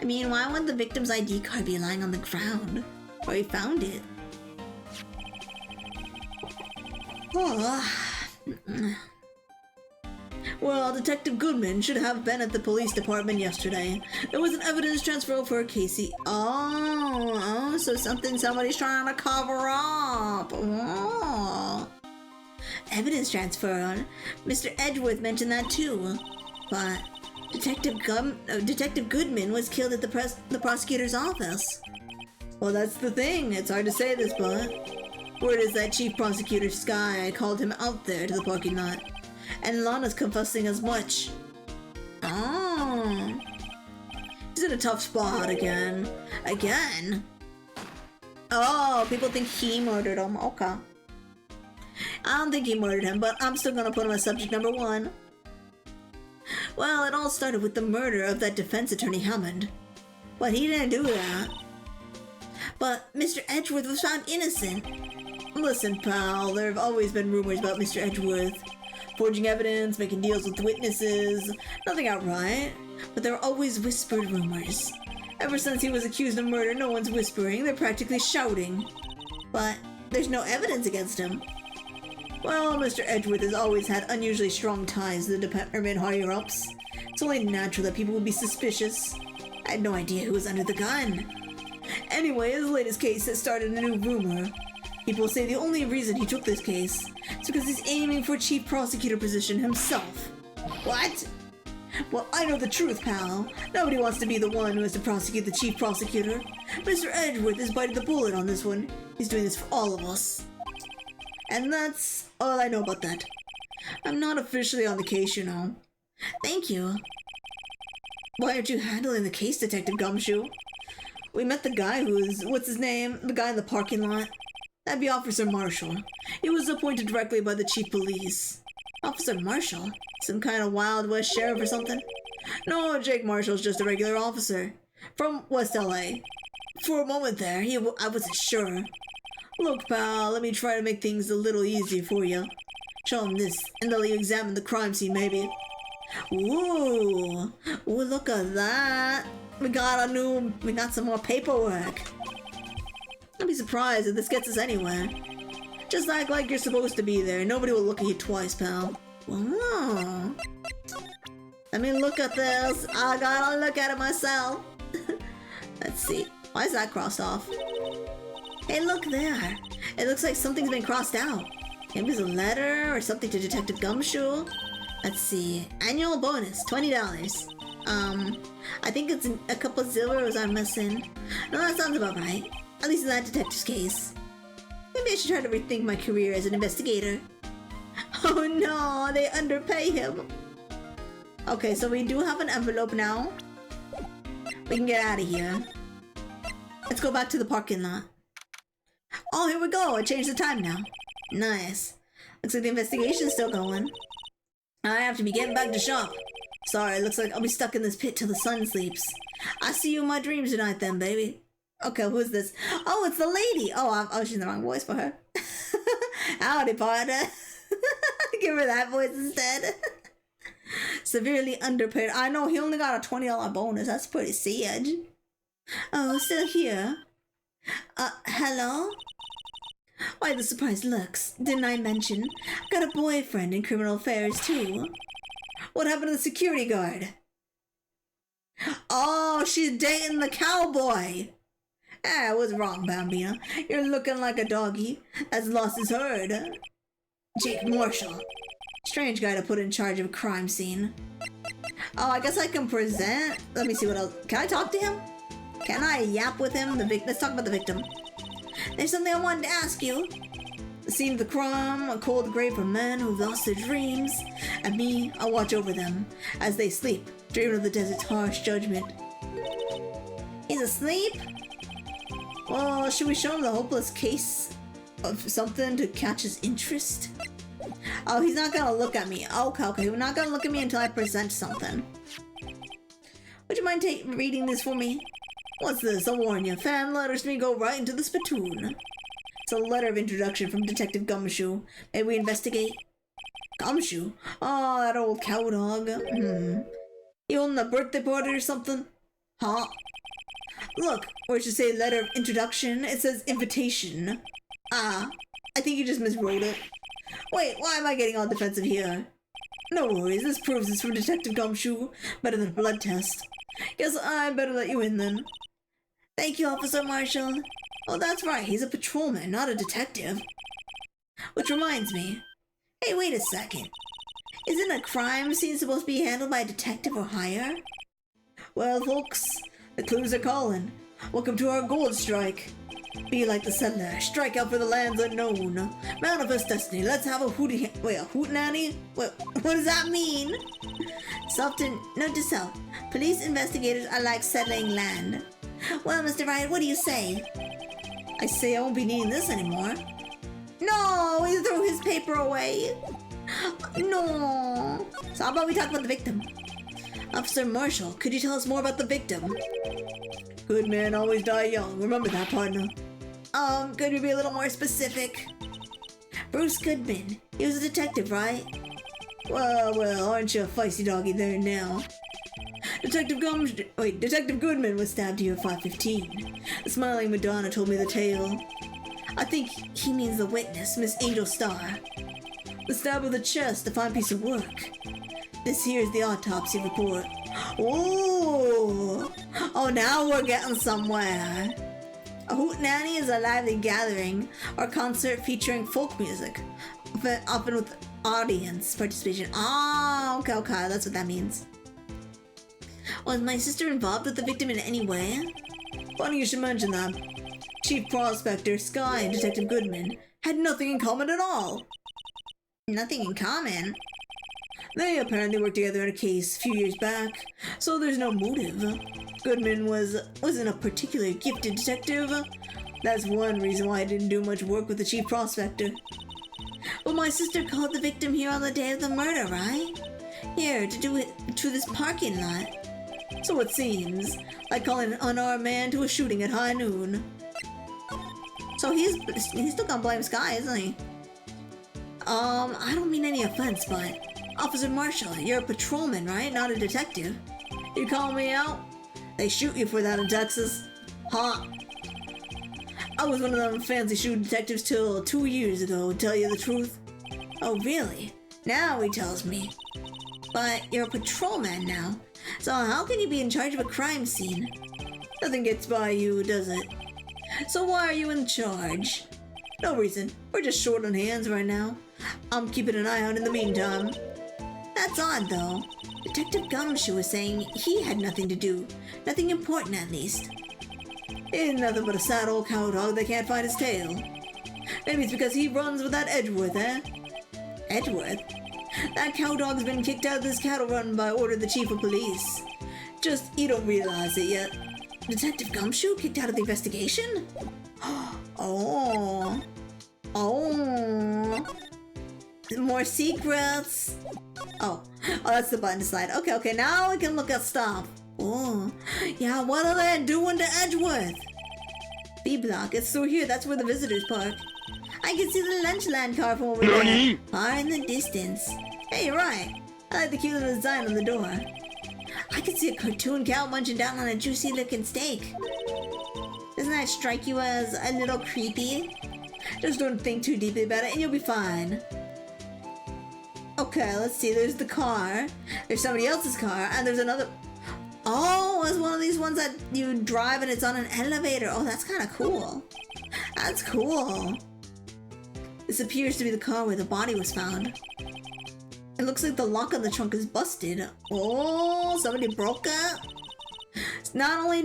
[SPEAKER 1] I mean, why would the victim's ID card be lying on the ground? Where he found it? Oh. Well, Detective Goodman should have been at the police department yesterday. There was an evidence transfer for Casey. Oh, so somebody's trying to cover up. Oh. Evidence transfer. Mr. Edgeworth mentioned that too. But Detective Goodman was killed at the prosecutor's office. Well, that's the thing. It's hard to say this, but word is that Chief Prosecutor Sky called him out there to the parking lot. And Lana's confessing as much. Oh. He's in a tough spot again. Again? Oh, people think he murdered him. Okay. I don't think he murdered him, but I'm still gonna put him as subject number 1. Well, it all started with the murder of that defense attorney Hammond. But he didn't do that. But Mr. Edgeworth was found innocent. Listen, pal, there have always been rumors about Mr. Edgeworth. Forging evidence, making deals with witnesses. Nothing outright, but there are always whispered rumors. Ever since he was accused of murder, no one's whispering, they're practically shouting. But there's no evidence against him. Well, Mr. Edgeworth has always had unusually strong ties to the department higher-ups. It's only natural that people would be suspicious. I had no idea who was under the gun. Anyway, his latest case has started a new rumor. People say the only reason he took this case is because he's aiming for a chief prosecutor position himself. What? Well, I know the truth, pal. Nobody wants to be the one who has to prosecute the chief prosecutor. Mr. Edgeworth is biting the bullet on this one. He's doing this for all of us. And that's all I know about that. I'm not officially on the case, you know. Thank you. Why aren't you handling the case, Detective Gumshoe? We met the guy what's his name? The guy in the parking lot. That'd be Officer Marshall. He was appointed directly by the Chief Police. Officer Marshall? Some kind of Wild West sheriff or something? No, Jake Marshall's just a regular officer. From West LA. For a moment there, I wasn't sure. Look, pal, let me try to make things a little easier for you. Show him this, and they'll examine the crime scene, maybe. Ooh, look at that. We got some more paperwork. I'd be surprised if this gets us anywhere. Just act like you're supposed to be there. Nobody will look at you twice, pal. Wow. Let me look at this. I gotta look at it myself. Let's see. Why is that crossed off? Hey, look there. It looks like something's been crossed out. Maybe it's a letter or something to Detective Gumshoe. Let's see. Annual bonus, $20. I think it's a couple zeros I'm missing. No, that sounds about right. At least in that detective's case. Maybe I should try to rethink my career as an investigator. Oh no, they underpay him. Okay, so we do have an envelope now. We can get out of here. Let's go back to the parking lot. Oh, here we go. I changed the time now. Nice. Looks like the investigation's still going. I have to be getting back to shop. Sorry, looks like I'll be stuck in this pit till the sun sleeps. I see you in my dreams tonight then, baby. Okay, who's this? Oh, it's the lady. Oh, I was using the wrong voice for her. Howdy, partner. Give her that voice instead. Severely underpaid. I know, he only got a $20 bonus. That's pretty sad. Oh, still here? Hello? Why the surprised looks? Didn't I mention? Got a boyfriend in criminal affairs, too. What happened to the security guard? Oh, she's dating the cowboy. I was wrong, Bambina. You're looking like a doggy that's lost his herd. Jake Marshall. Strange guy to put in charge of a crime scene. Oh, I guess I can present. Let me see what else. Can I talk to him? Can I yap with him? Let's talk about the victim. There's something I wanted to ask you. The scene of the crime, a cold grave for men who lost their dreams. And me, I watch over them as they sleep, dreaming of the desert's harsh judgment. He's asleep? Well, should we show him the hopeless case of something to catch his interest? Oh, he's not gonna look at me. Okay, he's not gonna look at me until I present something. Would you mind reading this for me? What's this? I'll warn you. Fan letters me go right into the spittoon. It's a letter of introduction from Detective Gumshoe. May we investigate? Gumshoe? Oh, that old cow dog. You holding a birthday party or something? Huh? Look, where it should say letter of introduction, it says invitation. Ah, I think you just miswrote it. Wait, why am I getting all defensive here? No worries, this proves it's from Detective Gumshoe. Better than a blood test. Guess I better let you in then. Thank you, Officer Marshall. Oh, that's right, he's a patrolman, not a detective. Which reminds me. Hey, wait a second. Isn't a crime scene supposed to be handled by a detective or higher? Well, folks, the clues are calling. Welcome to our gold strike. Be like the settler, strike out for the lands unknown. Manifest destiny, let's have a hootenanny? What does that mean? Note to self, police investigators are like settling land. Well, Mr. Wright, what do you say? I say I won't be needing this anymore. No, he threw his paper away. No. So how about we talk about the victim? Officer Marshall, could you tell us more about the victim? Good men always die young. Remember that, partner. Could you be a little more specific? Bruce Goodman. He was a detective, right? Well, aren't you a feisty doggy there now? Detective Goodman was stabbed here at 5:15. The smiling Madonna told me the tale. I think he means the witness, Miss Angel Starr. The stab of the chest, a fine piece of work. This here is the autopsy report. Oh, now we're getting somewhere. A hootenanny is a lively gathering or concert featuring folk music, often with audience participation. Oh, okay, that's what that means. Was my sister involved with the victim in any way? Funny you should mention that. Chief Prospector Sky and Detective Goodman had nothing in common at all. Nothing in common? They apparently worked together on a case a few years back, so there's no motive. Goodman wasn't a particularly gifted detective. That's one reason why I didn't do much work with the Chief Prospector. But my sister called the victim here on the day of the murder, right? Here, to this parking lot. So it seems, like calling an unarmed man to a shooting at high noon. So he's still gonna blame Sky, isn't he? I don't mean any offense, but Officer Marshall, you're a patrolman, right? Not a detective. You call me out? They shoot you for that in Texas. Huh? I was one of them fancy shoe detectives till 2 years ago, to tell you the truth. Oh, really? Now he tells me. But you're a patrolman now, so how can you be in charge of a crime scene? Nothing gets by you, does it? So why are you in charge? No reason. We're just short on hands right now. I'm keeping an eye out in the meantime. That's odd, though. Detective Gumshoe was saying he had nothing to do. Nothing important, at least. Ain't nothing but a sad old cow dog that can't find his tail. Maybe it's because he runs with that Edgeworth, eh? Edgeworth? That cow dog's been kicked out of this cattle run by order of the chief of police. Just, you don't realize it yet. Detective Gumshoe kicked out of the investigation? Oh. More secrets. Oh, that's the button to slide. Okay, now we can look at stuff. Oh, yeah, what are they doing to Edgeworth? B block, it's through here, that's where the visitors park. I can see the Lunchland car from over there, far in the distance. Hey, you're right. I like the cute little design on the door. I can see a cartoon cow munching down on a juicy looking steak. Doesn't that strike you as a little creepy? Just don't think too deeply about it and you'll be fine. Okay, let's see, there's the car. There's somebody else's car, and there's another... Oh, it's one of these ones that you drive and it's on an elevator. Oh, that's kind of cool. That's cool. This appears to be the car where the body was found. It looks like the lock on the trunk is busted. Oh, somebody broke it. Not only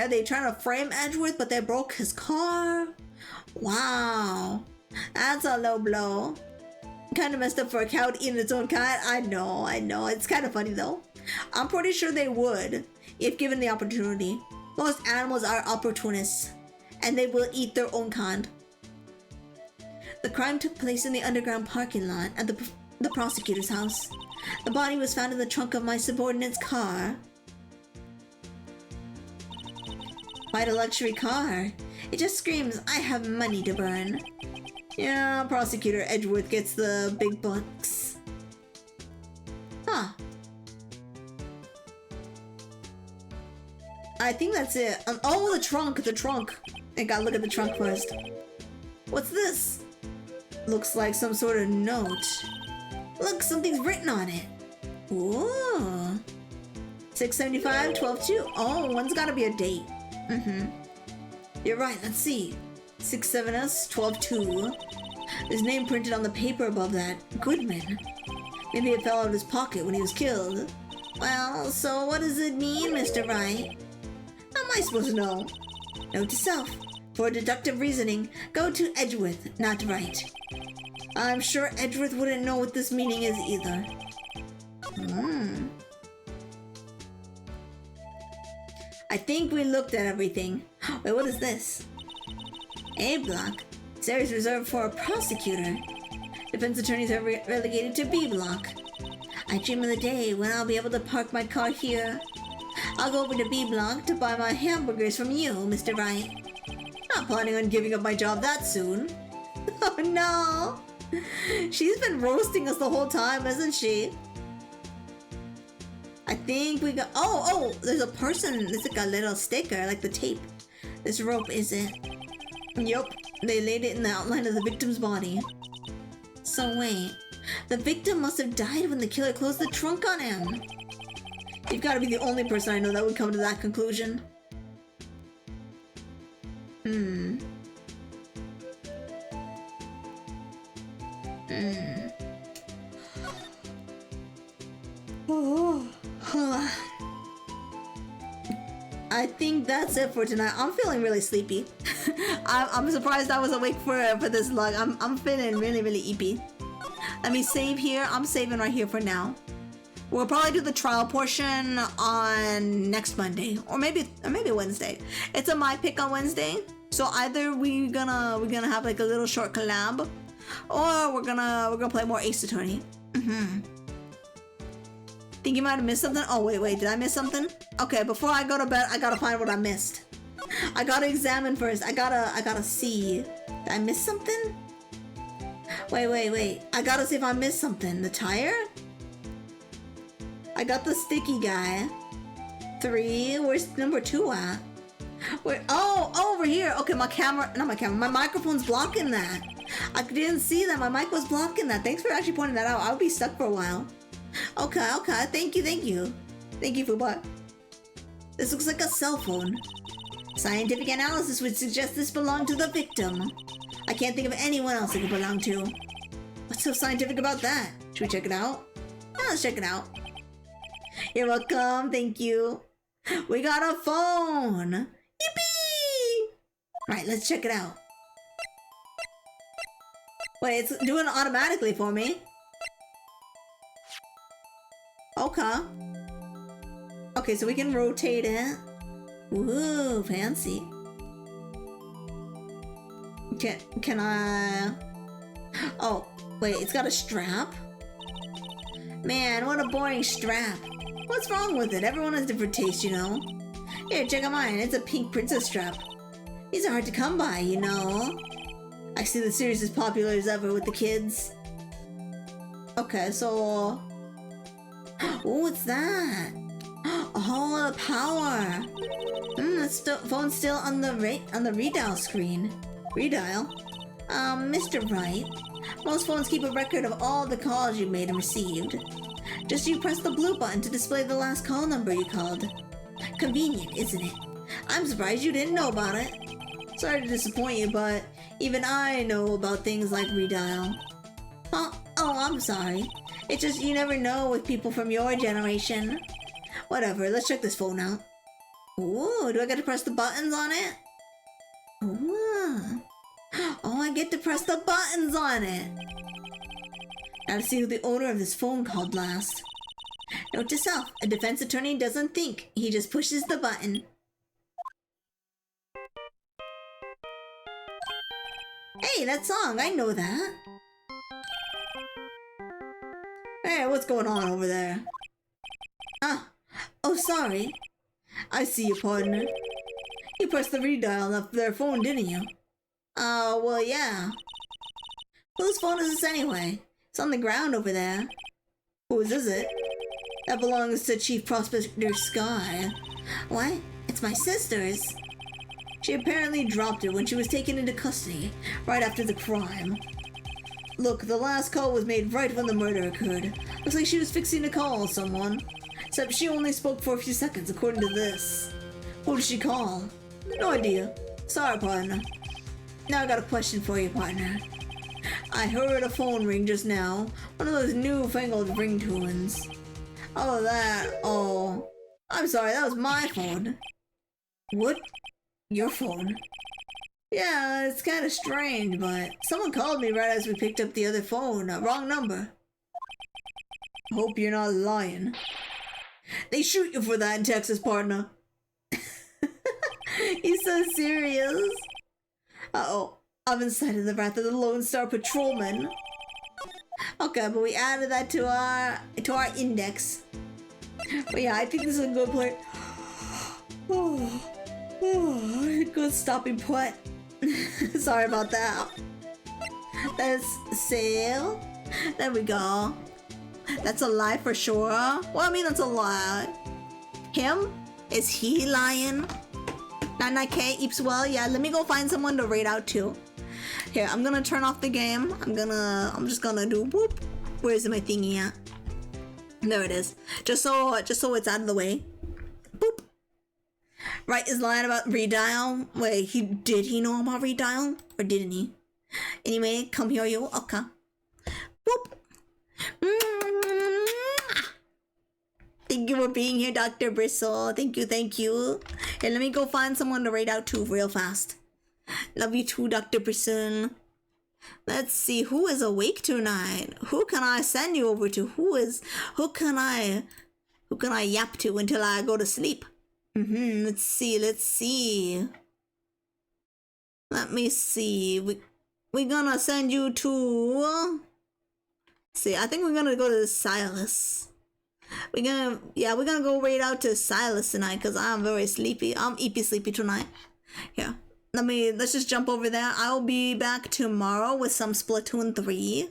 [SPEAKER 1] are they trying to frame Edgeworth, but they broke his car. Wow, that's a low blow. Kind of messed up for a cow to eat its own cat. I know. It's kind of funny though. I'm pretty sure they would, if given the opportunity. Most animals are opportunists, and they will eat their own kind. The crime took place in the underground parking lot at the prosecutor's house. The body was found in the trunk of my subordinate's car. Quite a luxury car. It just screams, I have money to burn. Yeah, Prosecutor Edgeworth gets the big bucks. Huh. I think that's it. Oh, the trunk. I gotta look at the trunk first. What's this? Looks like some sort of note. Look, something's written on it. Ooh. 675, 12-2. Oh, one's gotta be a date. You're right, let's see. 67S, 12-2. His name printed on the paper above that. Goodman. Maybe it fell out of his pocket when he was killed. Well, so what does it mean, Mr. Wright? How am I supposed to know? Note to self. For deductive reasoning, go to Edgeworth, not Wright. I'm sure Edgeworth wouldn't know what this meaning is either. I think we looked at everything. Wait, what is this? A block. This area is reserved for a prosecutor. Defense attorneys are relegated to B block. I dream of the day when I'll be able to park my car here. I'll go over to B block to buy my hamburgers from you, Mr. Wright. Not planning on giving up my job that soon. Oh no! She's been roasting us the whole time, hasn't she? I think we got... Oh, there's a person. There's like a little sticker, like the tape. This rope isn't. Yup, they laid it in the outline of the victim's body. So wait, the victim must have died when the killer closed the trunk on him. You've got to be the only person I know that would come to that conclusion. I think that's it for tonight. I'm feeling really sleepy. I'm surprised I was awake for this long. I'm feeling really, really eepy. Let me save here. I'm saving right here for now. We'll probably do the trial portion on next Monday, or maybe Wednesday. It's a my pick on Wednesday, so either we're gonna have like a little short collab, or we're gonna play more Ace Attorney. Think you might have missed something? Oh wait, did I miss something? Okay, before I go to bed, I gotta find what I missed. I gotta examine first. I gotta see. Did I miss something? Wait. I gotta see if I missed something. The tire? I got the sticky guy. 3. Where's number 2 at? Wait. Oh, over here. Okay, my microphone's blocking that. I didn't see that. My mic was blocking that. Thanks for actually pointing that out. I'll be stuck for a while. Okay. Thank you. Thank you, Fubot. This looks like a cell phone. Scientific analysis would suggest this belonged to the victim. I can't think of anyone else it could belong to. What's so scientific about that? Should we check it out? Yeah, let's check it out. You're welcome. Thank you. We got a phone. Yippee! Right, let's check it out. Wait, it's doing it automatically for me. Okay, so we can rotate it. Ooh, fancy. Can I... Oh, wait, it's got a strap? Man, what a boring strap. What's wrong with it? Everyone has different tastes, you know? Here, check out mine. It's a pink princess strap. These are hard to come by, you know? I see the series is popular as ever with the kids. Okay, so... Oh, what's that? A whole lot of power. This phone's still on the redial screen. Redial? Mr. Wright, most phones keep a record of all the calls you made and received. Just you press the blue button to display the last call number you called. Convenient, isn't it? I'm surprised you didn't know about it. Sorry to disappoint you, but even I know about things like redial. Oh, I'm sorry. It's just you never know with people from your generation. Whatever, let's check this phone out. Ooh, do I get to press the buttons on it? Ooh. Oh, I get to press the buttons on it. Now to see who the owner of this phone called last. Note to self, a defense attorney doesn't think, he just pushes the button. Hey, that song, I know that. Hey, what's going on over there? Oh, sorry. I see you, partner. You pressed the redial of their phone, didn't you? Well, yeah. Whose phone is this anyway? It's on the ground over there. Whose is it? That belongs to Chief Prospector Sky. What? It's my sister's. She apparently dropped it when she was taken into custody, right after the crime. Look, the last call was made right when the murder occurred. Looks like she was fixing to call someone. Except she only spoke for a few seconds, according to this. Who did she call? No idea. Sorry, partner. Now I got a question for you, partner. I heard a phone ring just now. One of those newfangled ringtones. Oh, that. Oh. I'm sorry, that was my phone. What? Your phone? Yeah, it's kind of strange, but someone called me right as we picked up the other phone. Wrong number. Hope you're not lying. They shoot you for that in Texas, partner. He's so serious. Uh-oh. I've incited the wrath of the Lone Star Patrolman. Okay, but we added that to our index. But yeah, I think this is a good point. Good stopping point. Sorry about that. That's sale. There we go. That's a lie for sure. Well, I mean, that's a lie. Him? Is he lying? 99K, Eepswell. Yeah, let me go find someone to raid out to. Here, I'm gonna turn off the game. I'm just gonna do whoop. Where's my thingy at? There it is. Just so it's out of the way. Boop. Right is lying about redial. Wait, did he know about redial? Or didn't he? Anyway, come here you. Okay. Boop. Thank you for being here, Dr. Bristle. Thank you. Hey, let me go find someone to raid out to real fast. Love you too, Dr. Brisson. Let's see who is awake tonight. Who can I send you over to? Who can I yap to until I go to sleep? Let's see. Let me see. We're gonna send you to see, I think we're gonna go to Silas. We're gonna go raid out to Silas tonight because I'm very sleepy. I'm eepy sleepy tonight. Yeah. Let's just jump over there. I'll be back tomorrow with some Splatoon 3.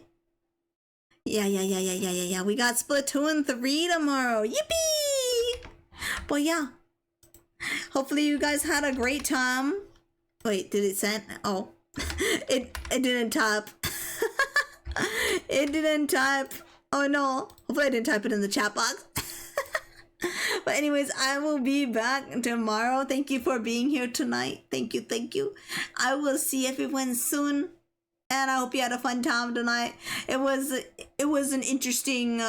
[SPEAKER 1] Yeah. We got Splatoon 3 tomorrow. Yippee! But yeah. Hopefully you guys had a great time. Wait, did it send? Oh. It didn't type. It didn't type. Oh no. Hopefully I didn't type it in the chat box. But anyways, I will be back tomorrow. Thank you for being here tonight. Thank you. I will see everyone soon. And I hope you had a fun time tonight. It was an interesting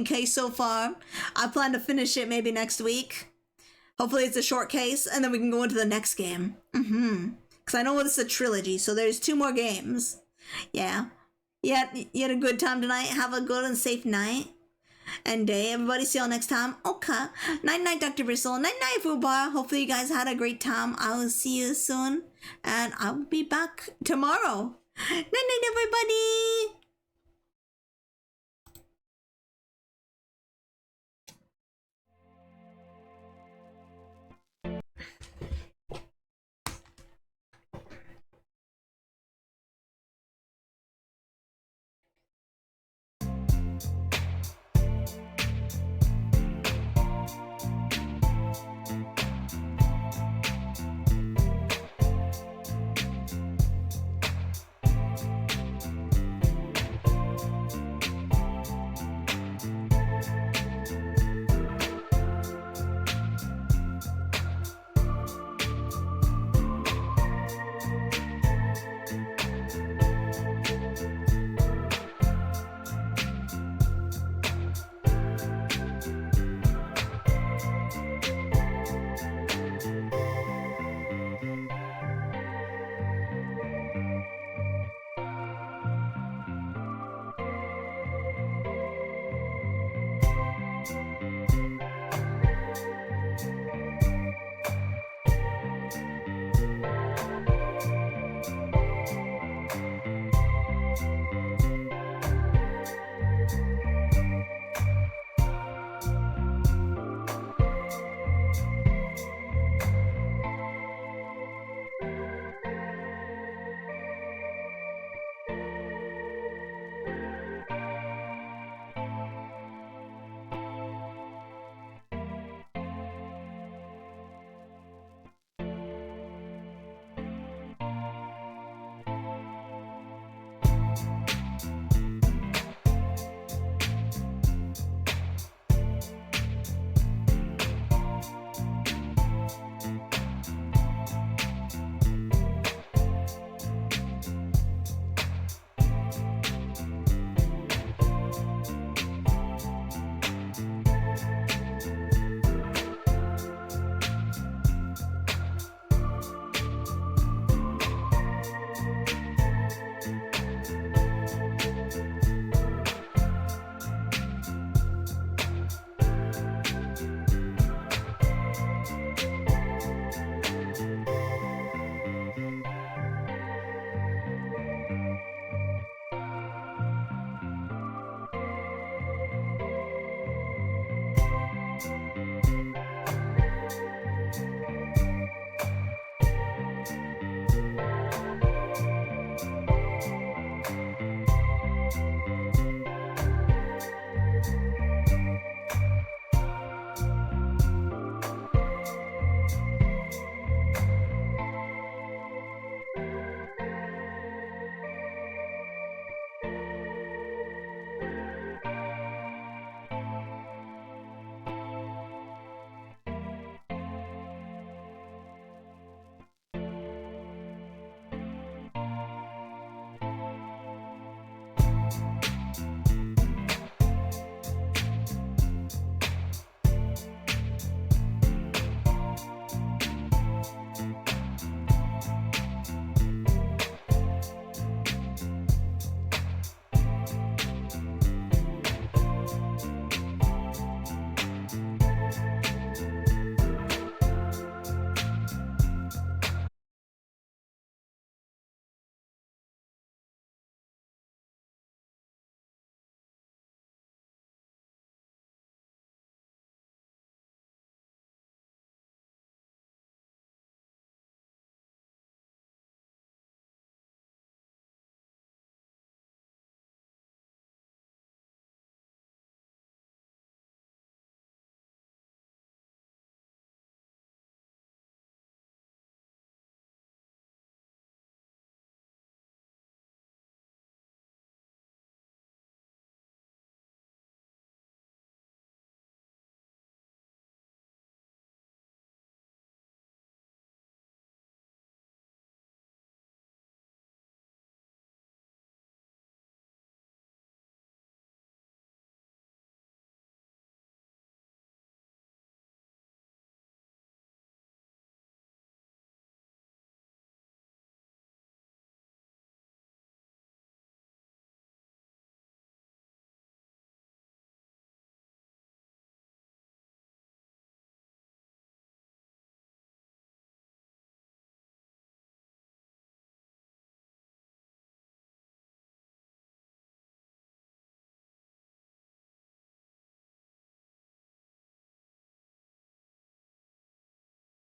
[SPEAKER 1] case so far. I plan to finish it maybe next week. Hopefully it's a short case and then we can go into the next game. Because I know this is a trilogy, so there's 2 more games. Yeah. You had a good time tonight. Have a good and safe night and day. Everybody, see y'all next time. Okay. Night, Dr. Bristle. Night, Fubar. Hopefully you guys had a great time. I will see you soon. And I will be back tomorrow. Night, everybody.